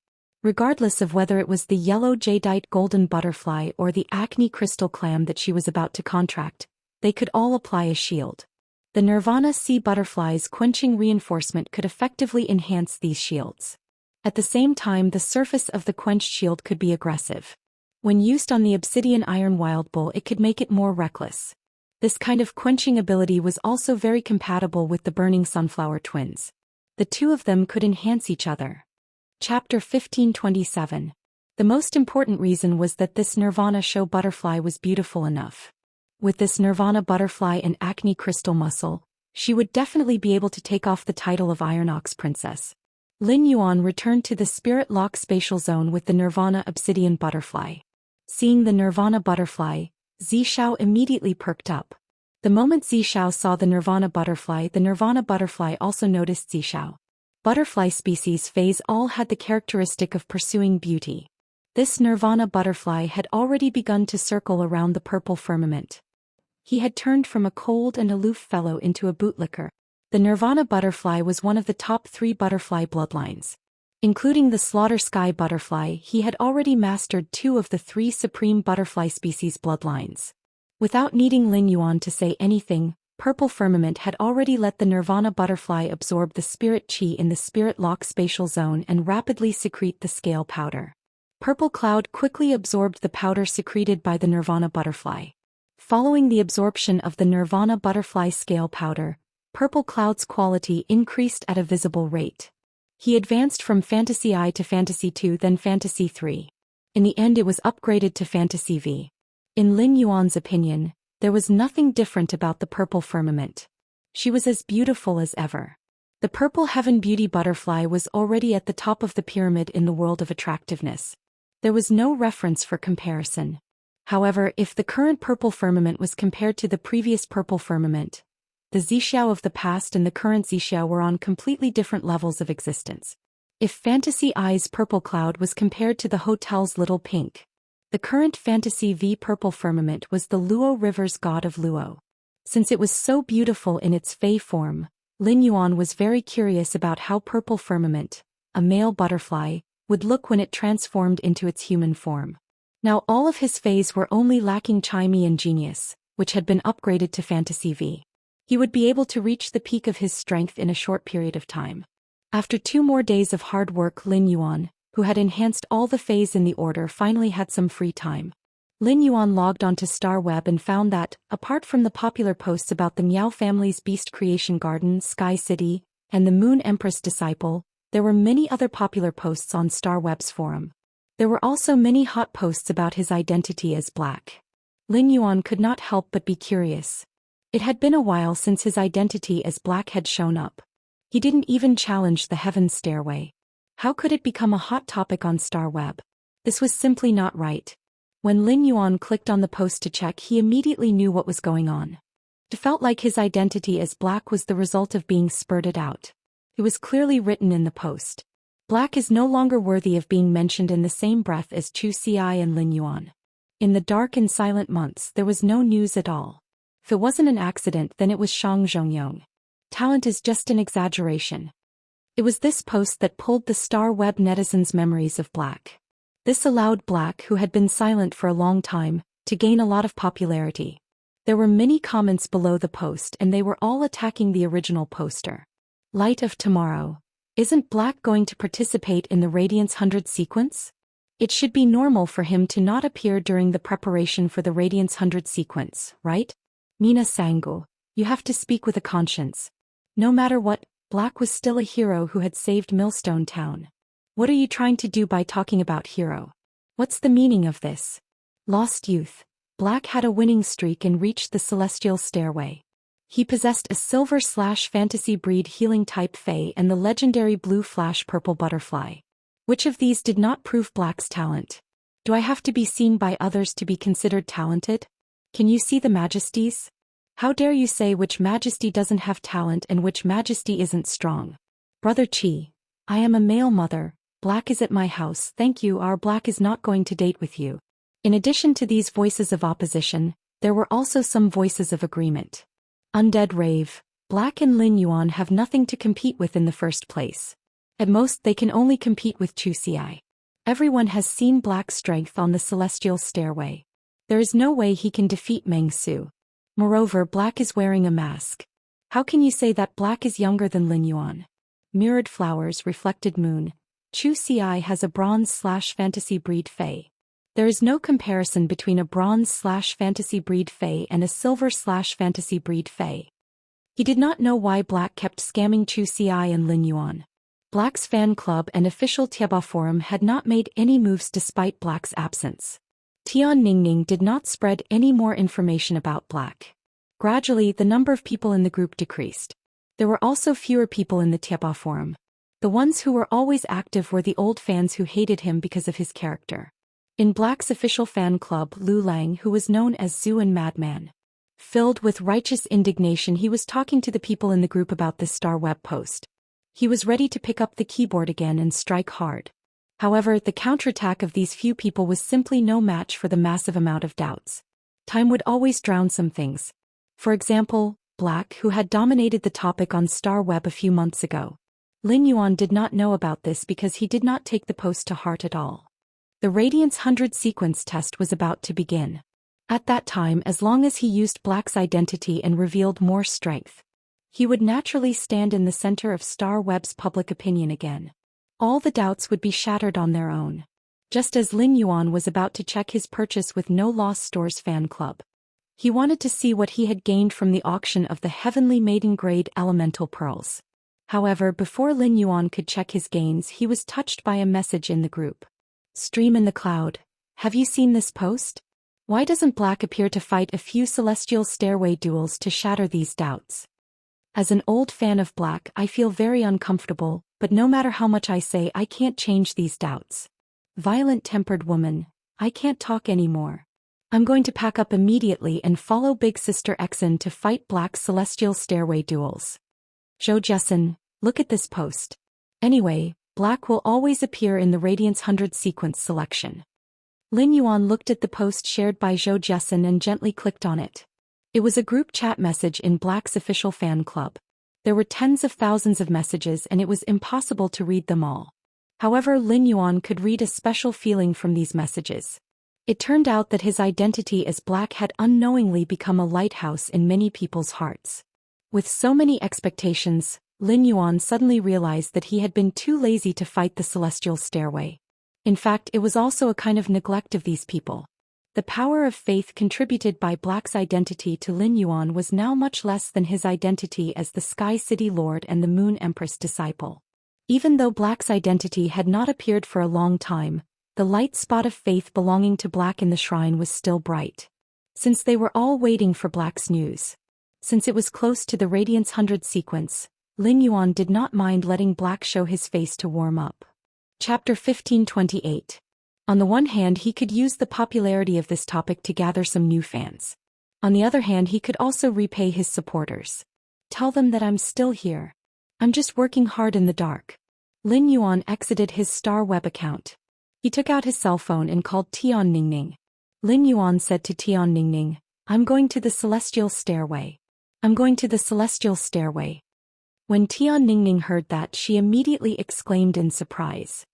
Regardless of whether it was the yellow jadeite golden butterfly or the acne crystal clam that she was about to contract, they could all apply a shield. The Nirvana sea butterfly's quenching reinforcement could effectively enhance these shields. At the same time, the surface of the quenched shield could be aggressive. When used on the obsidian iron wild bull, it could make it more reckless. This kind of quenching ability was also very compatible with the burning sunflower twins. The two of them could enhance each other. Chapter 1527. The most important reason was that this Nirvana show butterfly was beautiful enough. With this Nirvana butterfly and acne crystal muscle, she would definitely be able to take off the title of Iron Ox Princess. Lin Yuan returned to the Spirit Lock spatial zone with the Nirvana obsidian butterfly. Seeing the Nirvana butterfly, Zishao immediately perked up. The moment Zishao saw the Nirvana butterfly also noticed Zishao. Butterfly species phase all had the characteristic of pursuing beauty. This Nirvana butterfly had already begun to circle around the purple firmament. He had turned from a cold and aloof fellow into a bootlicker. The Nirvana butterfly was one of the top 3 butterfly bloodlines. Including the Slaughter Sky butterfly, he had already mastered 2 of the 3 supreme butterfly species bloodlines. Without needing Lin Yuan to say anything, Purple Firmament had already let the Nirvana butterfly absorb the spirit chi in the Spirit Lock spatial zone and rapidly secrete the scale powder. Purple Cloud quickly absorbed the powder secreted by the Nirvana butterfly. Following the absorption of the Nirvana butterfly scale powder, Purple Cloud's quality increased at a visible rate. He advanced from Fantasy I to Fantasy II, then Fantasy III. In the end, it was upgraded to Fantasy V. In Lin Yuan's opinion, there was nothing different about the Purple Firmament. She was as beautiful as ever. The Purple Heaven Beauty butterfly was already at the top of the pyramid in the world of attractiveness. There was no reference for comparison. However, if the current Purple Firmament was compared to the previous Purple Firmament, the Zishao of the past and the current Zishao were on completely different levels of existence. If Fantasy I's Purple Cloud was compared to the hotel's Little Pink, the current Fantasy V Purple Firmament was the Luo River's god of Luo. Since it was so beautiful in its Fey form, Lin Yuan was very curious about how Purple Firmament, a male butterfly, would look when it transformed into its human form. Now all of his Feys were only lacking Chimey and Genius, which had been upgraded to Fantasy V. He would be able to reach the peak of his strength in a short period of time. After 2 more days of hard work, Lin Yuan, who had enhanced all the Feys in the order, finally had some free time. Lin Yuan logged onto StarWeb and found that, apart from the popular posts about the Miao family's Beast Creation Garden, Sky City, and the Moon Empress Disciple, there were many other popular posts on StarWeb's forum. There were also many hot posts about his identity as Black. Lin Yuan could not help but be curious. It had been a while since his identity as Black had shown up. He didn't even challenge the Heaven's Stairway. How could it become a hot topic on StarWeb? This was simply not right. When Lin Yuan clicked on the post to check, he immediately knew what was going on. It felt like his identity as Black was the result of being spurted out. It was clearly written in the post. Black is no longer worthy of being mentioned in the same breath as Chu Si and Lin Yuan. In the dark and silent months, there was no news at all. If it wasn't an accident, then it was Shang Zhongyong. Talent is just an exaggeration. It was this post that pulled the StarWeb netizens' memories of Black. This allowed Black, who had been silent for a long time, to gain a lot of popularity. There were many comments below the post and they were all attacking the original poster. Light of Tomorrow. Isn't Black going to participate in the Radiance 100 sequence? It should be normal for him to not appear during the preparation for the Radiance 100 sequence, right? Mina Sangu, you have to speak with a conscience. No matter what, Black was still a hero who had saved Millstone Town. What are you trying to do by talking about hero? What's the meaning of this? Lost youth. Black had a winning streak and reached the celestial stairway. He possessed a silver/fantasy breed healing type fae and the legendary blue/purple butterfly. Which of these did not prove Black's talent? Do I have to be seen by others to be considered talented? Can you see the majesties? How dare you say which majesty doesn't have talent and which majesty isn't strong? Brother Chi, I am a male mother. Black is at my house, thank you. Our Black is not going to date with you. In addition to these voices of opposition, there were also some voices of agreement. Undead rave. Black and Lin Yuan have nothing to compete with in the first place. At most they can only compete with Zhou Xian. Everyone has seen Black's strength on the celestial stairway. There is no way he can defeat Meng Su. Moreover, Black is wearing a mask. How can you say that Black is younger than Lin Yuan? Mirrored flowers, reflected moon. Zhou Xian has a bronze/fantasy breed fae. There is no comparison between a bronze/fantasy breed fae and a silver/fantasy breed fae. He did not know why Black kept scamming Zhou Xian and Lin Yuan. Black's fan club and official Tieba forum had not made any moves despite Black's absence. Tian Ningning did not spread any more information about Black. Gradually, the number of people in the group decreased. There were also fewer people in the Tieba forum. The ones who were always active were the old fans who hated him because of his character. In Black's official fan club, Lu Lang, who was known as Zhu and Madman. Filled with righteous indignation, he was talking to the people in the group about this star web post. He was ready to pick up the keyboard again and strike hard. However, the counterattack of these few people was simply no match for the massive amount of doubts. Time would always drown some things. For example, Black, who had dominated the topic on Star Web a few months ago. Lin Yuan did not know about this because he did not take the post to heart at all. The Radiance 100 sequence test was about to begin. At that time, as long as he used Black's identity and revealed more strength, he would naturally stand in the center of Star Web's public opinion again. All the doubts would be shattered on their own. Just as Lin Yuan was about to check his purchase with No Loss Stores fan club. He wanted to see what he had gained from the auction of the Heavenly Maiden Grade Elemental Pearls. However, before Lin Yuan could check his gains, he was touched by a message in the group. Stream in the cloud. Have you seen this post? Why doesn't Black appear to fight a few celestial stairway duels to shatter these doubts? As an old fan of Black, I feel very uncomfortable, but no matter how much I say, I can't change these doubts. Violent-tempered woman, I can't talk anymore. I'm going to pack up immediately and follow Big Sister Exen to fight Black's celestial stairway duels. Zhou Xian, look at this post. Anyway, Black will always appear in the Radiance 100 sequence selection. Lin Yuan looked at the post shared by Zhou Xian and gently clicked on it. It was a group chat message in Black's official fan club. There were tens of thousands of messages and it was impossible to read them all. However, Lin Yuan could read a special feeling from these messages. It turned out that his identity as Black had unknowingly become a lighthouse in many people's hearts. With so many expectations, Lin Yuan suddenly realized that he had been too lazy to fight the celestial stairway. In fact, it was also a kind of neglect of these people. The power of faith contributed by Black's identity to Lin Yuan was now much less than his identity as the Sky City Lord and the Moon Empress disciple. Even though Black's identity had not appeared for a long time, the light spot of faith belonging to Black in the shrine was still bright. Since they were all waiting for Black's news. Since it was close to the Radiance 100 sequence, Lin Yuan did not mind letting Black show his face to warm up. Chapter 1528. On the one hand, he could use the popularity of this topic to gather some new fans. On the other hand, he could also repay his supporters. Tell them that I'm still here. I'm just working hard in the dark. Lin Yuan exited his Star Web account. He took out his cell phone and called Tian Ningning. Lin Yuan said to Tian Ningning, I'm going to the celestial stairway. I'm going to the celestial stairway. When Tian Ningning heard that, she immediately exclaimed in surprise.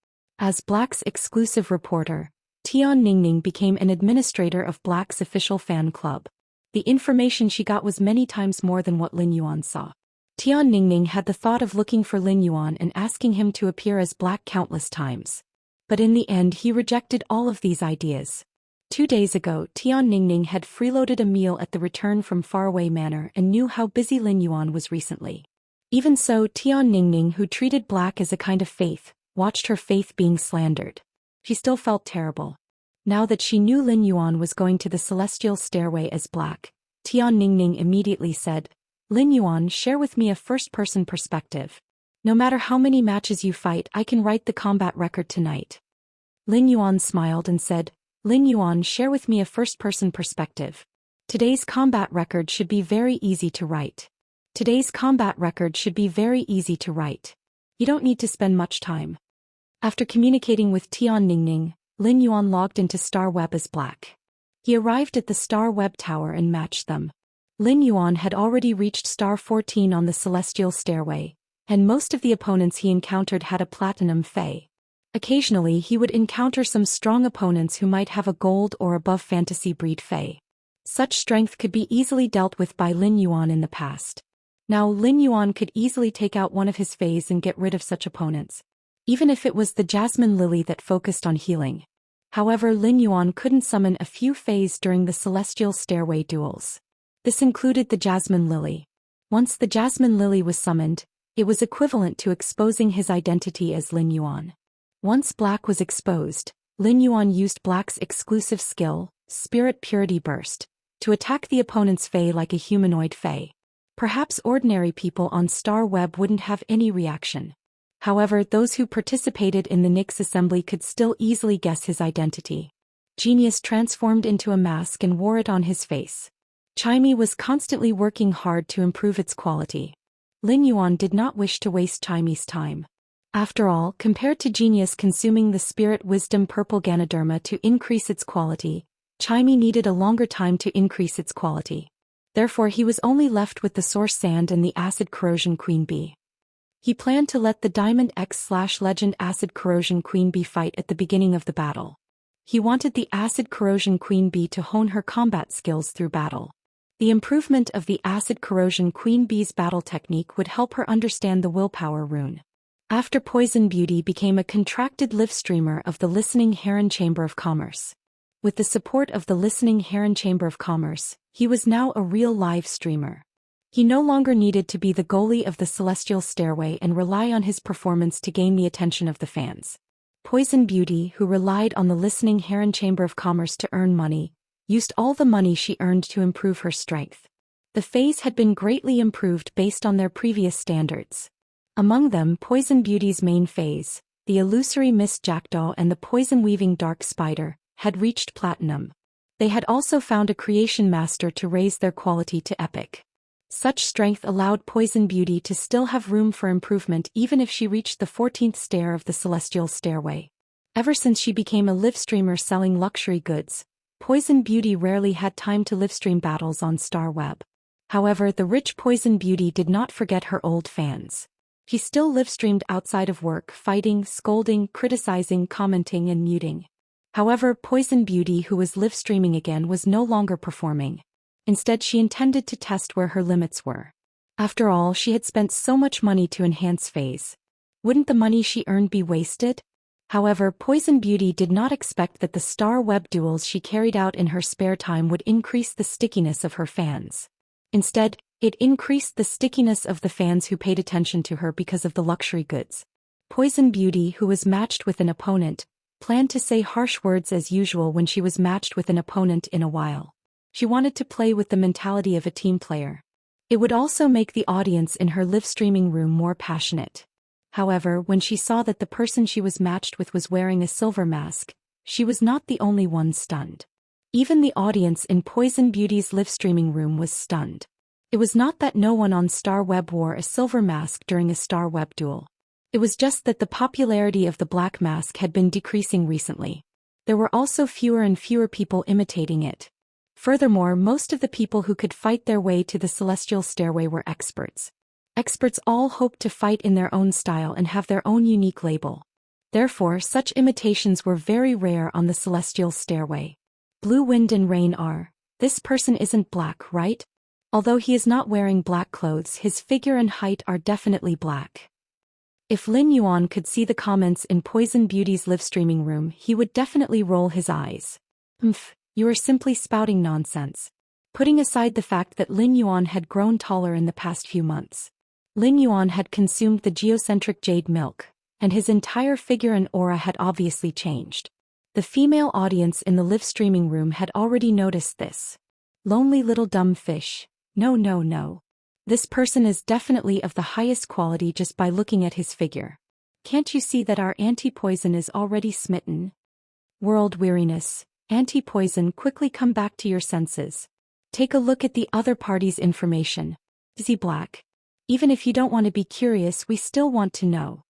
As Black's exclusive reporter, Tian Ningning became an administrator of Black's official fan club. The information she got was many times more than what Lin Yuan saw. Tian Ningning had the thought of looking for Lin Yuan and asking him to appear as Black countless times. But in the end, he rejected all of these ideas. 2 days ago, Tian Ningning had freeloaded a meal at the return from Faraway Manor and knew how busy Lin Yuan was recently. Even so, Tian Ningning, who treated black as a kind of faith, watched her faith being slandered. She still felt terrible. Now that she knew Lin Yuan was going to the celestial stairway as black, Tian Ningning immediately said, "Lin Yuan, share with me a first-person perspective. No matter how many matches you fight, I can write the combat record tonight." Lin Yuan smiled and said, "Lin Yuan, share with me a first-person perspective. Today's combat record should be very easy to write. Today's combat record should be very easy to write. You don't need to spend much time." After communicating with Tian Ningning, Lin Yuan logged into Star Web as black. He arrived at the Star Web Tower and matched them. Lin Yuan had already reached Star 14 on the Celestial Stairway, and most of the opponents he encountered had a Platinum Fae. Occasionally he would encounter some strong opponents who might have a Gold or above Fantasy Breed Fae. Such strength could be easily dealt with by Lin Yuan in the past. Now Lin Yuan could easily take out one of his Faes and get rid of such opponents, even if it was the Jasmine Lily that focused on healing. However, Lin Yuan couldn't summon a few Faes during the Celestial Stairway duels. This included the Jasmine Lily. Once the Jasmine Lily was summoned, it was equivalent to exposing his identity as Lin Yuan. Once black was exposed, Lin Yuan used black's exclusive skill, Spirit Purity Burst, to attack the opponent's Fae like a humanoid Fae. Perhaps ordinary people on Star Web wouldn't have any reaction. However, those who participated in the Nyx assembly could still easily guess his identity. Genius transformed into a mask and wore it on his face. Chimey was constantly working hard to improve its quality. Lin Yuan did not wish to waste Chimey's time. After all, compared to Genius consuming the Spirit Wisdom Purple Ganoderma to increase its quality, Chimey needed a longer time to increase its quality. Therefore he was only left with the Source Sand and the Acid Corrosion Queen Bee. He planned to let the Diamond X/Legend Acid Corrosion Queen Bee fight at the beginning of the battle. He wanted the Acid Corrosion Queen Bee to hone her combat skills through battle. The improvement of the Acid Corrosion Queen Bee's battle technique would help her understand the Willpower Rune. After Poison Beauty became a contracted live streamer of the Listening Heron Chamber of Commerce. With the support of the Listening Heron Chamber of Commerce, he was now a real live streamer. He no longer needed to be the goalie of the Celestial Stairway and rely on his performance to gain the attention of the fans. Poison Beauty, who relied on the Listening Heron Chamber of Commerce to earn money, used all the money she earned to improve her strength. The Faes had been greatly improved based on their previous standards. Among them, Poison Beauty's main Faes, the Illusory Mist Jackdaw and the Poison-Weaving Dark Spider, had reached Platinum. They had also found a Creation Master to raise their quality to Epic. Such strength allowed Poison Beauty to still have room for improvement even if she reached the 14th stair of the Celestial Stairway. Ever since she became a live streamer selling luxury goods, Poison Beauty rarely had time to live stream battles on Star Web. However, the rich Poison Beauty did not forget her old fans. She still live streamed outside of work, fighting, scolding, criticizing, commenting and muting. However, Poison Beauty, who was live streaming again, was no longer performing. Instead, she intended to test where her limits were. After all, she had spent so much money to enhance Faes. Wouldn't the money she earned be wasted? However, Poison Beauty did not expect that the Star Web duels she carried out in her spare time would increase the stickiness of her fans. Instead, it increased the stickiness of the fans who paid attention to her because of the luxury goods. Poison Beauty, who was matched with an opponent, planned to say harsh words as usual when she was matched with an opponent in a while. She wanted to play with the mentality of a team player. It would also make the audience in her live streaming room more passionate. However, when she saw that the person she was matched with was wearing a silver mask, she was not the only one stunned. Even the audience in Poison Beauty's live streaming room was stunned. It was not that no one on Star Web wore a silver mask during a Star Web duel. It was just that the popularity of the black mask had been decreasing recently. There were also fewer and fewer people imitating it. Furthermore, most of the people who could fight their way to the Celestial Stairway were experts. Experts all hoped to fight in their own style and have their own unique label. Therefore, such imitations were very rare on the Celestial Stairway. Blue Wind and Rain are, "This person isn't black, right?" Although he is not wearing black clothes, his figure and height are definitely black. If Lin Yuan could see the comments in Poison Beauty's live streaming room, he would definitely roll his eyes. You are simply spouting nonsense. Putting aside the fact that Lin Yuan had grown taller in the past few months, Lin Yuan had consumed the geocentric jade milk, and his entire figure and aura had obviously changed. The female audience in the live streaming room had already noticed this. Lonely little dumb fish. No, no, no. This person is definitely of the highest quality just by looking at his figure. Can't you see that our anti-poison is already smitten? World weariness. Anti-poison, quickly come back to your senses. Take a look at the other party's information. Is he black? Even if you don't want to be curious, we still want to know.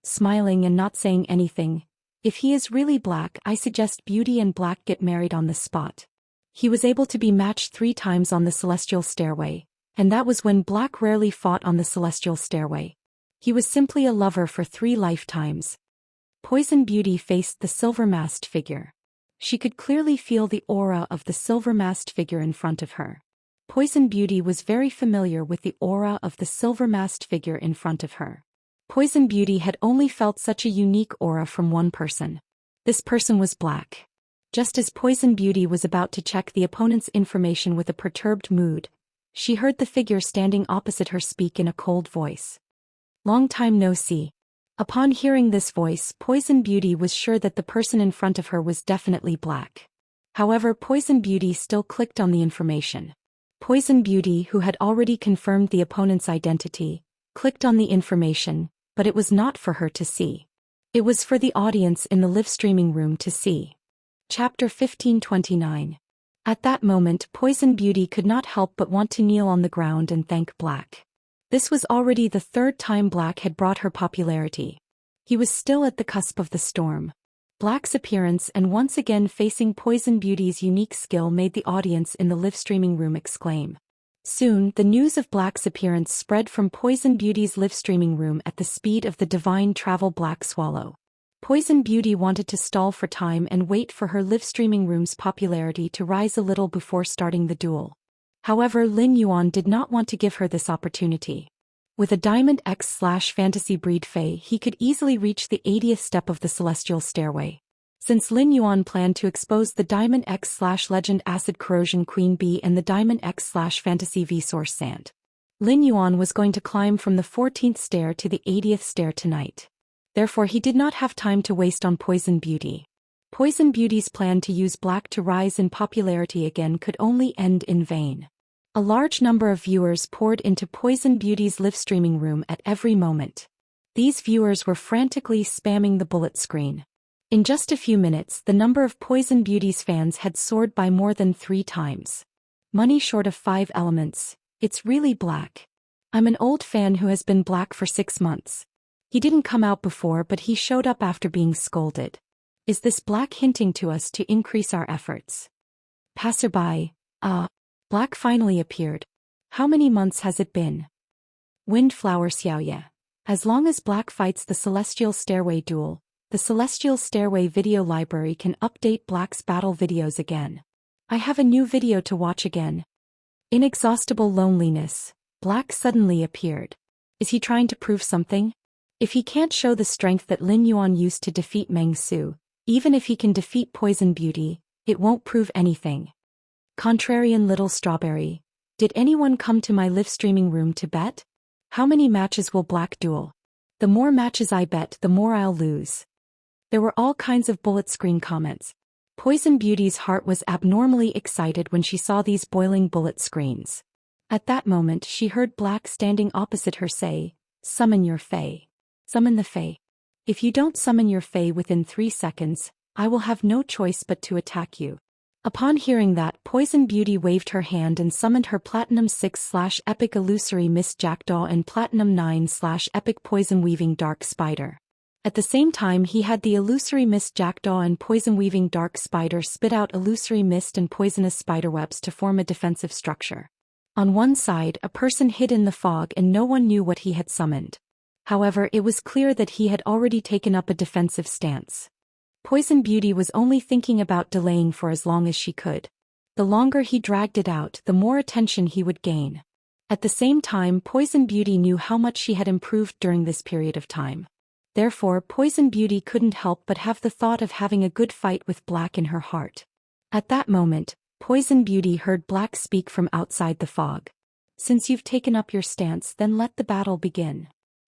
Smiling and not saying anything. If he is really black, I suggest Beauty and Black get married on the spot. He was able to be matched 3 times on the celestial stairway, and that was when Black rarely fought on the celestial stairway. He was simply a lover for 3 lifetimes. Poison Beauty faced the silver-masked figure. She could clearly feel the aura of the silver-masked figure in front of her. Poison Beauty was very familiar with the aura of the silver-masked figure in front of her. Poison Beauty had only felt such a unique aura from one person. This person was Black. Just as Poison Beauty was about to check the opponent's information with a perturbed mood, she heard the figure standing opposite her speak in a cold voice. Long time no see. Upon hearing this voice, Poison Beauty was sure that the person in front of her was definitely Black. However, Poison Beauty still clicked on the information. Poison Beauty, who had already confirmed the opponent's identity, clicked on the information, but it was not for her to see. It was for the audience in the live streaming room to see. Chapter 1529. At that moment, Poison Beauty could not help but want to kneel on the ground and thank Black. This was already the 3rd time Black had brought her popularity. He was still at the cusp of the storm. Black's appearance and once again facing Poison Beauty's unique skill made the audience in the live streaming room exclaim. Soon, the news of Black's appearance spread from Poison Beauty's live streaming room at the speed of the divine travel Black Swallow. Poison Beauty wanted to stall for time and wait for her live streaming room's popularity to rise a little before starting the duel. However, Lin Yuan did not want to give her this opportunity. With a Diamond X/Fantasy Breed Fae, he could easily reach the 80th step of the Celestial Stairway. Since Lin Yuan planned to expose the Diamond X/Legend Acid Corrosion Queen Bee and the Diamond X/Fantasy V Source Sand, Lin Yuan was going to climb from the 14th stair to the 80th stair tonight. Therefore, he did not have time to waste on Poison Beauty. Poison Beauty's plan to use Black to rise in popularity again could only end in vain. A large number of viewers poured into Poison Beauty's live streaming room at every moment. These viewers were frantically spamming the bullet screen. In just a few minutes, the number of Poison Beauty's fans had soared by more than 3 times. Money short of 5 elements. It's really Black. I'm an old fan who has been Black for 6 months. He didn't come out before, but he showed up after being scolded. Is this Black hinting to us to increase our efforts? Passerby. Black finally appeared. How many months has it been? Windflower Xiaoye. As long as Black fights the Celestial Stairway duel, the Celestial Stairway video library can update Black's battle videos again. I have a new video to watch again. Inexhaustible Loneliness. Black suddenly appeared. Is he trying to prove something? If he can't show the strength that Lin Yuan used to defeat Meng Su, even if he can defeat Poison Beauty, it won't prove anything. Contrarian Little Strawberry. Did anyone come to my live streaming room to bet? How many matches will Black duel? The more matches I bet, the more I'll lose. There were all kinds of bullet screen comments. Poison Beauty's heart was abnormally excited when she saw these boiling bullet screens. At that moment, she heard Black standing opposite her say, "Summon your Fae. Summon the Fae. If you don't summon your Fae within 3 seconds, I will have no choice but to attack you." Upon hearing that, Poison Beauty waved her hand and summoned her Platinum 6/Epic Illusory Mist Jackdaw and Platinum 9/Epic Poison Weaving Dark Spider. At the same time, he had the Illusory Mist Jackdaw and Poison Weaving Dark Spider spit out illusory mist and poisonous spiderwebs to form a defensive structure. On one side, a person hid in the fog and no one knew what he had summoned. However, it was clear that he had already taken up a defensive stance. Poison Beauty was only thinking about delaying for as long as she could. The longer he dragged it out, the more attention he would gain. At the same time, Poison Beauty knew how much she had improved during this period of time. Therefore, Poison Beauty couldn't help but have the thought of having a good fight with Black in her heart. At that moment, Poison Beauty heard Black speak from outside the fog. Since you've taken up your stance, then let the battle begin.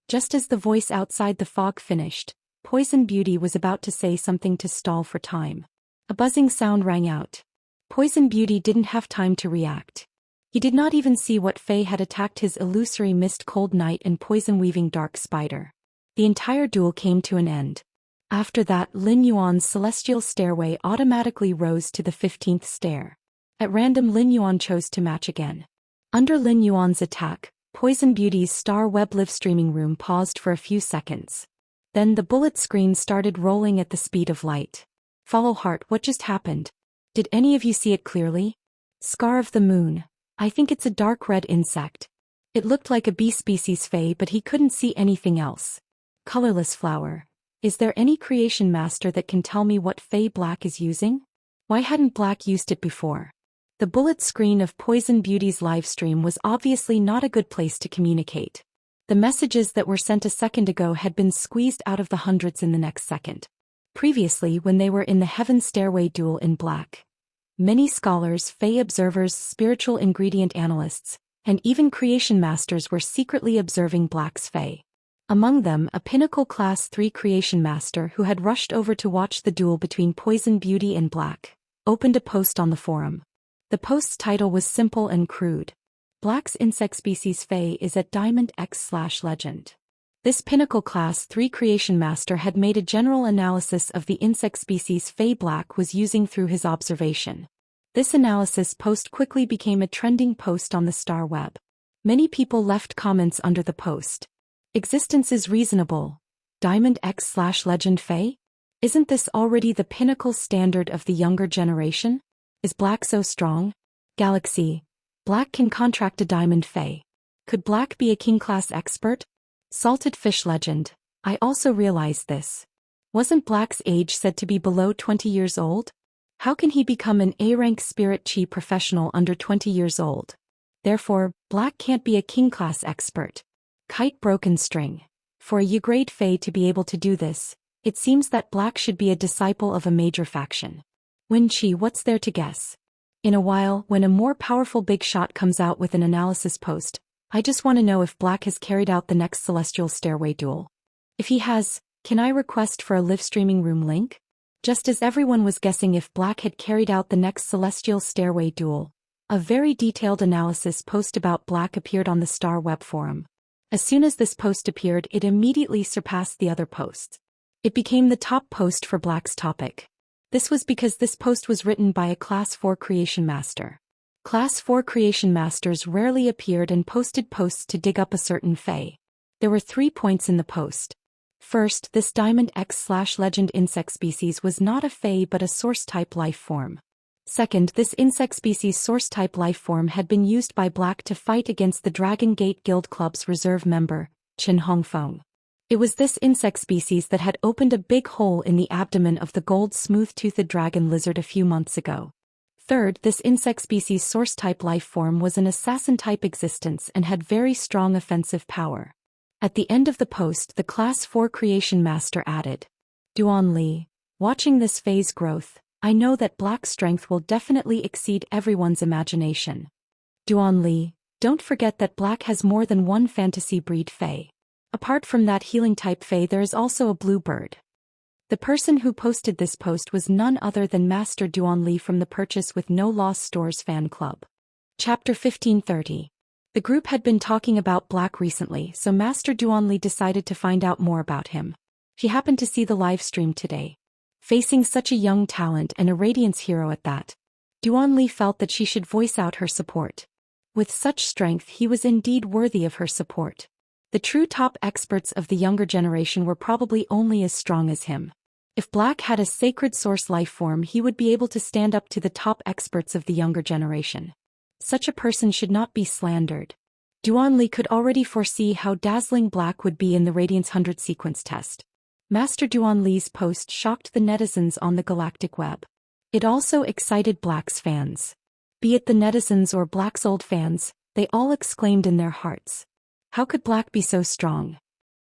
Just as the voice outside the fog finished, Poison Beauty was about to say something to stall for time. A buzzing sound rang out. Poison Beauty didn't have time to react. He did not even see what Fey had attacked his illusory mist cold night and poison-weaving dark spider. The entire duel came to an end. After that, Lin Yuan's celestial stairway automatically rose to the 15th stair. At random, Lin Yuan chose to match again. Under Lin Yuan's attack, Poison Beauty's star web live streaming room paused for a few seconds. Then the bullet screen started rolling at the speed of light. Follow heart, what just happened? Did any of you see it clearly? Scar of the moon. I think it's a dark red insect. It looked like a bee species Fey, but he couldn't see anything else. Colorless flower. Is there any creation master that can tell me what Fey Black is using? Why hadn't Black used it before? The bullet screen of Poison Beauty's livestream was obviously not a good place to communicate. The messages that were sent a second ago had been squeezed out of the hundreds in the next second. Previously, when they were in the Heaven Stairway duel in Black, many scholars, Fey observers, spiritual ingredient analysts, and even creation masters were secretly observing Black's Fey. Among them, a pinnacle Class 3 creation master who had rushed over to watch the duel between Poison Beauty and Black, opened a post on the forum. The post's title was simple and crude. Black's insect species Fey is at Diamond X/Legend. This pinnacle Class 3 creation master had made a general analysis of the insect species Fey Black was using through his observation. This analysis post quickly became a trending post on the star web. Many people left comments under the post. Existence is reasonable. Diamond X/Legend Fey? Isn't this already the pinnacle standard of the younger generation? Is Black so strong? Galaxy. Black can contract a Diamond Fey. Could Black be a King-class expert? Salted Fish Legend. I also realized this. Wasn't Black's age said to be below 20 years old? How can he become an A-rank spirit chi professional under 20 years old? Therefore, Black can't be a King-class expert. Kite Broken String. For a Y-grade Fey to be able to do this, it seems that Black should be a disciple of a major faction. Wen Chi, what's there to guess? In a while, when a more powerful big shot comes out with an analysis post, I just want to know if Black has carried out the next Celestial Stairway duel. If he has, can I request for a live streaming room link? Just as everyone was guessing if Black had carried out the next Celestial Stairway duel, a very detailed analysis post about Black appeared on the Star Web forum. As soon as this post appeared, it immediately surpassed the other posts. It became the top post for Black's topic. This was because this post was written by a Class 4 creation master. Class 4 creation masters rarely appeared and posted posts to dig up a certain Fey. There were 3 points in the post. First, this Diamond X/Legend insect species was not a Fey but a source-type life form. Second, this insect species source-type life form had been used by Black to fight against the Dragon Gate Guild Club's reserve member, Chen Hongfeng. It was this insect species that had opened a big hole in the abdomen of the gold smooth-toothed dragon lizard a few months ago. Third, this insect species source-type life form was an assassin-type existence and had very strong offensive power. At the end of the post, the Class 4 creation master added, Duan Li, watching this Fey's growth, I know that Black's strength will definitely exceed everyone's imagination. Duan Li, don't forget that Black has more than one fantasy breed Fey. Apart from that healing-type Fey, there is also a blue bird. The person who posted this post was none other than Master Duan Li from the Purchase with No Loss Stores fan club. Chapter 1530. The group had been talking about Black recently, so Master Duan Li decided to find out more about him. She happened to see the live stream today. Facing such a young talent and a Radiance hero at that, Duan Li felt that she should voice out her support. With such strength, he was indeed worthy of her support. The true top experts of the younger generation were probably only as strong as him. If Black had a sacred source life form, he would be able to stand up to the top experts of the younger generation. Such a person should not be slandered. Duan Li could already foresee how dazzling Black would be in the Radiance 100 sequence test. Master Duan Li's post shocked the netizens on the galactic web. It also excited Black's fans. Be it the netizens or Black's old fans, they all exclaimed in their hearts. How could Black be so strong?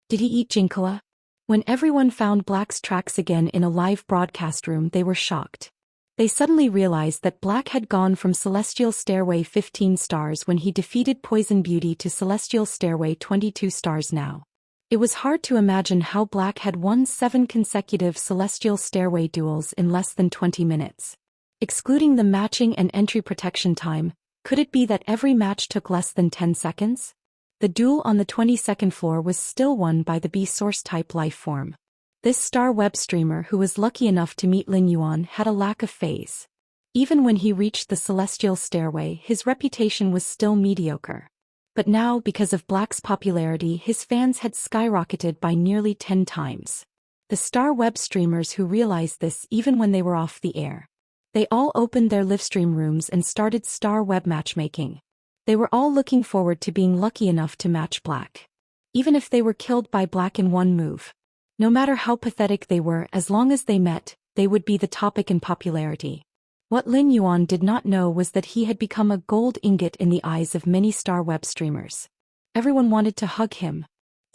Did he eat Jinkala? When everyone found Black's tracks again in a live broadcast room, they were shocked. They suddenly realized that Black had gone from Celestial Stairway 15 stars when he defeated Poison Beauty to Celestial Stairway 22 stars now. It was hard to imagine how Black had won 7 consecutive Celestial Stairway duels in less than 20 minutes. Excluding the matching and entry protection time, could it be that every match took less than 10 seconds? The duel on the 22nd floor was still won by the B source-type life form. This star web streamer who was lucky enough to meet Lin Yuan had a lack of phase. Even when he reached the Celestial Stairway, his reputation was still mediocre. But now, because of Black's popularity, his fans had skyrocketed by nearly 10 times. The star web streamers who realized this even when they were off the air. They all opened their livestream rooms and started star web matchmaking. They were all looking forward to being lucky enough to match Black. Even if they were killed by Black in one move. No matter how pathetic they were, as long as they met, they would be the topic in popularity. What Lin Yuan did not know was that he had become a gold ingot in the eyes of many star web streamers. Everyone wanted to hug him.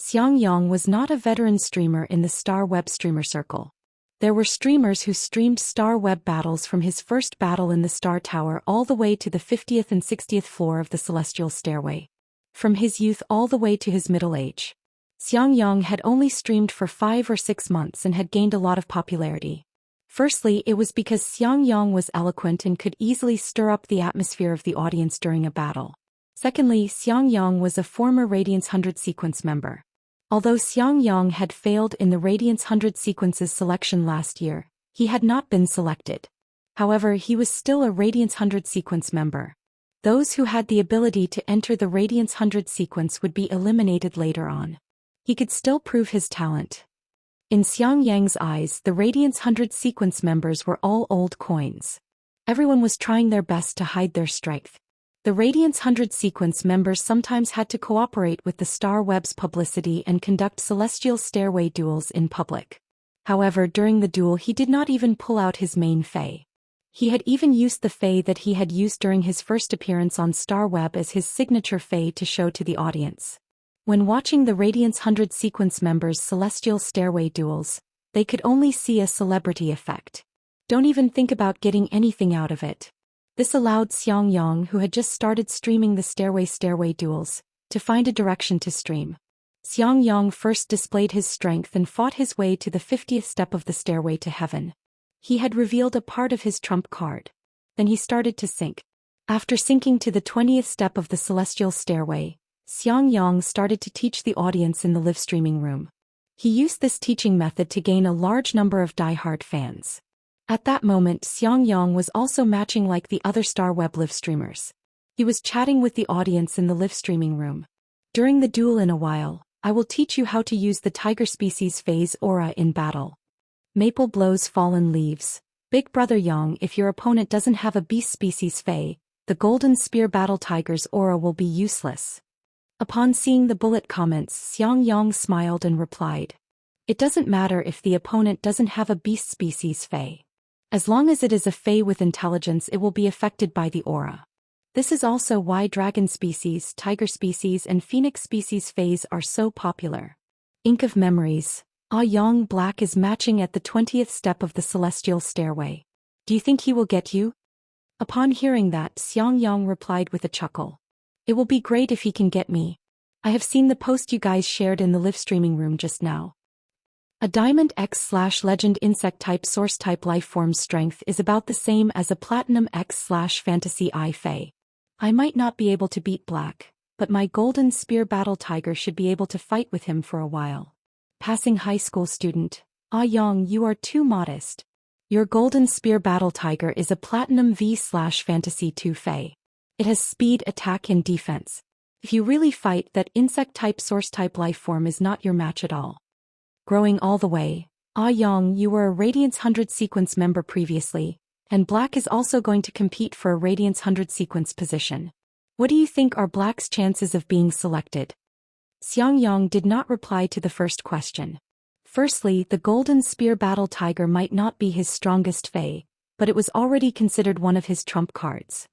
Xianxia was not a veteran streamer in the star web streamer circle. There were streamers who streamed star web battles from his first battle in the Star Tower all the way to the 50th and 60th floor of the Celestial Stairway. From his youth all the way to his middle age. Xianxia had only streamed for 5 or 6 months and had gained a lot of popularity. Firstly, it was because Xianxia was eloquent and could easily stir up the atmosphere of the audience during a battle. Secondly, Xianxia was a former Radiance 100 sequence member. Although Xianxia had failed in the Radiance 100 sequences selection last year, he had not been selected. However, he was still a Radiance 100 sequence member. Those who had the ability to enter the Radiance 100 sequence would be eliminated later on. He could still prove his talent. In Xiangxia's eyes, the Radiance 100 sequence members were all old coins. Everyone was trying their best to hide their strength. The Radiance 100 sequence members sometimes had to cooperate with the Star Web's publicity and conduct Celestial Stairway duels in public. However, during the duel he did not even pull out his main Fey. He had even used the Fey that he had used during his first appearance on Star Web as his signature Fey to show to the audience. When watching the Radiance 100 sequence members' Celestial Stairway duels, they could only see a celebrity effect. Don't even think about getting anything out of it. This allowed Xianxia, who had just started streaming the Stairway duels, to find a direction to stream. Xianxia first displayed his strength and fought his way to the 50th step of the Stairway to Heaven. He had revealed a part of his trump card. Then he started to sink. After sinking to the 20th step of the Celestial Stairway, Xianxia started to teach the audience in the live streaming room. He used this teaching method to gain a large number of die-hard fans. At that moment, Xianxia was also matching like the other Star Web live streamers. He was chatting with the audience in the live streaming room. During the duel in a while, I will teach you how to use the Tiger Species Phase aura in battle. Maple blows fallen leaves. Big Brother Yang, if your opponent doesn't have a Beast Species Fey, the Golden Spear Battle Tiger's aura will be useless. Upon seeing the bullet comments, Xianxia smiled and replied. It doesn't matter if the opponent doesn't have a Beast Species Fey. As long as it is a Fey with intelligence, it will be affected by the aura. This is also why Dragon Species, Tiger Species and Phoenix Species Feys are so popular. Ink of Memories. Yang Black is matching at the 20th step of the Celestial Stairway. Do you think he will get you? Upon hearing that, Xianxia replied with a chuckle. It will be great if he can get me. I have seen the post you guys shared in the live streaming room just now. A Diamond X/Legend insect type source type life form strength is about the same as a Platinum X/Fantasy I Fey. I might not be able to beat Black, but my Golden Spear Battle Tiger should be able to fight with him for a while. Passing high school student. Yang, you are too modest. Your Golden Spear Battle Tiger is a Platinum V/Fantasy II Fey. It has speed, attack and defense. If you really fight, that insect type source type life form is not your match at all. Growing all the way. Yang, you were a Radiance 100 sequence member previously, and Black is also going to compete for a Radiance 100 sequence position. What do you think are Black's chances of being selected? Xianxia did not reply to the first question. Firstly, the Golden Spear Battle Tiger might not be his strongest Fey, but it was already considered one of his trump cards.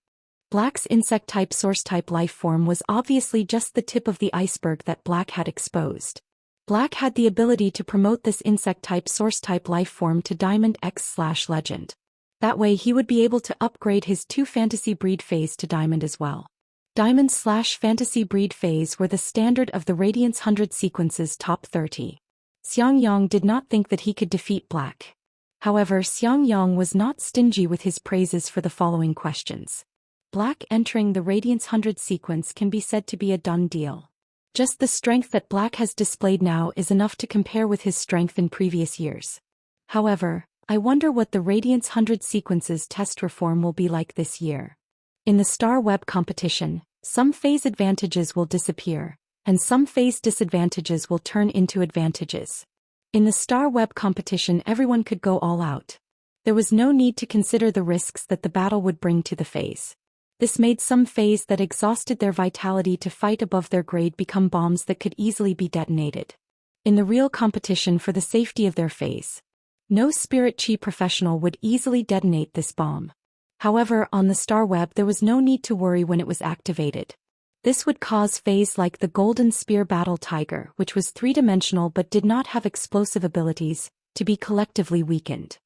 Black's insect-type source-type life form was obviously just the tip of the iceberg that Black had exposed. Black had the ability to promote this insect-type source-type life form to Diamond X/Legend. That way he would be able to upgrade his 2 fantasy breed phase to diamond as well. Diamond/fantasy breed phase were the standard of the Radiance 100 sequence's top 30. Xiangyang did not think that he could defeat Black. However, Xiangyang was not stingy with his praises for the following questions. Black entering the Radiance 100 sequence can be said to be a done deal. Just the strength that Black has displayed now is enough to compare with his strength in previous years. However, I wonder what the Radiance 100 sequence's test reform will be like this year. In the Star Web competition, some phase advantages will disappear, and some phase disadvantages will turn into advantages. In the Star Web competition, everyone could go all out. There was no need to consider the risks that the battle would bring to the phase. This made some phase that exhausted their vitality to fight above their grade become bombs that could easily be detonated. In the real competition for the safety of their phase, no spirit chi professional would easily detonate this bomb. However, on the Star Web there was no need to worry when it was activated. This would cause phase like the Golden Spear Battle Tiger, which was 3-dimensional but did not have explosive abilities, to be collectively weakened.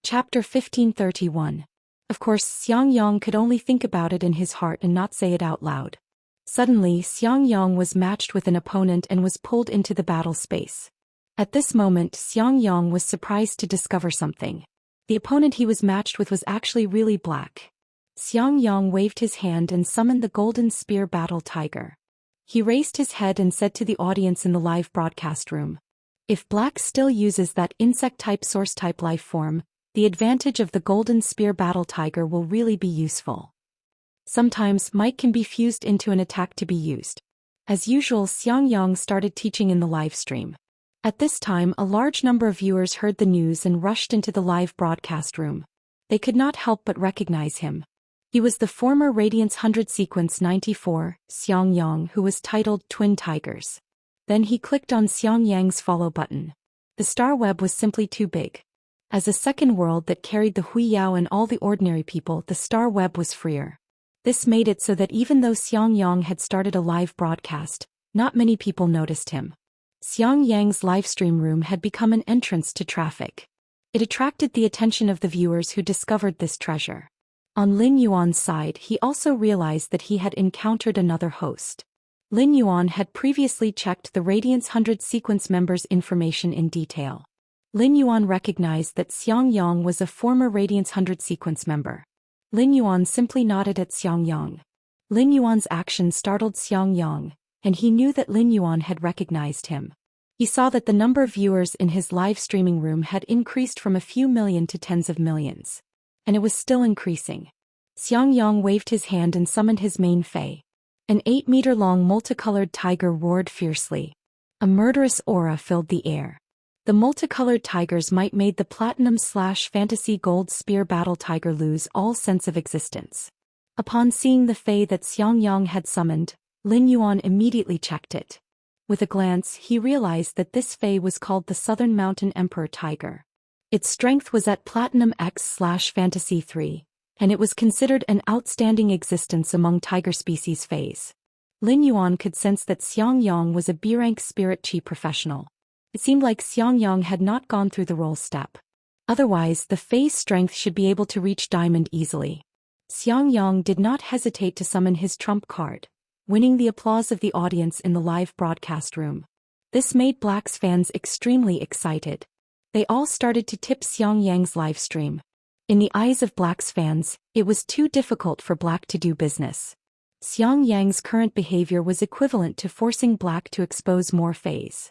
Chapter 1531. Of course, Xiangyang could only think about it in his heart and not say it out loud. Suddenly, Xiangyang was matched with an opponent and was pulled into the battle space. At this moment, Xiangyang was surprised to discover something. The opponent he was matched with was actually really Black. Xiangyang waved his hand and summoned the Golden Spear Battle Tiger. He raised his head and said to the audience in the live broadcast room, "If Black still uses that insect-type source-type life form, the advantage of the Golden Spear Battle Tiger will really be useful. Sometimes might can be fused into an attack to be used." As usual, Xiangyang started teaching in the live stream. At this time, a large number of viewers heard the news and rushed into the live broadcast room. They could not help but recognize him. He was the former Radiance 100 Sequence 94, Xiangyang, who was titled Twin Tigers. Then he clicked on Xiangyang's follow button. The Star Web was simply too big. As a second world that carried the Huiyao and all the ordinary people, the Star Web was freer. This made it so that even though Xiangyang had started a live broadcast, not many people noticed him. Xiangyang's livestream room had become an entrance to traffic. It attracted the attention of the viewers who discovered this treasure. On Lin Yuan's side, he also realized that he had encountered another host. Lin Yuan had previously checked the Radiance 100 sequence members' information in detail. Lin Yuan recognized that Xiangyang was a former Radiance 100 sequence member. Lin Yuan simply nodded at Xiangyang. Lin Yuan's action startled Xiangyang, and he knew that Lin Yuan had recognized him. He saw that the number of viewers in his live streaming room had increased from a few million to tens of millions. And it was still increasing. Xiangyang waved his hand and summoned his main Fei. An 8-meter-long multicolored tiger roared fiercely. A murderous aura filled the air. The multicolored tiger's might made the platinum/fantasy gold spear battle tiger lose all sense of existence. Upon seeing the Fei that Xiangyang had summoned, Lin Yuan immediately checked it. With a glance, he realized that this Fei was called the Southern Mountain Emperor Tiger. Its strength was at Platinum X/Fantasy 3, and it was considered an outstanding existence among tiger species Feis. Lin Yuan could sense that Xiangyang was a B-rank spirit chi professional. It seemed like Xiangyang had not gone through the roll step. Otherwise, the Fei's strength should be able to reach diamond easily. Xiangyang did not hesitate to summon his trump card, winning the applause of the audience in the live broadcast room. This made Black's fans extremely excited. They all started to tip Xiangyang's live stream. In the eyes of Black's fans, it was too difficult for Black to do business. Xiangyang's current behavior was equivalent to forcing Black to expose more Feis.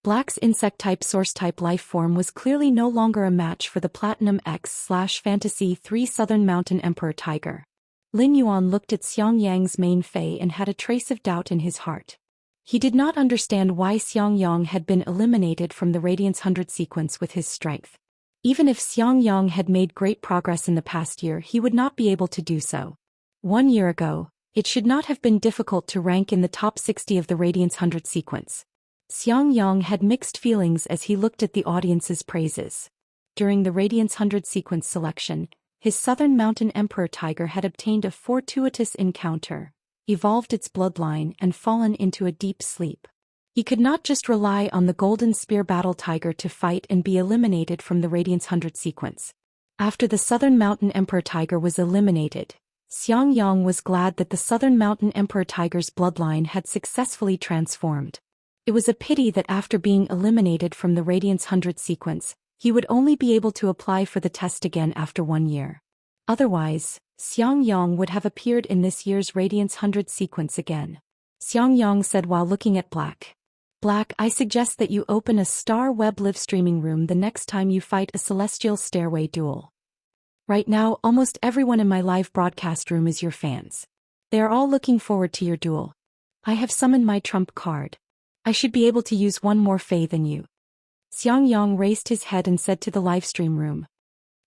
Black's insect-type source-type life form was clearly no longer a match for the Platinum X/Fantasy 3 Southern Mountain Emperor Tiger. Lin Yuan looked at Xiangyang's main Fei and had a trace of doubt in his heart. He did not understand why Xiangyang had been eliminated from the Radiance 100 sequence with his strength. Even if Xiangyang had made great progress in the past year, he would not be able to do so. 1 year ago, it should not have been difficult to rank in the top 60 of the Radiance 100 sequence. Xiangyang had mixed feelings as he looked at the audience's praises. During the Radiance 100 sequence selection, his Southern Mountain Emperor Tiger had obtained a fortuitous encounter, evolved its bloodline and fallen into a deep sleep. He could not just rely on the Golden Spear Battle Tiger to fight and be eliminated from the Radiance 100 sequence. After the Southern Mountain Emperor Tiger was eliminated, Xianxia was glad that the Southern Mountain Emperor Tiger's bloodline had successfully transformed. It was a pity that after being eliminated from the Radiance 100 sequence, he would only be able to apply for the test again after 1 year. Otherwise, Xianxia would have appeared in this year's Radiance 100 sequence again. Xianxia said while looking at Black. Black, I suggest that you open a Star Web live streaming room the next time you fight a Celestial Stairway duel. Right now, almost everyone in my live broadcast room is your fans. They are all looking forward to your duel. I have summoned my trump card. I should be able to use one more Fey than you. Xianxia raised his head and said to the livestream room.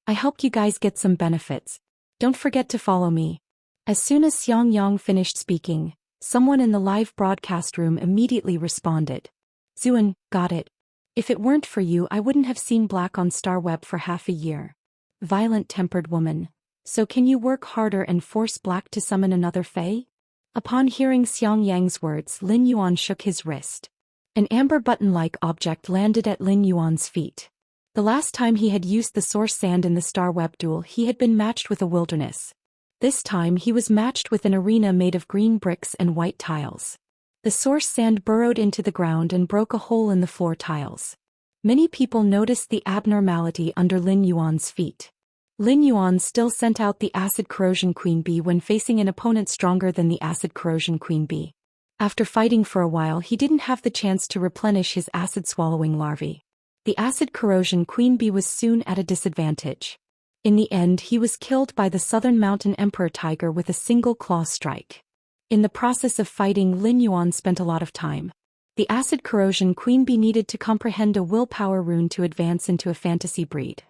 I helped you guys get some benefits. Don't forget to follow me. As soon as Xianxia finished speaking, someone in the live broadcast room immediately responded. Zuan, got it. If it weren't for you, I wouldn't have seen Black on Star Web for half a year. Violent-tempered woman. So can you work harder and force Black to summon another Fey? Upon hearing Xianxia's words, Lin Yuan shook his wrist. An amber button-like object landed at Lin Yuan's feet. The last time he had used the source sand in the Star Web duel, he had been matched with a wilderness. This time he was matched with an arena made of green bricks and white tiles. The source sand burrowed into the ground and broke a hole in the floor tiles. Many people noticed the abnormality under Lin Yuan's feet. Lin Yuan still sent out the Acid Corrosion Queen Bee when facing an opponent stronger than the Acid Corrosion Queen Bee. After fighting for a while, he didn't have the chance to replenish his acid-swallowing larvae. The Acid Corrosion Queen Bee was soon at a disadvantage. In the end, he was killed by the Southern Mountain Emperor Tiger with a single claw strike. In the process of fighting, Lin Yuan spent a lot of time. The Acid Corrosion Queen Bee needed to comprehend a willpower rune to advance into a fantasy breed.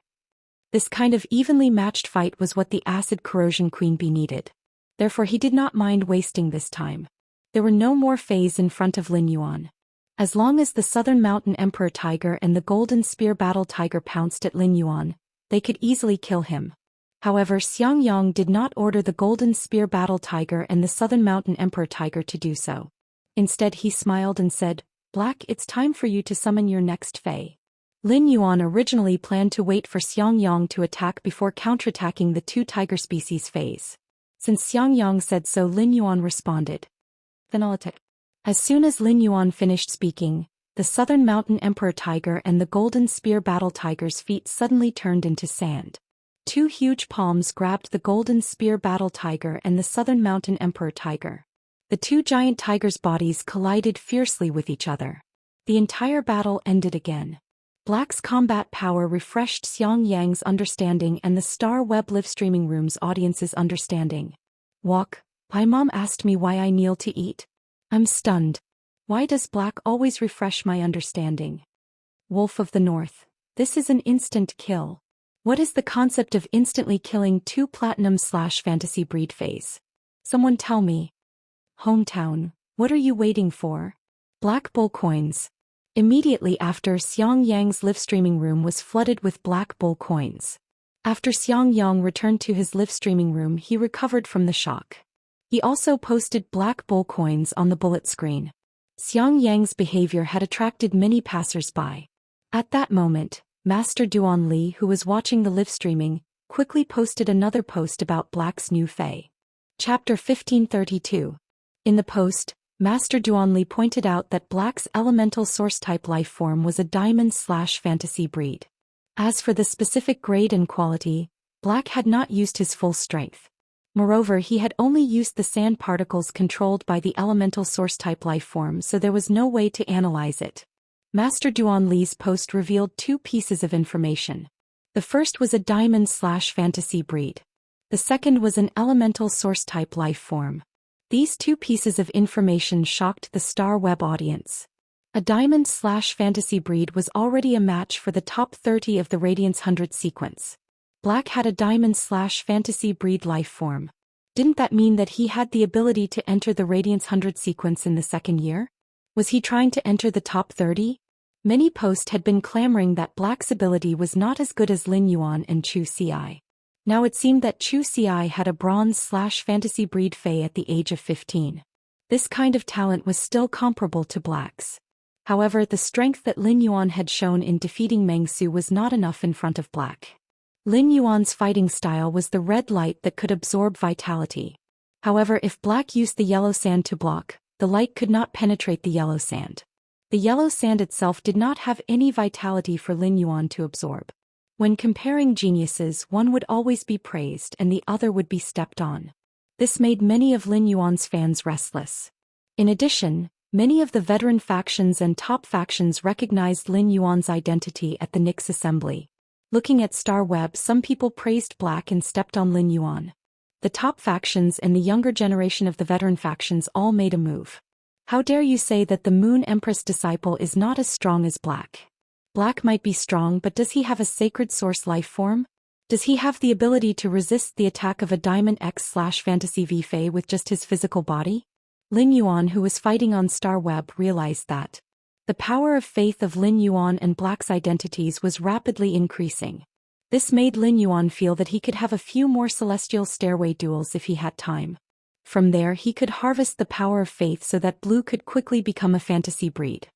This kind of evenly matched fight was what the Acid Corrosion Queen Bee needed. Therefore he did not mind wasting this time. There were no more Feys in front of Lin Yuan. As long as the Southern Mountain Emperor Tiger and the Golden Spear Battle Tiger pounced at Lin Yuan, they could easily kill him. However, Xianxia did not order the Golden Spear Battle Tiger and the Southern Mountain Emperor Tiger to do so. Instead he smiled and said, Black, it's time for you to summon your next Fey. Lin Yuan originally planned to wait for Xianxia to attack before counterattacking the two tiger species Feys. Since Xianxia said so, Lin Yuan responded. Then I'll attack. As soon as Lin Yuan finished speaking, the Southern Mountain Emperor Tiger and the Golden Spear Battle Tiger's feet suddenly turned into sand. Two huge palms grabbed the Golden Spear Battle Tiger and the Southern Mountain Emperor Tiger. The two giant tigers' bodies collided fiercely with each other. The entire battle ended again. Black's combat power refreshed Xianxia's understanding and the Star Web live streaming room's audience's understanding. Walk, my mom asked me why I kneel to eat. I'm stunned. Why does Black always refresh my understanding? Wolf of the North. This is an instant kill. What is the concept of instantly killing two platinum/fantasy breed Feys? Someone tell me. Hometown, what are you waiting for? Black Bull coins. Immediately after, Xianxia's live streaming room was flooded with Black Bull coins. After Xianxia returned to his live streaming room, he recovered from the shock. He also posted Black Bull coins on the bullet screen. Xianxia's behavior had attracted many passers-by. At that moment, Master Duan Li, who was watching the live streaming, quickly posted another post about Black's new Fey. Chapter 1532. In the post, Master Duan Li pointed out that Black's elemental source-type life form was a diamond/fantasy breed. As for the specific grade and quality, Black had not used his full strength. Moreover, he had only used the sand particles controlled by the elemental source-type life form, so there was no way to analyze it. Master Duan Li's post revealed two pieces of information. The first was a diamond/fantasy breed. The second was an elemental source-type life form. These two pieces of information shocked the Star Web audience. A diamond/fantasy breed was already a match for the top 30 of the Radiance 100 sequence. Black had a diamond/fantasy breed life form. Didn't that mean that he had the ability to enter the Radiance 100 sequence in the second year? Was he trying to enter the top 30? Many posts had been clamoring that Black's ability was not as good as Lin Yuan and Zhou Xian. Now it seemed that Zhou Xian had a bronze/fantasy breed Fey at the age of 15. This kind of talent was still comparable to Black's. However, the strength that Lin Yuan had shown in defeating Meng Su was not enough in front of Black. Lin Yuan's fighting style was the red light that could absorb vitality. However, if black used the yellow sand to block, the light could not penetrate the yellow sand. The yellow sand itself did not have any vitality for Lin Yuan to absorb. When comparing geniuses, one would always be praised and the other would be stepped on. This made many of Lin Yuan's fans restless. In addition, many of the veteran factions and top factions recognized Lin Yuan's identity at the Nyx assembly. Looking at Star Web, some people praised black and stepped on Lin Yuan. The top factions and the younger generation of the veteran factions all made a move. How dare you say that the Moon Empress disciple is not as strong as black? Black might be strong, but does he have a sacred source life form? Does he have the ability to resist the attack of a Diamond X/Fantasy V Fae with just his physical body? Lin Yuan, who was fighting on Star Web, realized that the power of faith of Lin Yuan and Black's identities was rapidly increasing. This made Lin Yuan feel that he could have a few more celestial stairway duels if he had time. From there he could harvest the power of faith so that Blue could quickly become a fantasy breed.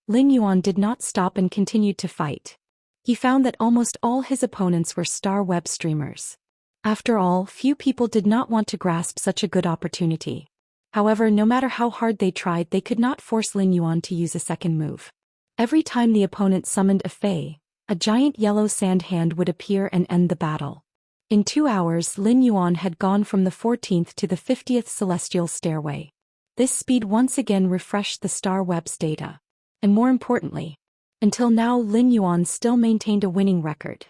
Lin Yuan did not stop and continued to fight. He found that almost all his opponents were Star Web streamers. After all, few people did not want to grasp such a good opportunity. However, no matter how hard they tried, they could not force Lin Yuan to use a second move. Every time the opponent summoned a Fae, a giant yellow sand hand would appear and end the battle. In 2 hours, Lin Yuan had gone from the 14th to the 50th celestial stairway. This speed once again refreshed the Star Web's data. And more importantly, until now Lin Yuan still maintained a winning record.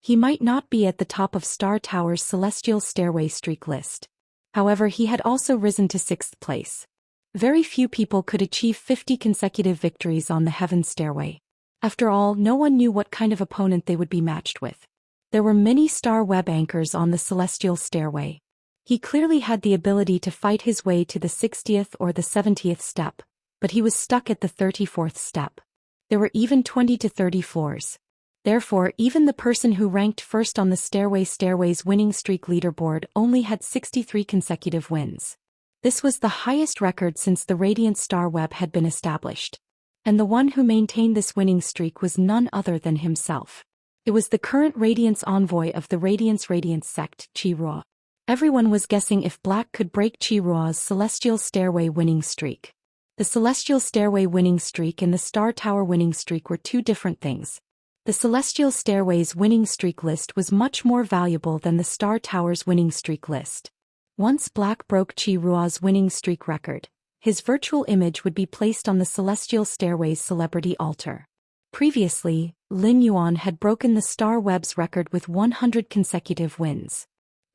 He might not be at the top of Star Tower's celestial stairway streak list. However, he had also risen to 6th place. Very few people could achieve 50 consecutive victories on the Heaven Stairway. After all, no one knew what kind of opponent they would be matched with. There were many Star Web anchors on the celestial stairway. He clearly had the ability to fight his way to the 60th or the 70th step, but he was stuck at the 34th step. There were even 20 to 30 floors. Therefore, even the person who ranked first on the Stairway's winning streak leaderboard only had 63 consecutive wins. This was the highest record since the Radiant Star Web had been established. And the one who maintained this winning streak was none other than himself. It was the current Radiance envoy of the Radiance sect, Chi-Rua. Everyone was guessing if Black could break Chi-Rua's Celestial Stairway winning streak. The Celestial Stairway winning streak and the Star Tower winning streak were two different things. The Celestial Stairway's winning streak list was much more valuable than the Star Tower's winning streak list. Once Black broke Chi-Rua's winning streak record, his virtual image would be placed on the Celestial Stairway's celebrity altar. Previously, Lin Yuan had broken the Star Web's record with 100 consecutive wins.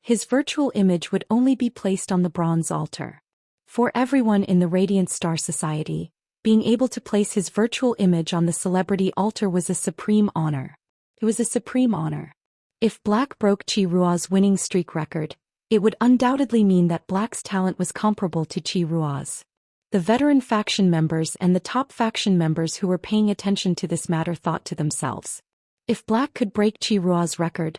His virtual image would only be placed on the bronze altar. For everyone in the Radiant Star Society, being able to place his virtual image on the celebrity altar was a supreme honor. It was a supreme honor. If Black broke Chi-Rua's winning streak record, it would undoubtedly mean that Black's talent was comparable to Chi-Rua's. The veteran faction members and the top faction members who were paying attention to this matter thought to themselves, if Black could break Chi-Rua's record,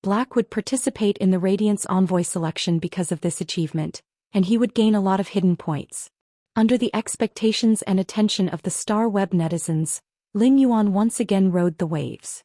Black would participate in the Radiance Envoy selection because of this achievement, and he would gain a lot of hidden points. Under the expectations and attention of the Star Web netizens, Lin Yuan once again rode the waves.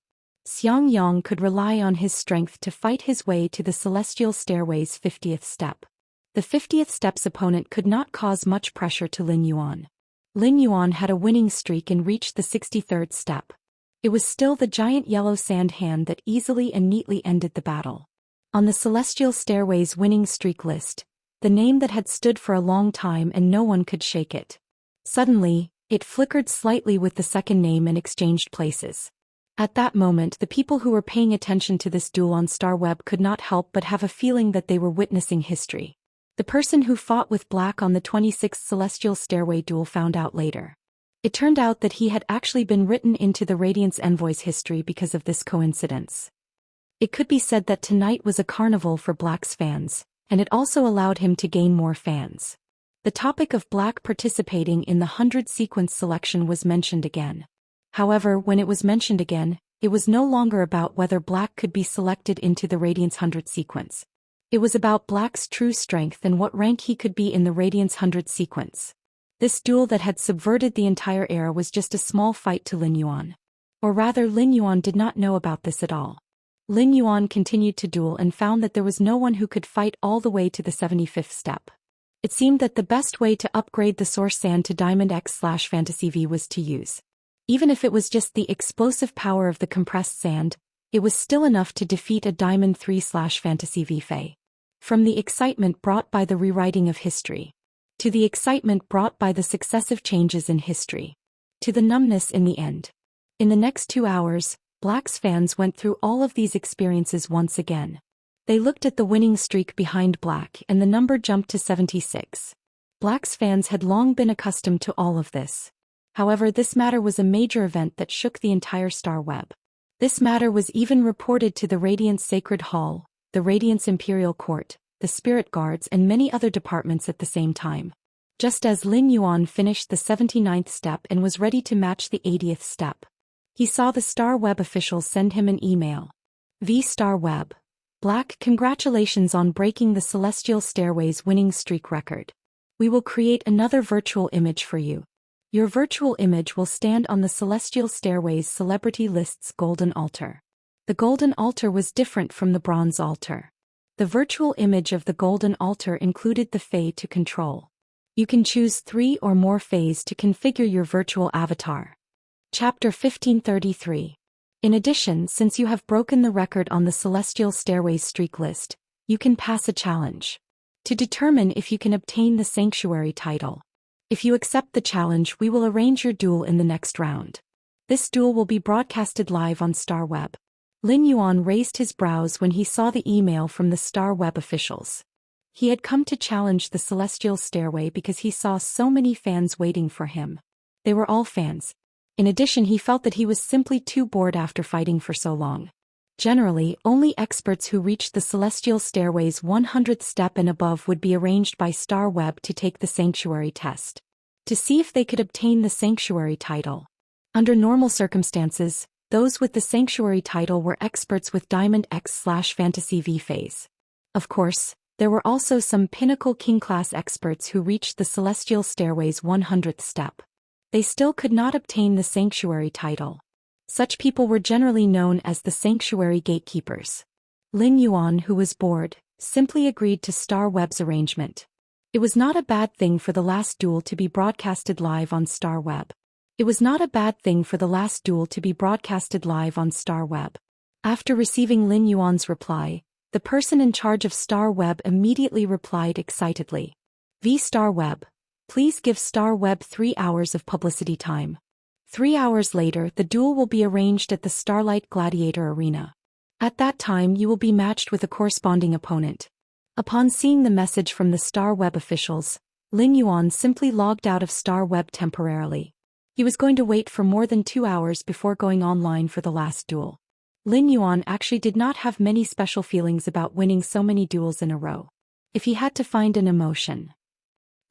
Xianxia could rely on his strength to fight his way to the Celestial Stairway's 50th step. The 50th step's opponent could not cause much pressure to Lin Yuan. Lin Yuan had a winning streak and reached the 63rd step. It was still the giant yellow sand hand that easily and neatly ended the battle. On the Celestial Stairway's winning streak list, the name that had stood for a long time and no one could shake it. Suddenly, it flickered slightly with the second name and exchanged places. At that moment, the people who were paying attention to this duel on Star Web could not help but have a feeling that they were witnessing history. The person who fought with Black on the 26th Celestial Stairway duel found out later. It turned out that he had actually been written into the Radiance Envoy's history because of this coincidence. It could be said that tonight was a carnival for Black's fans, and it also allowed him to gain more fans. The topic of Black participating in the 100 sequence selection was mentioned again. However, when it was mentioned again, it was no longer about whether Black could be selected into the Radiance 100 sequence. It was about Black's true strength and what rank he could be in the Radiance 100 sequence. This duel that had subverted the entire era was just a small fight to Lin Yuan. Or rather, Lin Yuan did not know about this at all. Lin Yuan continued to duel and found that there was no one who could fight all the way to the 75th step. It seemed that the best way to upgrade the Source Sand to Diamond X/Fantasy V was to use. Even if it was just the explosive power of the compressed sand, it was still enough to defeat a Diamond 3/Fantasy V Fae. From the excitement brought by the rewriting of history, to the excitement brought by the successive changes in history, to the numbness in the end. In the next 2 hours, Black's fans went through all of these experiences once again. They looked at the winning streak behind Black and the number jumped to 76. Black's fans had long been accustomed to all of this. However, this matter was a major event that shook the entire star web. This matter was even reported to the Radiance Sacred Hall, the Radiance Imperial Court, the Spirit Guards and many other departments at the same time. Just as Lin Yuan finished the 79th step and was ready to match the 80th step, he saw the Star Web officials send him an email. V Star Web. Black, congratulations on breaking the Celestial Stairway's winning streak record. We will create another virtual image for you. Your virtual image will stand on the Celestial Stairway's celebrity list's golden altar. The golden altar was different from the bronze altar. The virtual image of the golden altar included the Fae to control. You can choose 3 or more Faes to configure your virtual avatar. Chapter 1533. In addition, since you have broken the record on the Celestial Stairway's streak list, you can pass a challenge to determine if you can obtain the Sanctuary title. If you accept the challenge, we will arrange your duel in the next round. This duel will be broadcasted live on Star Web. Lin Yuan raised his brows when he saw the email from the Star Web officials. He had come to challenge the Celestial Stairway because he saw so many fans waiting for him. They were all fans. In addition, he felt that he was simply too bored after fighting for so long. Generally, only experts who reached the Celestial Stairway's 100th step and above would be arranged by Star Web to take the Sanctuary test, to see if they could obtain the Sanctuary title. Under normal circumstances, those with the Sanctuary title were experts with Diamond X/Fantasy V phase. Of course, there were also some Pinnacle King-class experts who reached the Celestial Stairway's 100th step. They still could not obtain the Sanctuary title. Such people were generally known as the Sanctuary Gatekeepers. Lin Yuan, who was bored, simply agreed to Star Web's arrangement. It was not a bad thing for the last duel to be broadcasted live on Star Web. After receiving Lin Yuan's reply, the person in charge of Star Web immediately replied excitedly. V Star Web. Please give Star Web 3 hours of publicity time. 3 hours later, the duel will be arranged at the Starlight Gladiator Arena. At that time, you will be matched with a corresponding opponent. Upon seeing the message from the Star Web officials, Lin Yuan simply logged out of Star Web temporarily. He was going to wait for more than 2 hours before going online for the last duel. Lin Yuan actually did not have many special feelings about winning so many duels in a row. If he had to find an emotion,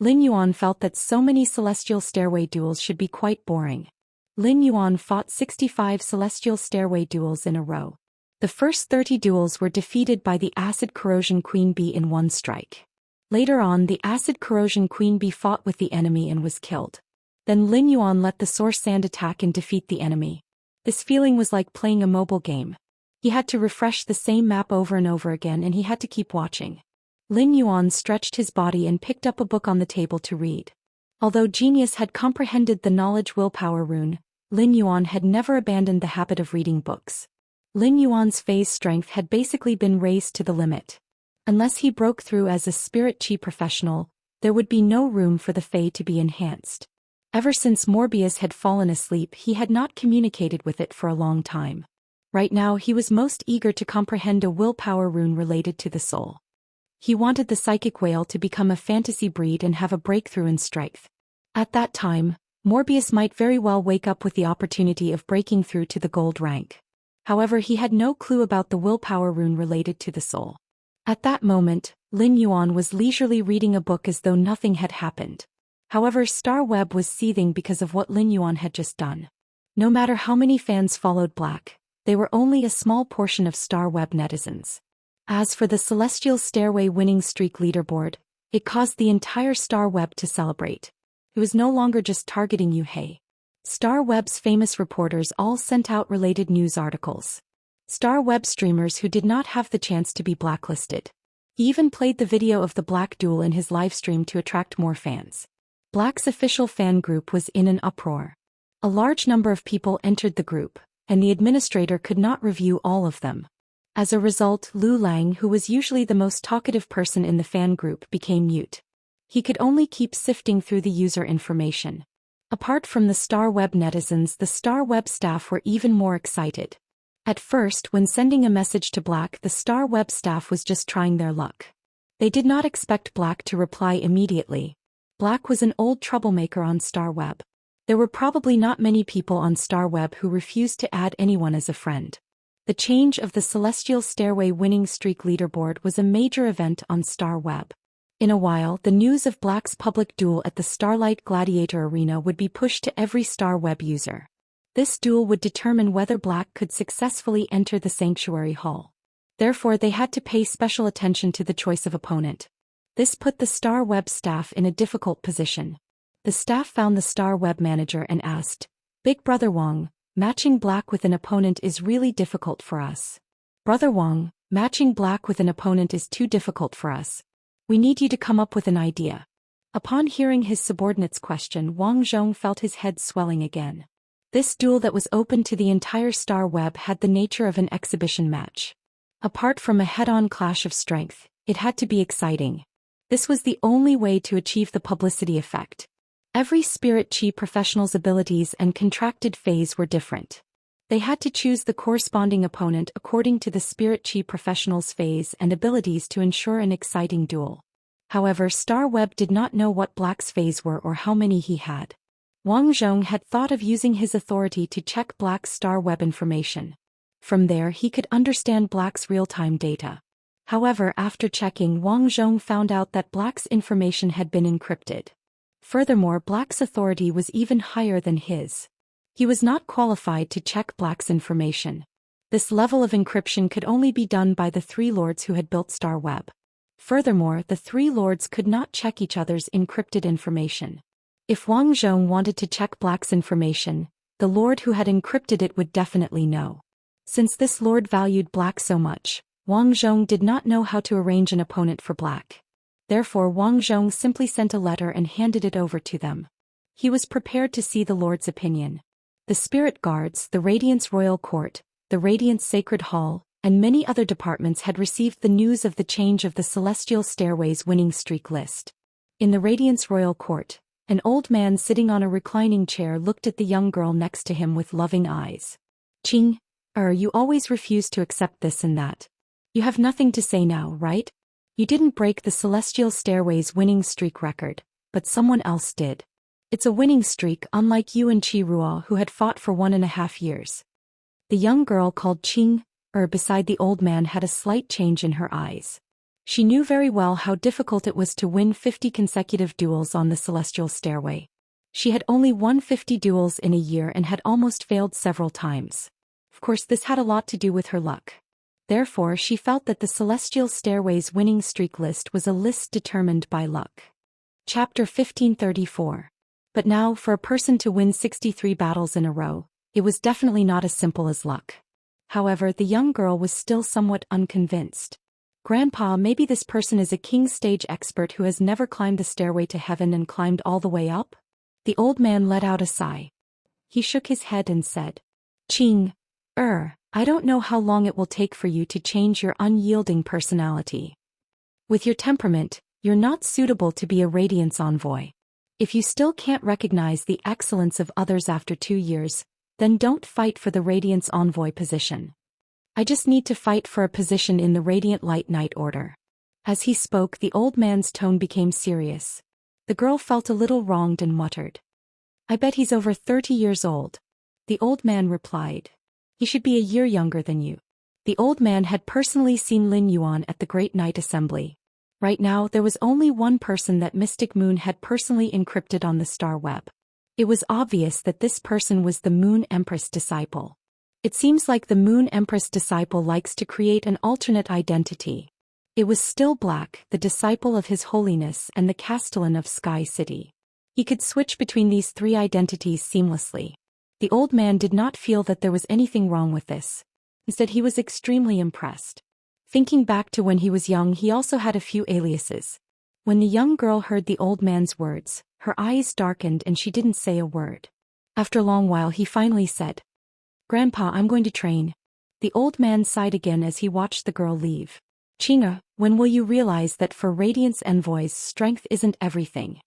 Lin Yuan felt that so many Celestial Stairway duels should be quite boring. Lin Yuan fought 65 Celestial Stairway duels in a row. The first 30 duels were defeated by the Acid Corrosion Queen Bee in one strike. Later on, the Acid Corrosion Queen Bee fought with the enemy and was killed. Then Lin Yuan let the Source Sand attack and defeat the enemy. This feeling was like playing a mobile game. He had to refresh the same map over and over again and he had to keep watching. Lin Yuan stretched his body and picked up a book on the table to read. Although Genius had comprehended the Knowledge Willpower rune, Lin Yuan had never abandoned the habit of reading books. Lin Yuan's phase strength had basically been raised to the limit. Unless he broke through as a spirit chi professional, there would be no room for the Fae to be enhanced. Ever since Morbius had fallen asleep, he had not communicated with it for a long time. Right now he was most eager to comprehend a willpower rune related to the soul. He wanted the psychic whale to become a fantasy breed and have a breakthrough in strength. At that time, Morbius might very well wake up with the opportunity of breaking through to the gold rank. However, he had no clue about the willpower rune related to the soul. At that moment, Lin Yuan was leisurely reading a book as though nothing had happened. However, Star Web was seething because of what Lin Yuan had just done. No matter how many fans followed Black, they were only a small portion of Star Web netizens. As for the Celestial Stairway winning streak leaderboard, it caused the entire Star Web to celebrate. It was no longer just targeting Yu Hei. Star Web's famous reporters all sent out related news articles. star web streamers who did not have the chance to be blacklisted. He even played the video of the Black duel in his livestream to attract more fans. Black's official fan group was in an uproar. A large number of people entered the group, and the administrator could not review all of them. As a result, Lu Lang, who was usually the most talkative person in the fan group, became mute. He could only keep sifting through the user information. Apart from the Star Web netizens, the Star Web staff were even more excited. At first, when sending a message to Black, the Star Web staff was just trying their luck. They did not expect Black to reply immediately. Black was an old troublemaker on Star Web. There were probably not many people on Star Web who refused to add anyone as a friend. The change of the Celestial Stairway winning streak leaderboard was a major event on Star Web. In a while, the news of Black's public duel at the Starlight Gladiator Arena would be pushed to every Star Web user. This duel would determine whether Black could successfully enter the Sanctuary Hall. Therefore, they had to pay special attention to the choice of opponent. This put the Star Web staff in a difficult position. The staff found the Star Web manager and asked, "Big Brother Wang, matching Black with an opponent is really difficult for us. Brother Wang, matching Black with an opponent is too difficult for us. We need you to come up with an idea." Upon hearing his subordinate's question, Wang Zhong felt his head swelling again. This duel that was open to the entire Star Web had the nature of an exhibition match. Apart from a head-on clash of strength, it had to be exciting. This was the only way to achieve the publicity effect. Every Spirit Chi professional's abilities and contracted phase were different. They had to choose the corresponding opponent according to the Spirit Chi professional's phase and abilities to ensure an exciting duel. However, Star Web did not know what Black's phase were or how many he had. Wang Zhong had thought of using his authority to check Black's Star Web information. From there he could understand Black's real-time data. However, after checking, Wang Zhong found out that Black's information had been encrypted. Furthermore, Black's authority was even higher than his. He was not qualified to check Black's information. This level of encryption could only be done by the three lords who had built Star Web. Furthermore, the three lords could not check each other's encrypted information. If Wang Zhong wanted to check Black's information, the lord who had encrypted it would definitely know. Since this lord valued Black so much, Wang Zhong did not know how to arrange an opponent for Black. Therefore, Wang Zhong simply sent a letter and handed it over to them. He was prepared to see the lord's opinion. The Spirit Guards, the Radiance Royal Court, the Radiance Sacred Hall, and many other departments had received the news of the change of the Celestial Stairway's winning streak list. In the Radiance Royal Court, an old man sitting on a reclining chair looked at the young girl next to him with loving eyes. "Qing, you always refuse to accept this and that. You have nothing to say now, right? You didn't break the Celestial Stairway's winning streak record, but someone else did. It's a winning streak unlike you and Qi Ruo who had fought for 1.5 years." The young girl called Qing, beside the old man had a slight change in her eyes. She knew very well how difficult it was to win 50 consecutive duels on the Celestial Stairway. She had only won 50 duels in a year and had almost failed several times. Of course, this had a lot to do with her luck. Therefore, she felt that the Celestial Stairway's winning streak list was a list determined by luck. Chapter 1534. But now, for a person to win 63 battles in a row, it was definitely not as simple as luck. However, the young girl was still somewhat unconvinced. "Grandpa, maybe this person is a king stage expert who has never climbed the stairway to heaven and climbed all the way up?" The old man let out a sigh. He shook his head and said, "Qing, I don't know how long it will take for you to change your unyielding personality. With your temperament, you're not suitable to be a Radiance envoy. If you still can't recognize the excellence of others after 2 years, then don't fight for the Radiance envoy position. I just need to fight for a position in the Radiant Light Knight Order." As he spoke, the old man's tone became serious. The girl felt a little wronged and muttered, "I bet he's over 30 years old." The old man replied, "He should be a year younger than you." The old man had personally seen Lin Yuan at the Great Night Assembly. Right now, there was only one person that Mystic Moon had personally encrypted on the Star Web. It was obvious that this person was the Moon Empress disciple. It seems like the Moon Empress disciple likes to create an alternate identity. It was still Black, the disciple of His Holiness and the Castellan of Sky City. He could switch between these three identities seamlessly. The old man did not feel that there was anything wrong with this. Instead, he was extremely impressed. Thinking back to when he was young, he also had a few aliases. When the young girl heard the old man's words, her eyes darkened and she didn't say a word. After a long while he finally said, "Grandpa, I'm going to train." The old man sighed again as he watched the girl leave. "Qing'e, when will you realize that for Radiance Envoys strength isn't everything?"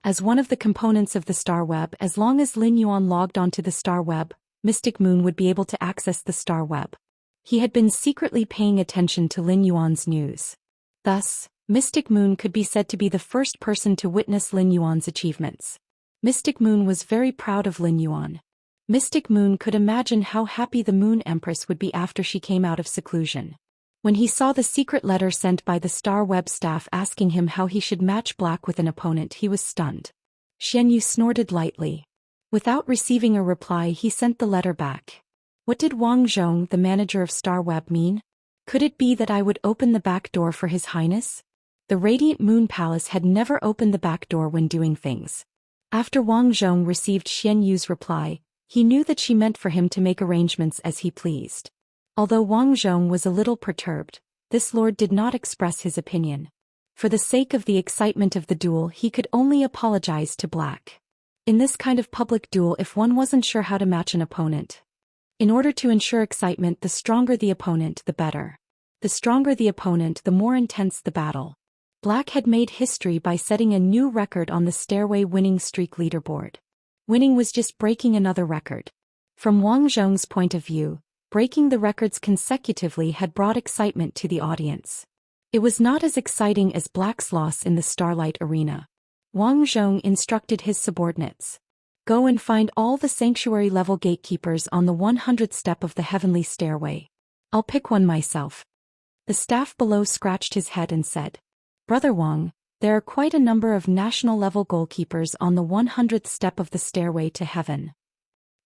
As one of the components of the Star Web, as long as Lin Yuan logged onto the Star Web, Mystic Moon would be able to access the Star Web. He had been secretly paying attention to Lin Yuan's news. Thus, Mystic Moon could be said to be the first person to witness Lin Yuan's achievements. Mystic Moon was very proud of Lin Yuan. Mystic Moon could imagine how happy the Moon Empress would be after she came out of seclusion. When he saw the secret letter sent by the Star Web staff asking him how he should match Black with an opponent, he was stunned. Xianyu snorted lightly. Without receiving a reply, he sent the letter back. What did Wang Zhong, the manager of Star Web, mean? Could it be that I would open the back door for His Highness? The Radiant Moon Palace had never opened the back door when doing things. After Wang Zhong received Xianyu's reply, he knew that she meant for him to make arrangements as he pleased. Although Wang Zhong was a little perturbed, this lord did not express his opinion. For the sake of the excitement of the duel, he could only apologize to Black. In this kind of public duel, if one wasn't sure how to match an opponent, in order to ensure excitement, the stronger the opponent, the better. The stronger the opponent, the more intense the battle. Black had made history by setting a new record on the Stairway winning streak leaderboard. Winning was just breaking another record. From Wang Zhong's point of view, breaking the records consecutively had brought excitement to the audience. It was not as exciting as Black's loss in the Starlight Arena. Wang Zhong instructed his subordinates. Go and find all the sanctuary-level gatekeepers on the 100th step of the Heavenly Stairway. I'll pick one myself. The staff below scratched his head and said, Brother Wang, there are quite a number of national-level goalkeepers on the 100th step of the Stairway to Heaven.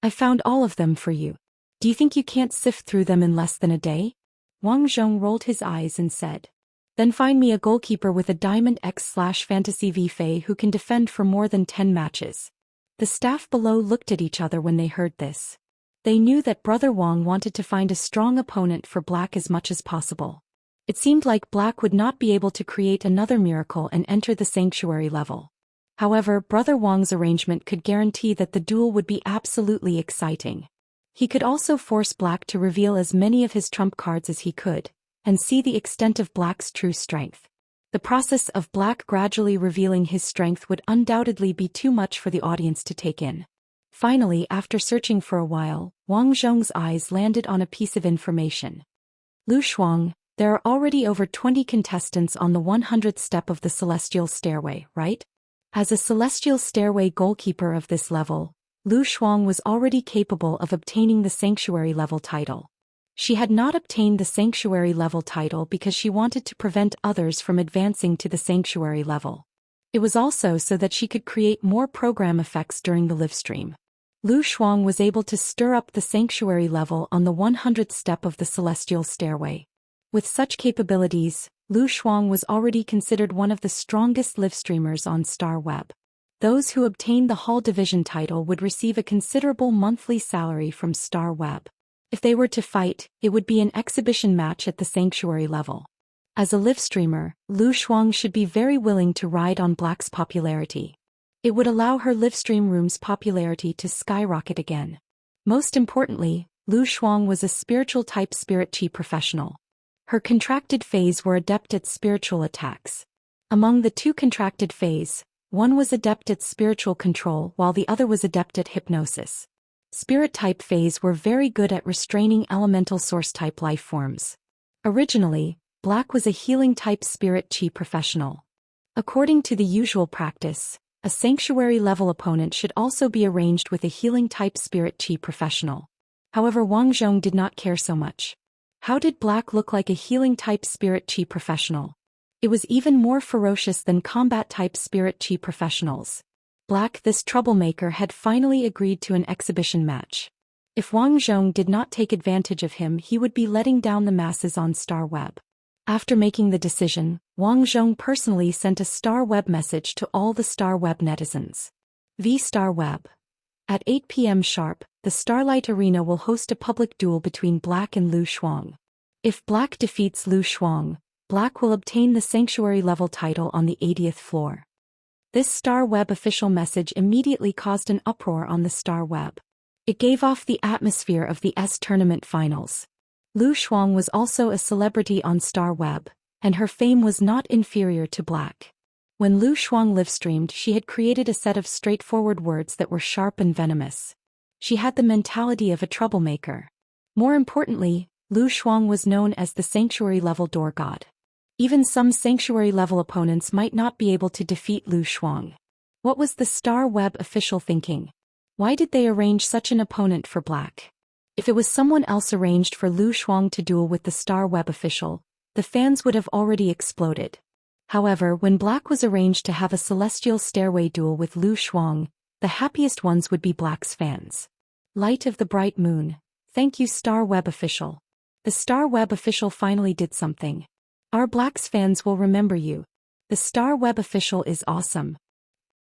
I found all of them for you. Do you think you can't sift through them in less than a day? Wang Zhong rolled his eyes and said, Then find me a goalkeeper with a Diamond X/Fantasy VFA who can defend for more than 10 matches. The staff below looked at each other when they heard this. They knew that Brother Wang wanted to find a strong opponent for Black as much as possible. It seemed like Black would not be able to create another miracle and enter the sanctuary level. However, Brother Wang's arrangement could guarantee that the duel would be absolutely exciting. He could also force Black to reveal as many of his trump cards as he could, and see the extent of Black's true strength. The process of Black gradually revealing his strength would undoubtedly be too much for the audience to take in. Finally, after searching for a while, Wang Zhong's eyes landed on a piece of information. Lu Shuang, there are already over 20 contestants on the 100th step of the Celestial Stairway, right? As a Celestial Stairway goalkeeper of this level, Lu Shuang was already capable of obtaining the Sanctuary level title. She had not obtained the Sanctuary level title because she wanted to prevent others from advancing to the Sanctuary level. It was also so that she could create more program effects during the livestream. Lu Shuang was able to stir up the Sanctuary level on the 100th step of the Celestial Stairway. With such capabilities, Lu Shuang was already considered one of the strongest livestreamers on Star Web. Those who obtained the Hall Division title would receive a considerable monthly salary from Star Web. If they were to fight, it would be an exhibition match at the Sanctuary level. As a livestreamer, Lu Shuang should be very willing to ride on Black's popularity. It would allow her livestream room's popularity to skyrocket again. Most importantly, Lu Shuang was a spiritual type spirit chi professional. Her contracted phase were adept at spiritual attacks. Among the two contracted phase, one was adept at spiritual control while the other was adept at hypnosis. Spirit type phase were very good at restraining elemental source type life forms. Originally, Black was a healing type spirit chi professional. According to the usual practice, a sanctuary level opponent should also be arranged with a healing type spirit chi professional. However, Wang Zhong did not care so much. How did Black look like a healing type spirit chi professional? It was even more ferocious than combat type spirit chi professionals. Black, this troublemaker, had finally agreed to an exhibition match. If Wang Zhong did not take advantage of him, he would be letting down the masses on Star Web. After making the decision, Wang Zhong personally sent a Star Web message to all the Star Web netizens. V Star Web. At 8 p.m. sharp, the Starlight Arena will host a public duel between Black and Lu Shuang. If Black defeats Lu Shuang, Black will obtain the Sanctuary level title on the 80th floor. This Star Web official message immediately caused an uproar on the Star Web. It gave off the atmosphere of the S tournament finals. Lu Shuang was also a celebrity on Star Web, and her fame was not inferior to Black. When Lu Shuang livestreamed, she had created a set of straightforward words that were sharp and venomous. She had the mentality of a troublemaker. More importantly, Lu Shuang was known as the Sanctuary-level door god. Even some Sanctuary-level opponents might not be able to defeat Lu Shuang. What was the Star Web official thinking? Why did they arrange such an opponent for Black? If it was someone else arranged for Lu Shuang to duel with the Star Web official, the fans would have already exploded. However, when Black was arranged to have a celestial stairway duel with Lu Shuang, the happiest ones would be Black's fans. Light of the bright moon. Thank you, Star Web official. The Star Web official finally did something. Our Black's fans will remember you. The Star Web official is awesome.